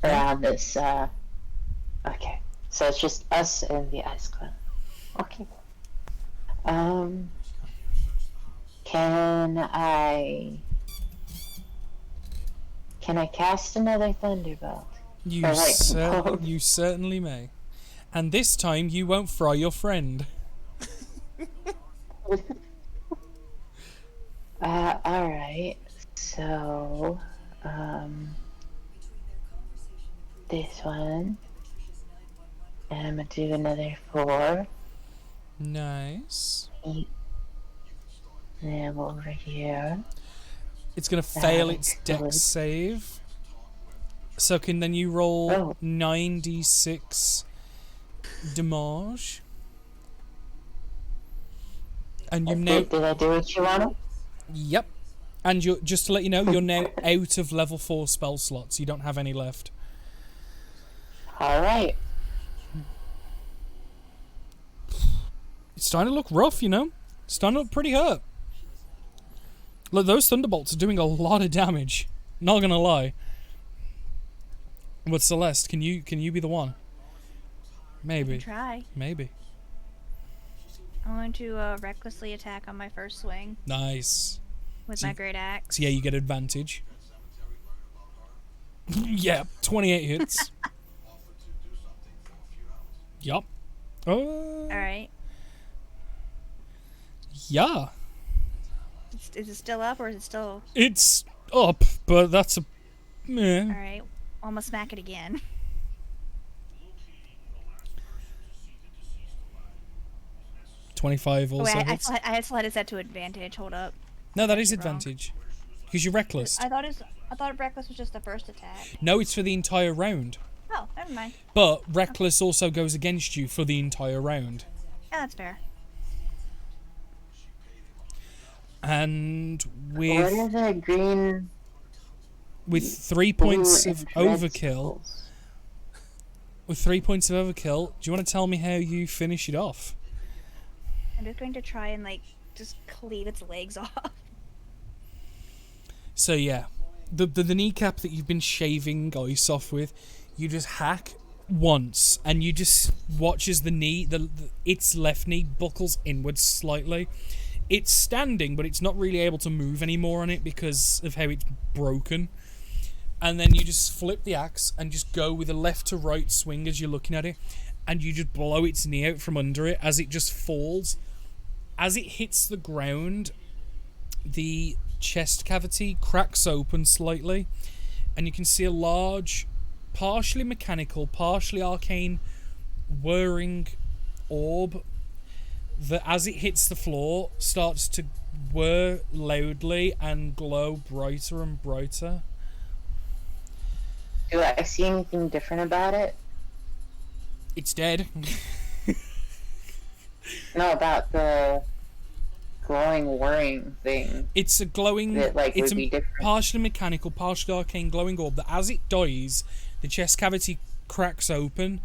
around this? Okay. So it's just us and the Ice Clan. Okay. Can I cast another Thunderbolt? You, Or, like, both? you certainly may. And this time you won't fry your friend. Alright. So, this one. And I'm gonna do another 4. Nice. 8. Then over here. It's going to fail its good. dex save. So can then you roll Oh. 9d6 damage. And you now... Did I do what you wanted? Yep. And you're, just to let you know, you're now out of level 4 spell slots. You don't have any left. Alright. It's starting to look rough, you know? It's starting to look pretty hurt. Look, those thunderbolts are doing a lot of damage. Not gonna lie. But Celeste, can you be the one? Maybe. Try. Maybe. I'm going to recklessly attack on my first swing Nice. with So- my great axe. So yeah, you get advantage. Yeah, 28 hits. Yup. All right. Yeah. Is it still up or is it still? It's up, but that's a... All meh. right. I'm gonna smack it again. 25 Oh, also wait, hits. I still had it set to advantage. Hold up. No, that is wrong. advantage. Because you're reckless. I thought reckless was just the first attack. No, it's for the entire round. Oh, never mind. But reckless also goes against you for the entire round. Yeah, that's fair. And What are the green, with 3 blue, points and of red overkill, symbols? with 3 points of overkill, do you want to tell me how you finish it off? I'm just going to try and like just cleave its legs off. So yeah, the kneecap that you've been shaving ice off with, you just hack once, and you just watch as the knee, its left knee buckles inwards slightly. It's standing, but it's not really able to move anymore on it because of how it's broken. And then you just flip the axe and just go with a left to right swing as you're looking at it, and you just blow its knee out from under it as it just falls. As it hits the ground, the chest cavity cracks open slightly, and you can see a large, partially mechanical, partially arcane, whirring orb that, as it hits the floor, starts to whir loudly and glow brighter and brighter. Do I see anything different about it? It's dead. No, about the glowing, whirring thing. It's a glowing. That, like, It's would be a different. partially mechanical, partially arcane glowing orb that, as it dies, the chest cavity cracks open,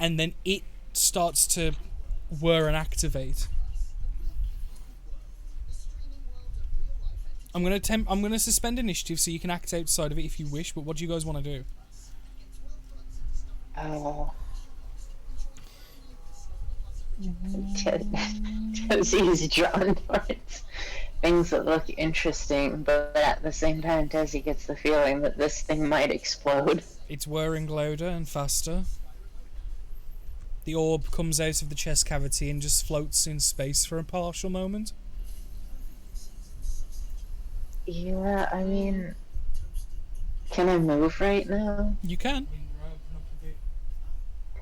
and then it starts to whir and activate. I'm gonna suspend initiative so you can act outside of it if you wish. But what do you guys want to do? Oh. Tezzy's drawn towards things that look interesting, but at the same time, Tezzy gets the feeling that this thing might explode. It's whirring louder and faster. The orb comes out of the chest cavity and just floats in space for a partial moment. Yeah, I mean, can I move right now? You can.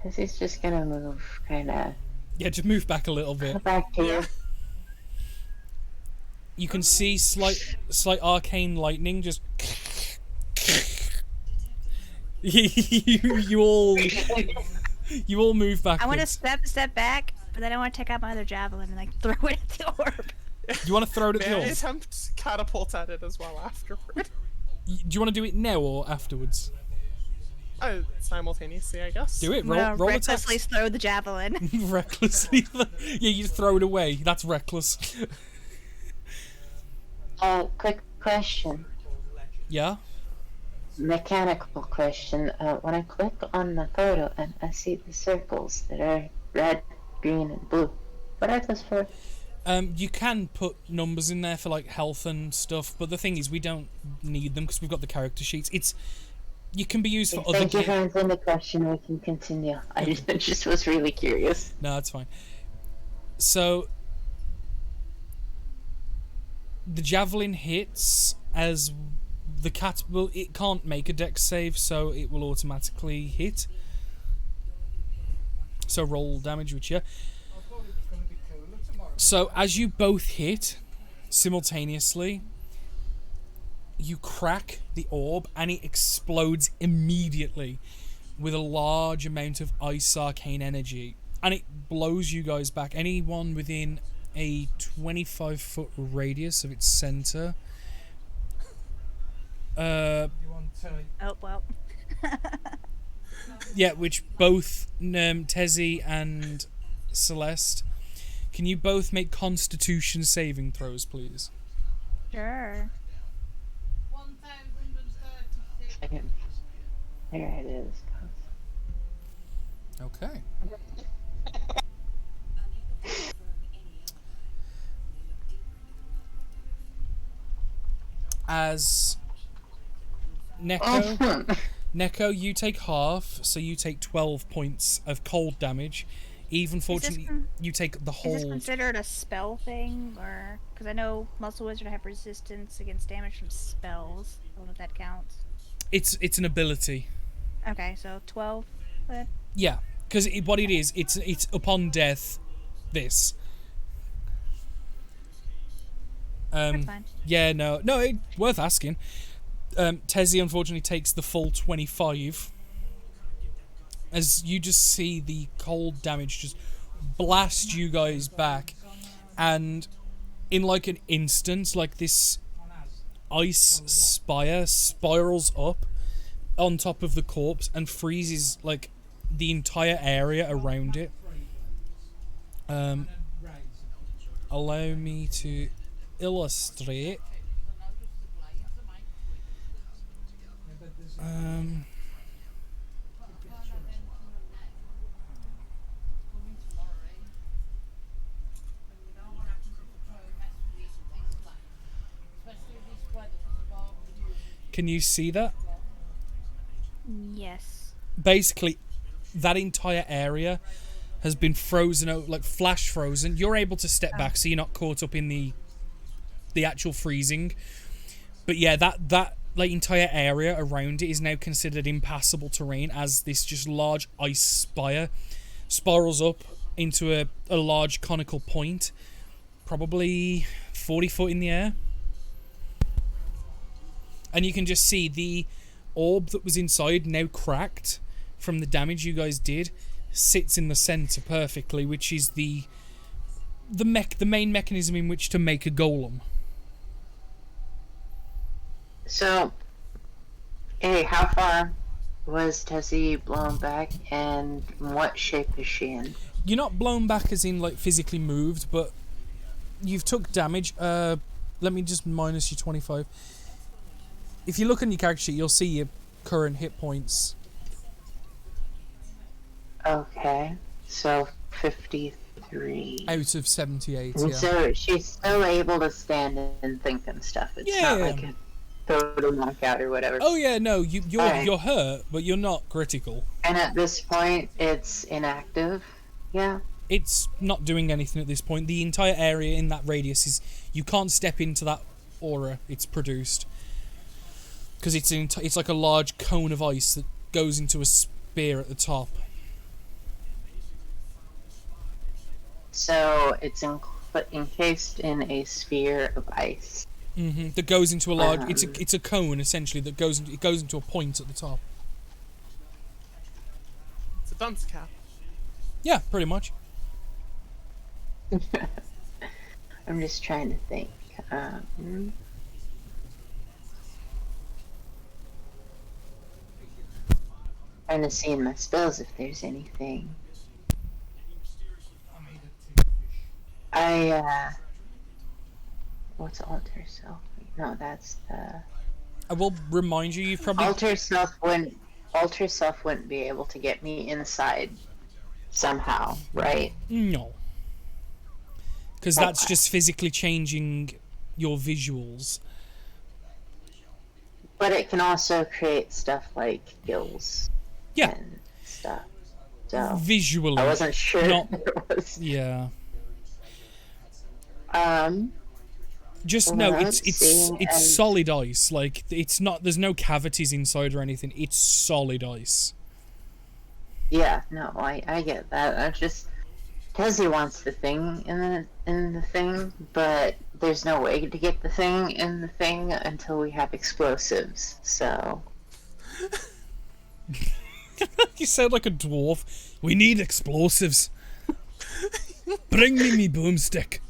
Tezzy's just gonna move, kinda. Yeah, just move back a little bit. Back here. You can see slight arcane lightning just. you all move back. I want to step back, but then I want to take out my other javelin and like throw it at the orb. You want to throw it at May the I orb? attempt catapult at it as well afterward? Do you want to do it now or afterwards? Simultaneously, I guess. Do it. I'm gonna Roll recklessly attacks. throw the javelin. Recklessly. Yeah, you just throw it away. That's reckless. Quick question. Yeah. Mechanical question. When I click on the photo and I see the circles that are red, green, and blue, what are those for? You can put numbers in there for like health and stuff, but the thing is, we don't need them because we've got the character sheets. You can be used for other. Thank you for answering the question. We can continue. I just was really curious. No, that's fine. So the javelin hits as the cat will. It can't make a dex save, so it will automatically hit. So roll damage, which yeah. So as you both hit simultaneously, you crack the orb and it explodes immediately with a large amount of ice arcane energy, and it blows you guys back. Anyone within a 25-foot radius of its center. Oh well. Yeah, which both Tezzy and Celeste. Can you both make Constitution saving throws, please? Sure. Second. There it is. Okay. Unable to confirm any as Neko. Neko, you take half, so you take 12 points of cold damage. Even fortunately, you take the Is whole. this considered a spell thing, or because I know Muscle Wizard have resistance against damage from spells? I don't know if that counts. It's an ability. Okay, so 12. Then? Yeah, because what it is, it's upon death. This. That's fine. Yeah, no, worth asking. Tezzy unfortunately takes the full 25. As you just see the cold damage just blast you guys back, and in like an instant, like this ice spire spirals up on top of the corpse and freezes like the entire area around it. Allow me to illustrate. Can you see that? Yes. Basically, that entire area has been frozen out, like flash frozen. You're able to step back, so you're not caught up in the actual freezing. But yeah, that like entire area around it is now considered impassable terrain, as this just large ice spire spirals up into a large conical point, probably 40 foot in the air. And you can just see the orb that was inside, now cracked from the damage you guys did, sits in the center perfectly, which is the main mechanism in which to make a golem. So, hey, how far was Tessie blown back, and what shape is she in? You're not blown back as in like physically moved, but you've took damage. Let me just minus your 25. If you look on your character sheet, you'll see your current hit points. Okay, so 53. Out of 78, And yeah. so she's still able to stand and think and stuff. It's Yeah. not like a total knockout or whatever. Oh yeah, no, you're Alright. you're hurt, but you're not critical. And at this point, it's inactive. Yeah. It's not doing anything at this point. The entire area in that radius is... You can't step into that aura it's produced. Because it's like a large cone of ice that goes into a spear at the top. So it's encased in a sphere of ice. That goes into a large... It's a cone, essentially, that goes into a point at the top. It's a dunce cap. Yeah, pretty much. I'm just trying to think. Trying to see in my spells if there's anything. What's alter self? No, that's the I will remind you, you've probably... alter self wouldn't be able to get me inside somehow, right? No. Because that's Okay. just physically changing your visuals. But it can also create stuff like gills Yeah. and stuff. So Visually. I wasn't sure Not- if it was. Yeah. Just Well, no, let's it's see, and- solid ice. Like, it's not... There's no cavities inside or anything. It's solid ice. Yeah, no, I get that. I just Tessie wants the thing in the thing, but there's no way to get the thing in the thing until we have explosives. So You sound like a dwarf. We need explosives. Bring me boomstick.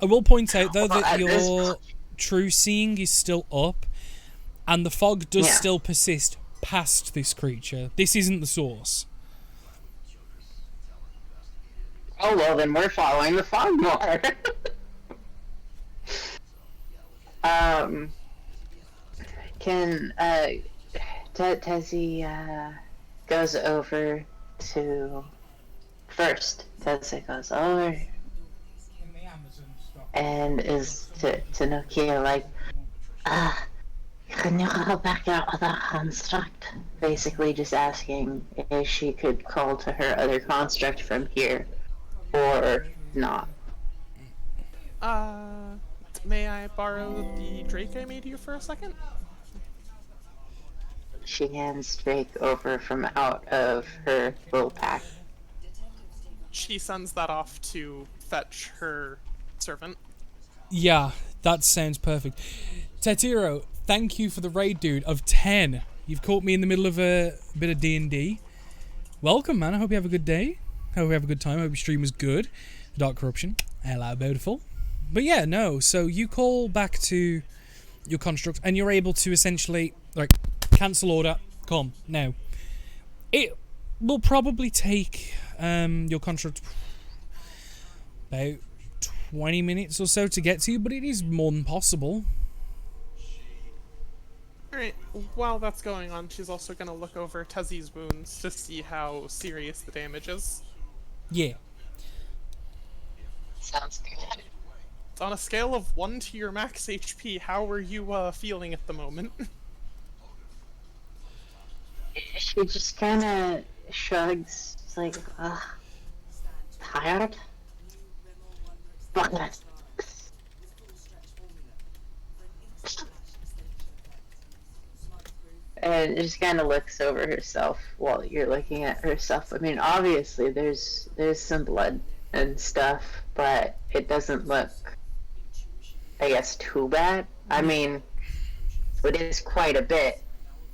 I will point out, though, Well, that at this your point- true seeing is still up, and the fog does Yeah. still persist past this creature. This isn't the source. oh well, then we're following the fog more. Can Tessie goes over to first. Tessie goes over and is to Nokia like, can you go back out of that construct? Basically just asking if she could call to her other construct from here, or not. May I borrow the Drake I made you for a second? She hands Drake over from out of her little pack. She sends that off to fetch her servant. Yeah, that sounds perfect. Tetiro, thank you for the raid, dude, of 10. You've caught me in the middle of a bit of D&D. Welcome, man. I hope you have a good day. I hope you have a good time. I hope your stream was good. Dark Corruption. Hello, beautiful. But yeah, no. So you call back to your construct, and you're able to essentially, like, cancel order. Come, now. It will probably take your construct about 20 minutes or so to get to you, but it is more than possible. Alright, while that's going on, she's also gonna look over Tezzy's wounds to see how serious the damage is. Yeah. Sounds good. It's on a scale of 1 to your max HP, how are you feeling at the moment? She just kind of shrugs, like, tired? But and just kind of looks over herself while you're looking at herself. I mean, obviously there's some blood and stuff, but it doesn't look, I guess, too bad. I mean, it is quite a bit,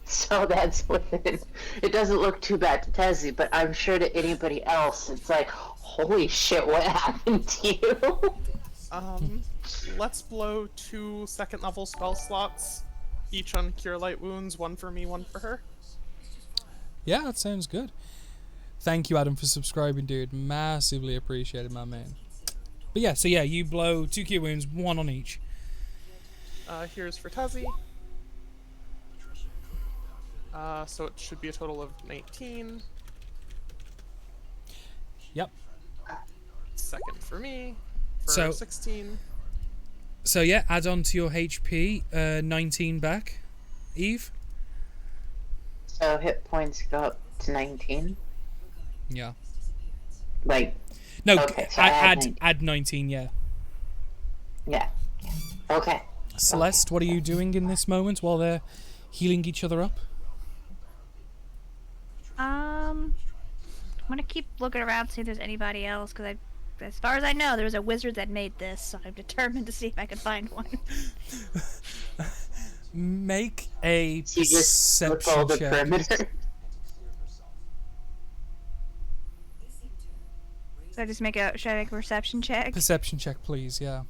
so that's within. It doesn't look too bad to Tezzy, but I'm sure to anybody else, it's like, holy shit, what happened to you? Let's blow 2 second level spell slots, each on Cure Light Wounds, 1 for me, 1 for her. Yeah, that sounds good. Thank you, Adam, for subscribing, dude. Massively appreciated, my man. But yeah, so yeah, you blow 2 cure wounds, 1 on each. Here's for Tezzy. So it should be a total of 19. Yep. Second for me, for So- 16. So yeah, add on to your HP, 19 back. Eve? So hit points go up to 19. Yeah. Like, No, Okay, so add 19. add 19, yeah. yeah. Okay. Celeste, what are you doing in this moment while they're healing each other up? I'm gonna keep looking around, see if there's anybody else, because as far as I know, there was a wizard that made this, so I'm determined to see if I can find one. Make a So you just look all perception the check. perimeter. So I just should I make a perception check? Perception check, please, yeah.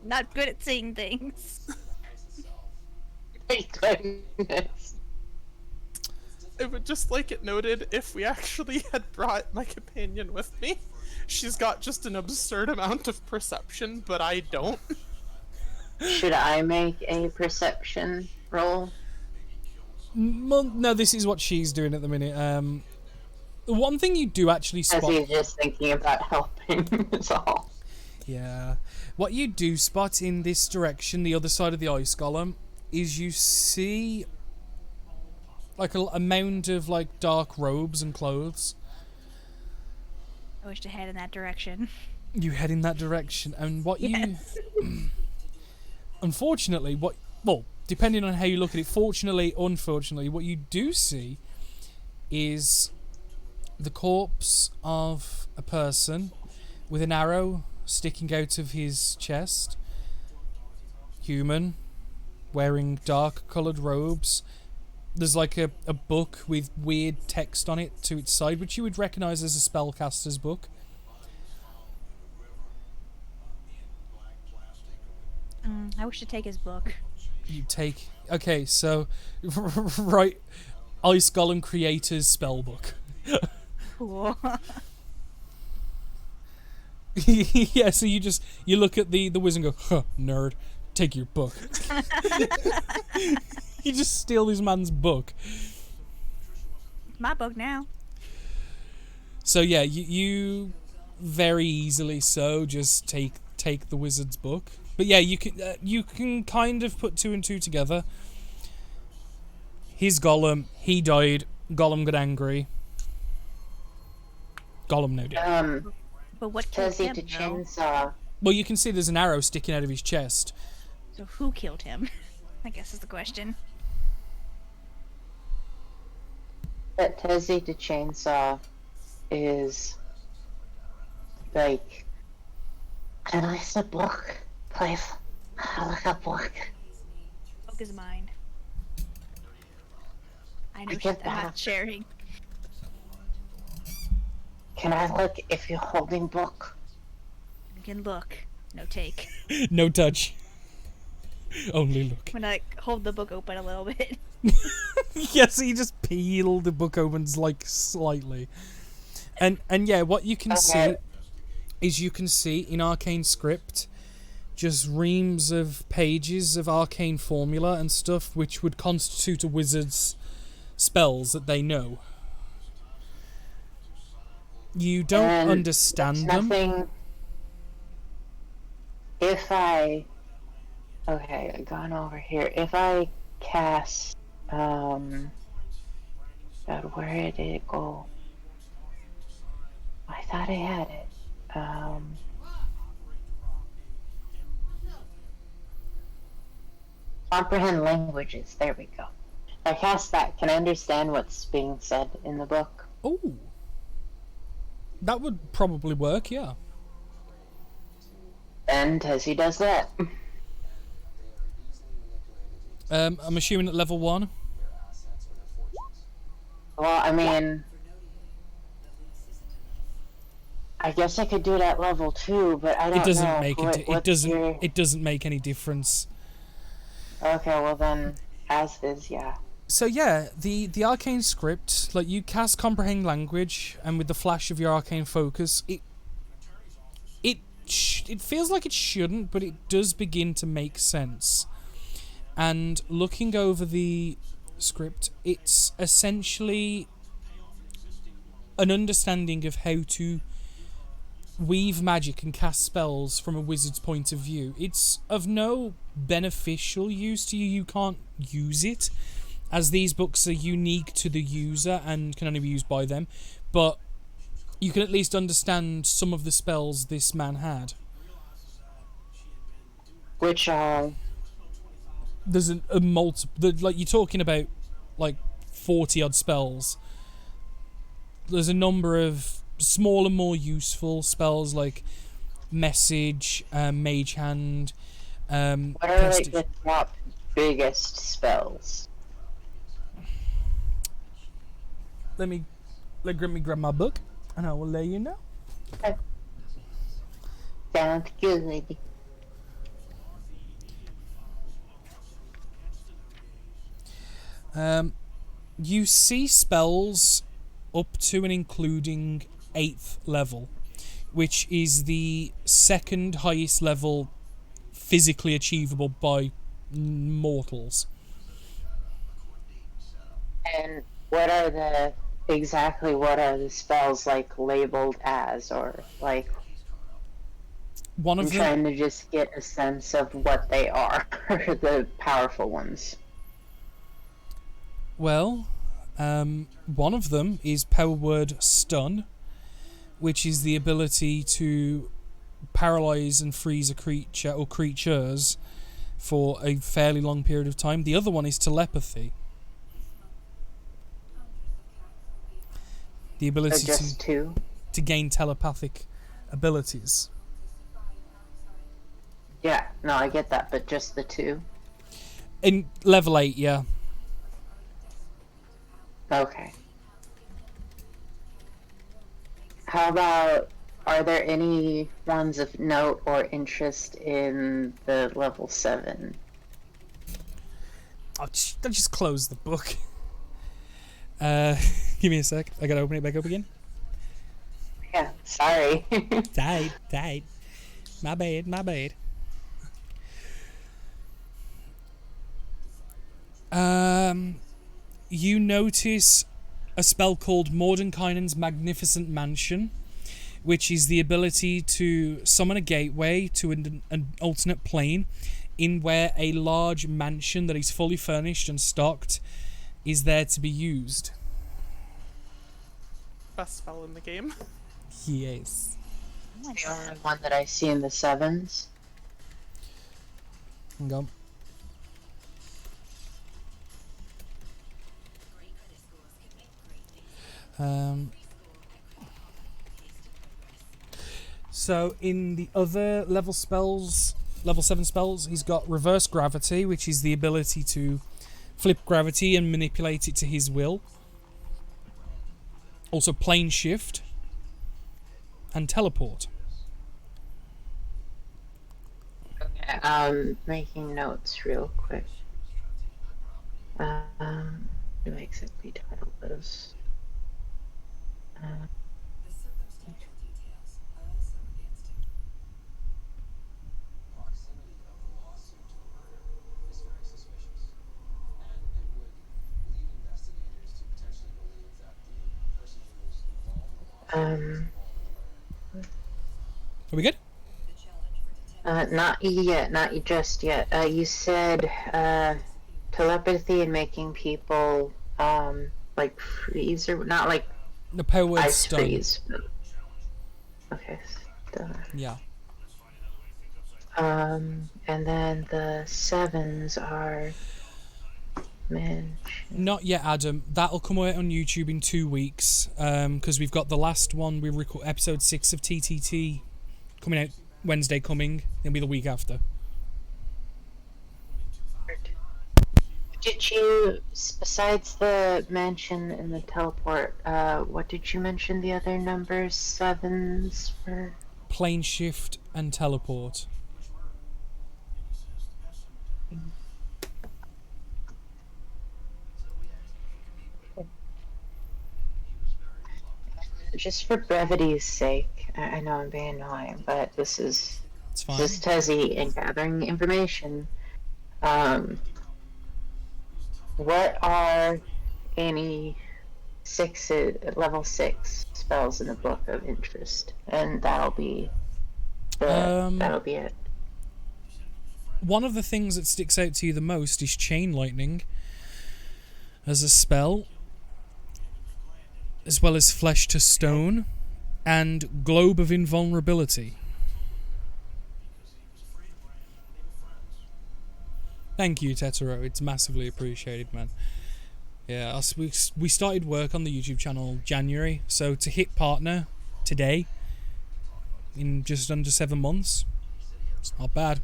Not good at seeing things. My goodness. I would just like it noted, if we actually had brought my companion with me, she's got just an absurd amount of perception, but I don't. Should I make a perception roll? No, this is what she's doing at the minute. The one thing you do actually As spot... he's just thinking about helping, is all. Yeah. What you do spot in this direction, the other side of the ice golem, is you see like a mound of like dark robes and clothes. I wish to head in that direction. You head in that direction, and what Yes. you... Unfortunately, well, depending on how you look at it, fortunately, unfortunately, what you do see is the corpse of a person with an arrow sticking out of his chest. Human, wearing dark coloured robes. There's like a book with weird text on it to its side, which you would recognise as a spellcaster's book. I wish to take his book. You take... Okay, so... right. Ice Golem Creator's Spellbook. Cool. Yeah, so you look at the wizard and go, huh, nerd, take your book. You just steal this man's book. My book now. So yeah, you very easily so just take the wizard's book. But yeah, you can kind of put two and two together. He's Gollum. He died. Gollum got angry. Gollum no dead. But what killed Tezzy him? to though? Chainsaw. Well, you can see there's an arrow sticking out of his chest. So who killed him? I guess is the question. That Tezzy to Chainsaw is like, can I see a book, please? I like a book. Book is mine. I know I get I'm not that. sharing. Can I look if you're holding book? You can look, no take. No touch. Only look. I'm gonna hold the book open a little bit. Yes, he just peeled the book opens like slightly. And yeah, what you can see Okay. is you can see in arcane script just reams of pages of arcane formula and stuff which would constitute a wizard's spells that they know. You don't And understand there's them. Nothing. If I. Okay, I've gone over here. If I cast. God, where did it go? I thought I had it. Comprehend languages. There we go. I cast that. Can I understand what's being said in the book? Oh. That would probably work, yeah. And Tezzy does that. I'm assuming at level 1. Well, I mean, I guess I could do it at level 2, but I don't It doesn't know. make it doesn't make any difference. Okay, well then, as is, yeah. So yeah, the arcane script, like you cast comprehend language, and with the flash of your arcane focus, it feels like it shouldn't, but it does begin to make sense. And looking over the script, it's essentially an understanding of how to weave magic and cast spells from a wizard's point of view. It's of no beneficial use to you. You can't use it, as these books are unique to the user and can only be used by them, but you can at least understand some of the spells this man had. Which, There's a multiple, like you're talking about like 40 odd spells. There's a number of smaller, more useful spells like message, mage hand, what are like the top biggest spells? let me grab my book and I will let you know. Sounds good. You see spells up to and including 8th level, which is the second highest level physically achievable by mortals. And what are the spells like labeled as, or like One I'm of them, trying to just get a sense of what they are, the powerful ones. well, one of them is Power Word Stun, which is the ability to paralyze and freeze a creature or creatures for a fairly long period of time. The other one is Telepathy. The Or ability just two? to gain telepathic abilities. Yeah, no, I get that, but just the two? In level 8, yeah. Okay. How about, are there any ones of note or interest in the level 7? I just closed the book. Give me a sec. I gotta open it back up again. Yeah, sorry. Died. My bad. You notice a spell called Mordenkainen's Magnificent Mansion, which is the ability to summon a gateway to an alternate plane in where a large mansion that is fully furnished and stocked is there to be used. Best spell in the game. Yes. The only one that I see in the sevens. Hang on. So in the other level spells, level 7 spells, he's got reverse gravity, which is the ability to flip gravity and manipulate it to his will. Also plane shift and teleport. Making notes real quick. Do I exactly title this? The circumstantial details are also against him. Proximity of the lawsuit to a murder is very suspicious, and it would lead investigators to potentially believe that the person who was involved in the lawsuit Are we good? The challenge for detective Not yet, not just yet. You said telepathy and making people like freeze or not like The power word ice stun. freeze. But... Okay. Yeah. And then the sevens are Not yet, Adam. That'll come out on YouTube in 2 weeks. Because we've got the last one. We record episode 6 of TTT coming out Wednesday coming. It'll be the week after. Did you, besides the mansion and the teleport, what did you mention the other numbers? Sevens for? Plane shift and teleport. Just for brevity's sake, I know I'm being annoying, but this is It's fine. just Tezzy and gathering information. What are any level 6 spells in the Book of Interest? And that'll be it. One of the things that sticks out to you the most is Chain Lightning as a spell, as well as Flesh to Stone and Globe of Invulnerability. Thank you, Tetero. It's massively appreciated, man. Yeah, we started work on the YouTube channel January, so to hit partner today in just under 7 months, it's not bad.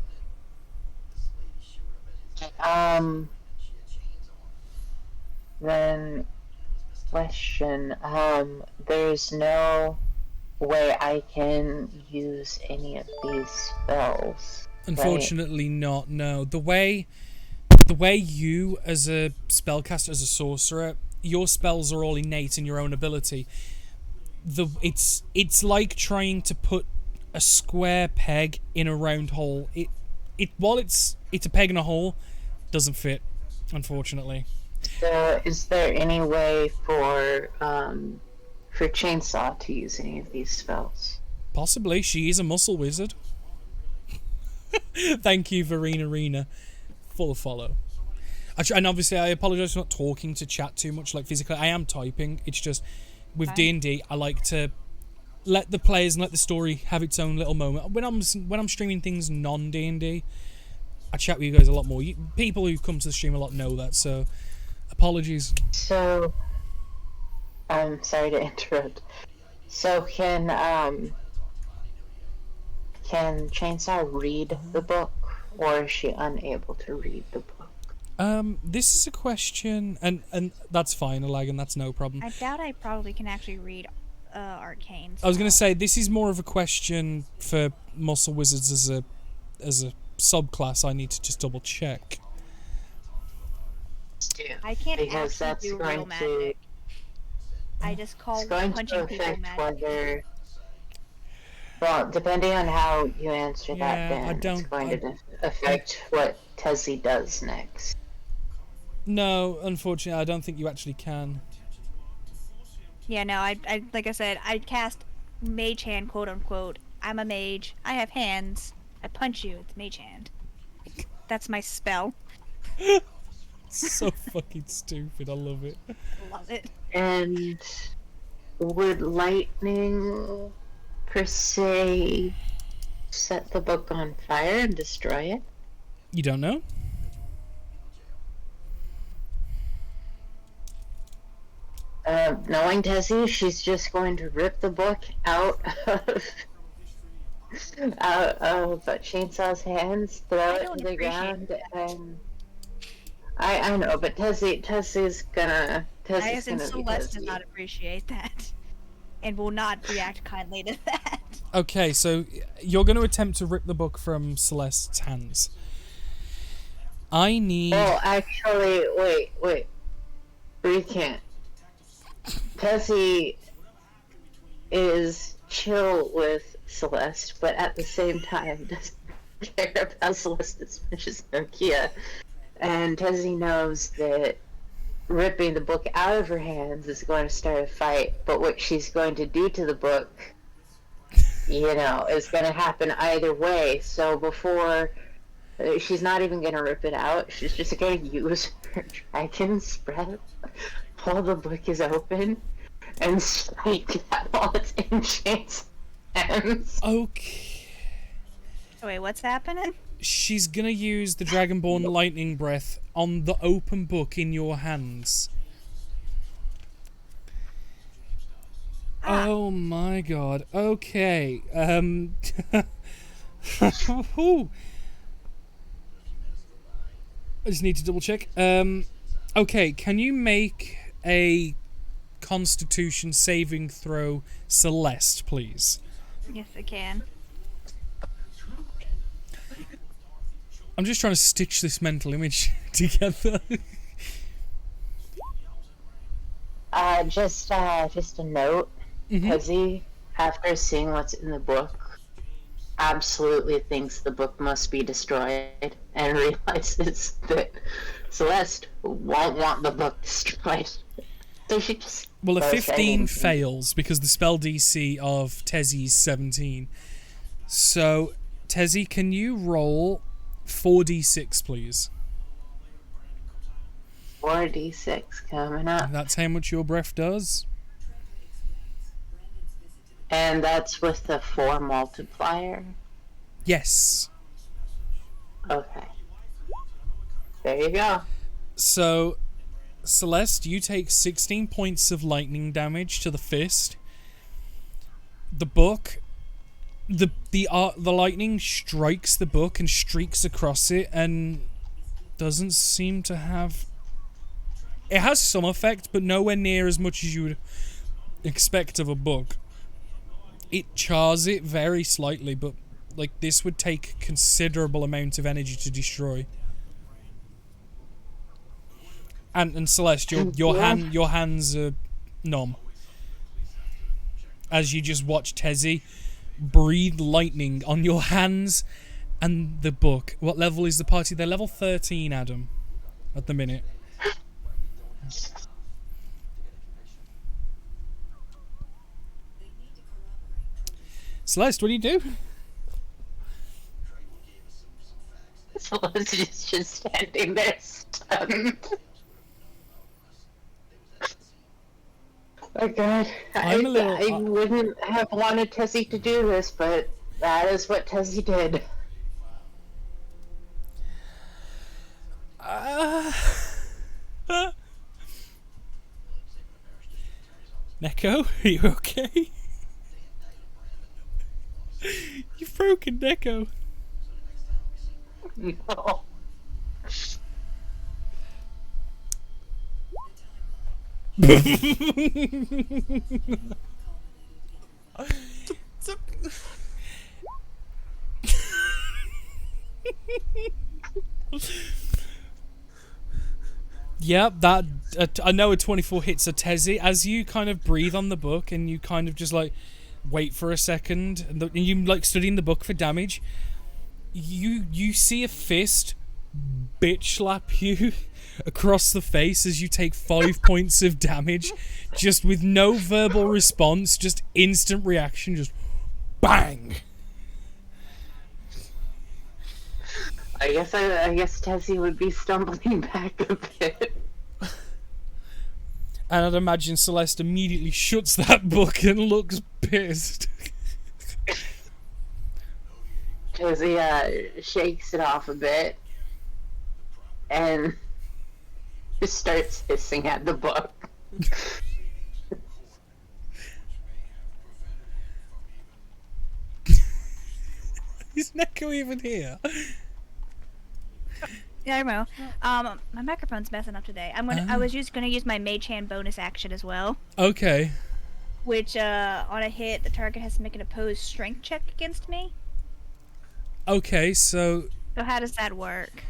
Then question, there's no way I can use any of these spells. Unfortunately not, no. The way you, as a spellcaster, as a sorcerer, your spells are all innate in your own ability. It's like trying to put a square peg in a round hole. While it's a peg in a hole, doesn't fit, unfortunately. So, is there any way for Chainsaw to use any of these spells? Possibly. She is a muscle wizard. Thank you, Verena Rena. Full follow. And obviously, I apologise for not talking to chat too much, like physically. I am typing. It's just with D&D, I like to let the players and let the story have its own little moment. When I'm streaming things non D&D, I chat with you guys a lot more. People who come to the stream a lot know that. So, apologies. So, I'm sorry to interrupt. So, can Chainsaw read the book, or is she unable to read the book? This is a question, and that's fine, Alagan, that's no problem. I doubt I probably can actually read arcane. I was going to say, this is more of a question for muscle wizards as a subclass. I need to just double check. Yeah, I can't because actually that's do going real to magic. I just call it's going punching to people affect magic. whether. Well, depending on how you answer Yeah, that, then I don't- it's going to affect what Tezzy does next. No, unfortunately, I don't think you actually can. Yeah, no, I like I said, I cast mage hand, quote unquote. I'm a mage. I have hands. I punch you. It's mage hand. That's my spell. So fucking stupid. I love it. Love it. And would lightning, per se, set the book on fire and destroy it? You don't know? Knowing Tessie, she's just going to rip the book out of Chainsaw's hands, throw I it don't to the appreciate ground, and I know, but Tessie's gonna I, as be in Celeste, does Tessie. not appreciate that, and will not react kindly to that. Okay, so you're going to attempt to rip the book from Celeste's hands. I need... Oh, actually, wait. We can't. Tessie is chill with Celeste, but at the same time doesn't care about Celeste as much as Nokia. And Tessie knows that ripping the book out of her hands is going to start a fight, but what she's going to do to the book, is going to happen either way. So before... she's not even going to rip it out. She's just going to use her dragon's breath while the book is open and strike that while it's in Shane's hands. Okay. Wait, what's happening? She's going to use the Dragonborn lightning breath on the open book in your hands. Oh my god. Okay. Whew. I just need to double check. Okay, can you make a Constitution saving throw, Celeste, please? Yes, I can. I'm just trying to stitch this mental image together. Just a note. Tessie, after seeing what's in the book, absolutely thinks the book must be destroyed and realizes that Celeste won't want the book destroyed. So she just... Well, a goes 15 ahead fails because the spell DC of Tessie's 17. So, Tessie, can you roll 4d6, please? 4d6 coming up. That's how much your breath does. And that's with the 4 multiplier. Yes. Okay. There you go. So, Celeste, you take 16 points of lightning damage to the fist. The book, the lightning strikes the book and streaks across it, and doesn't seem to have. It has some effect, but nowhere near as much as you would expect of a book. It chars it very slightly, but like this would take a considerable amount of energy to destroy. And Celeste, your hands are numb as you just watch Tessie breathe lightning on your hands and the book. What level is the party? They're level 13, Adam, at the minute. Celeste, what do you do? Celeste is just standing there stunned. Oh god, I wouldn't have wanted Tessie to do this, but that is what Tessie did. Neko, are you okay? You've broken Neko. No. Yep, that I know a 24 hits a Tessie. As you kind of breathe on the book and you kind of just like wait for a second and you like studying the book for damage, you see a fist bitch slap you across the face as you take 5 points of damage, just with no verbal response, just instant reaction, just bang. I guess Tessie would be stumbling back a bit. And I'd imagine Celeste immediately shuts that book and looks pissed. Tessie shakes it off a bit and just starts hissing at the book. Is Neko even here? Yeah, I know. My microphone's messing up today. I was just gonna use my Mage Hand bonus action as well, Okay. which on a hit, the target has to make an opposed strength check against me. Okay, so So how does that work?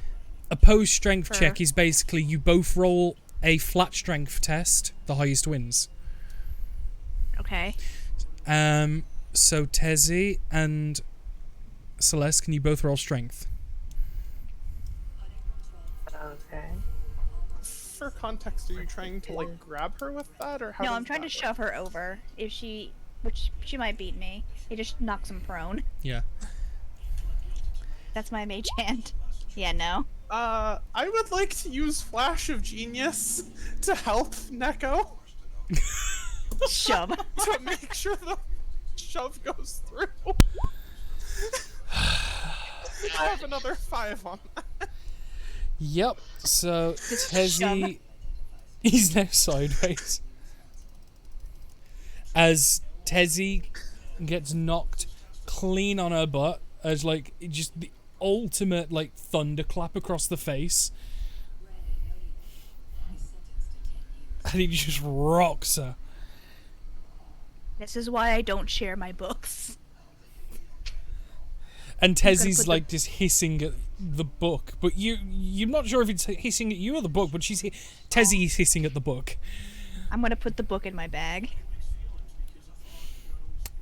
opposed strength For- check is basically you both roll a flat strength test, the highest wins. Okay. So Tessie and Celeste, can you both roll strength? Okay. For context, are you trying to like grab her with that, or how? No, does I'm trying to that shove her over. Which she might beat me. It just knocks him prone. Yeah. That's my Mage Hand. Yeah, no. work? I would like to use Flash of Genius to help Neko Shove. to make sure the shove goes through. I have another 5 on that. Yep. So Tessie is now sideways. As Tessie gets knocked clean on her butt, as like just the ultimate like thunderclap across the face, and he just rocks her. This is why I don't share my books. And put Tessie's the- like just hissing at the book, but you're not sure if it's hissing at you or the book, but Tessie's hissing at the book. I'm gonna put the book in my bag.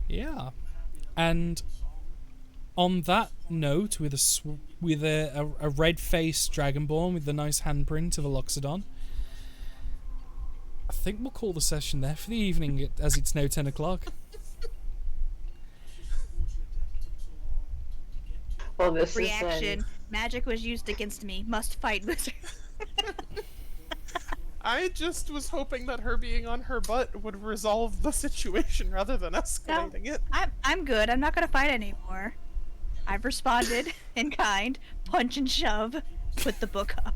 Yeah, and on that note, with a red-faced dragonborn with the nice handprint of a Loxodon, I think we'll call the session there for the evening, as it's now 10 o'clock. Well, this Reaction. is Magic was used against me. Must fight wizard. I just was hoping that her being on her butt would resolve the situation rather than escalating it. I'm good. I'm not gonna fight anymore. I've responded in kind. Punch and shove. Put the book up.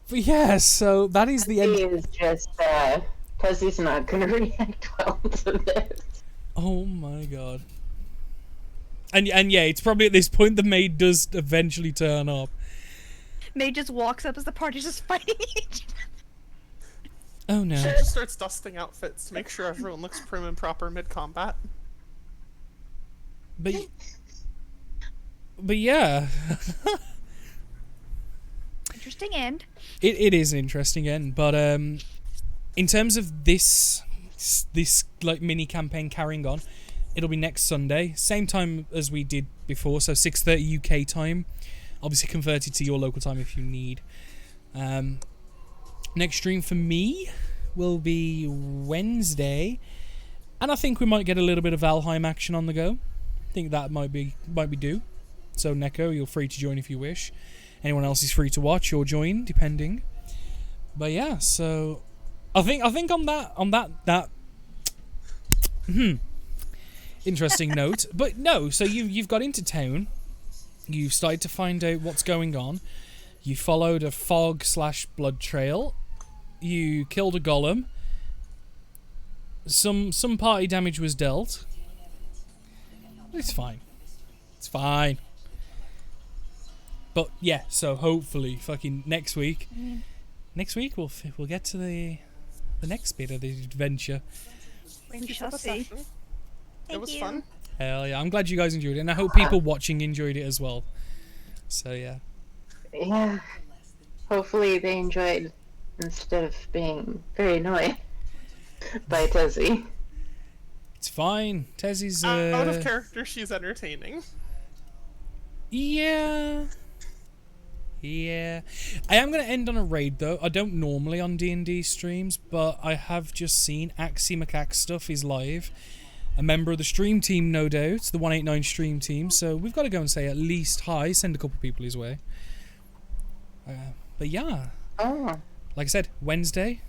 But yeah, so that is the He end. is just Tessie's not gonna react well to this. Oh my god. And yeah, it's probably at this point the maid does eventually turn up. May just walks up as the party's just fighting each other. Oh no. She just starts dusting outfits to make sure everyone looks prim and proper mid-combat. But yeah, Interesting end. it is an interesting end. But in terms of this like mini campaign carrying on, it'll be next Sunday, same time as we did before, so 6:30 UK time. Obviously converted to your local time if you need. Next stream for me will be Wednesday, and I think we might get a little bit of Valheim action on the go. I think that might be due. So Neko, you're free to join if you wish. Anyone else is free to watch or join, depending. But yeah, so I think on that interesting note. But no, so you've got into town. You've started to find out what's going on. You followed a fog/blood trail. You killed a golem. Some party damage was dealt. It's fine. It's fine. But yeah, so hopefully, fucking next week. Next week we'll get to the next bit of the adventure. We shall The see. session. It Thank was you. fun. Hell yeah, I'm glad you guys enjoyed it, and I hope people watching enjoyed it as well. So yeah. Yeah. Hopefully they enjoyed instead of being very annoyed by Tessie. It's fine. Tessie's Out of character, she's entertaining. Yeah. Yeah. I am going to end on a raid, though. I don't normally on D&D streams, but I have just seen Axie Macaque Stuff is live. A member of the stream team, no doubt. The 189 stream team. So we've got to go and say at least hi. Send a couple people his way. But yeah. Oh. Like I said, Wednesday.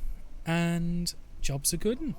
And jobs are good.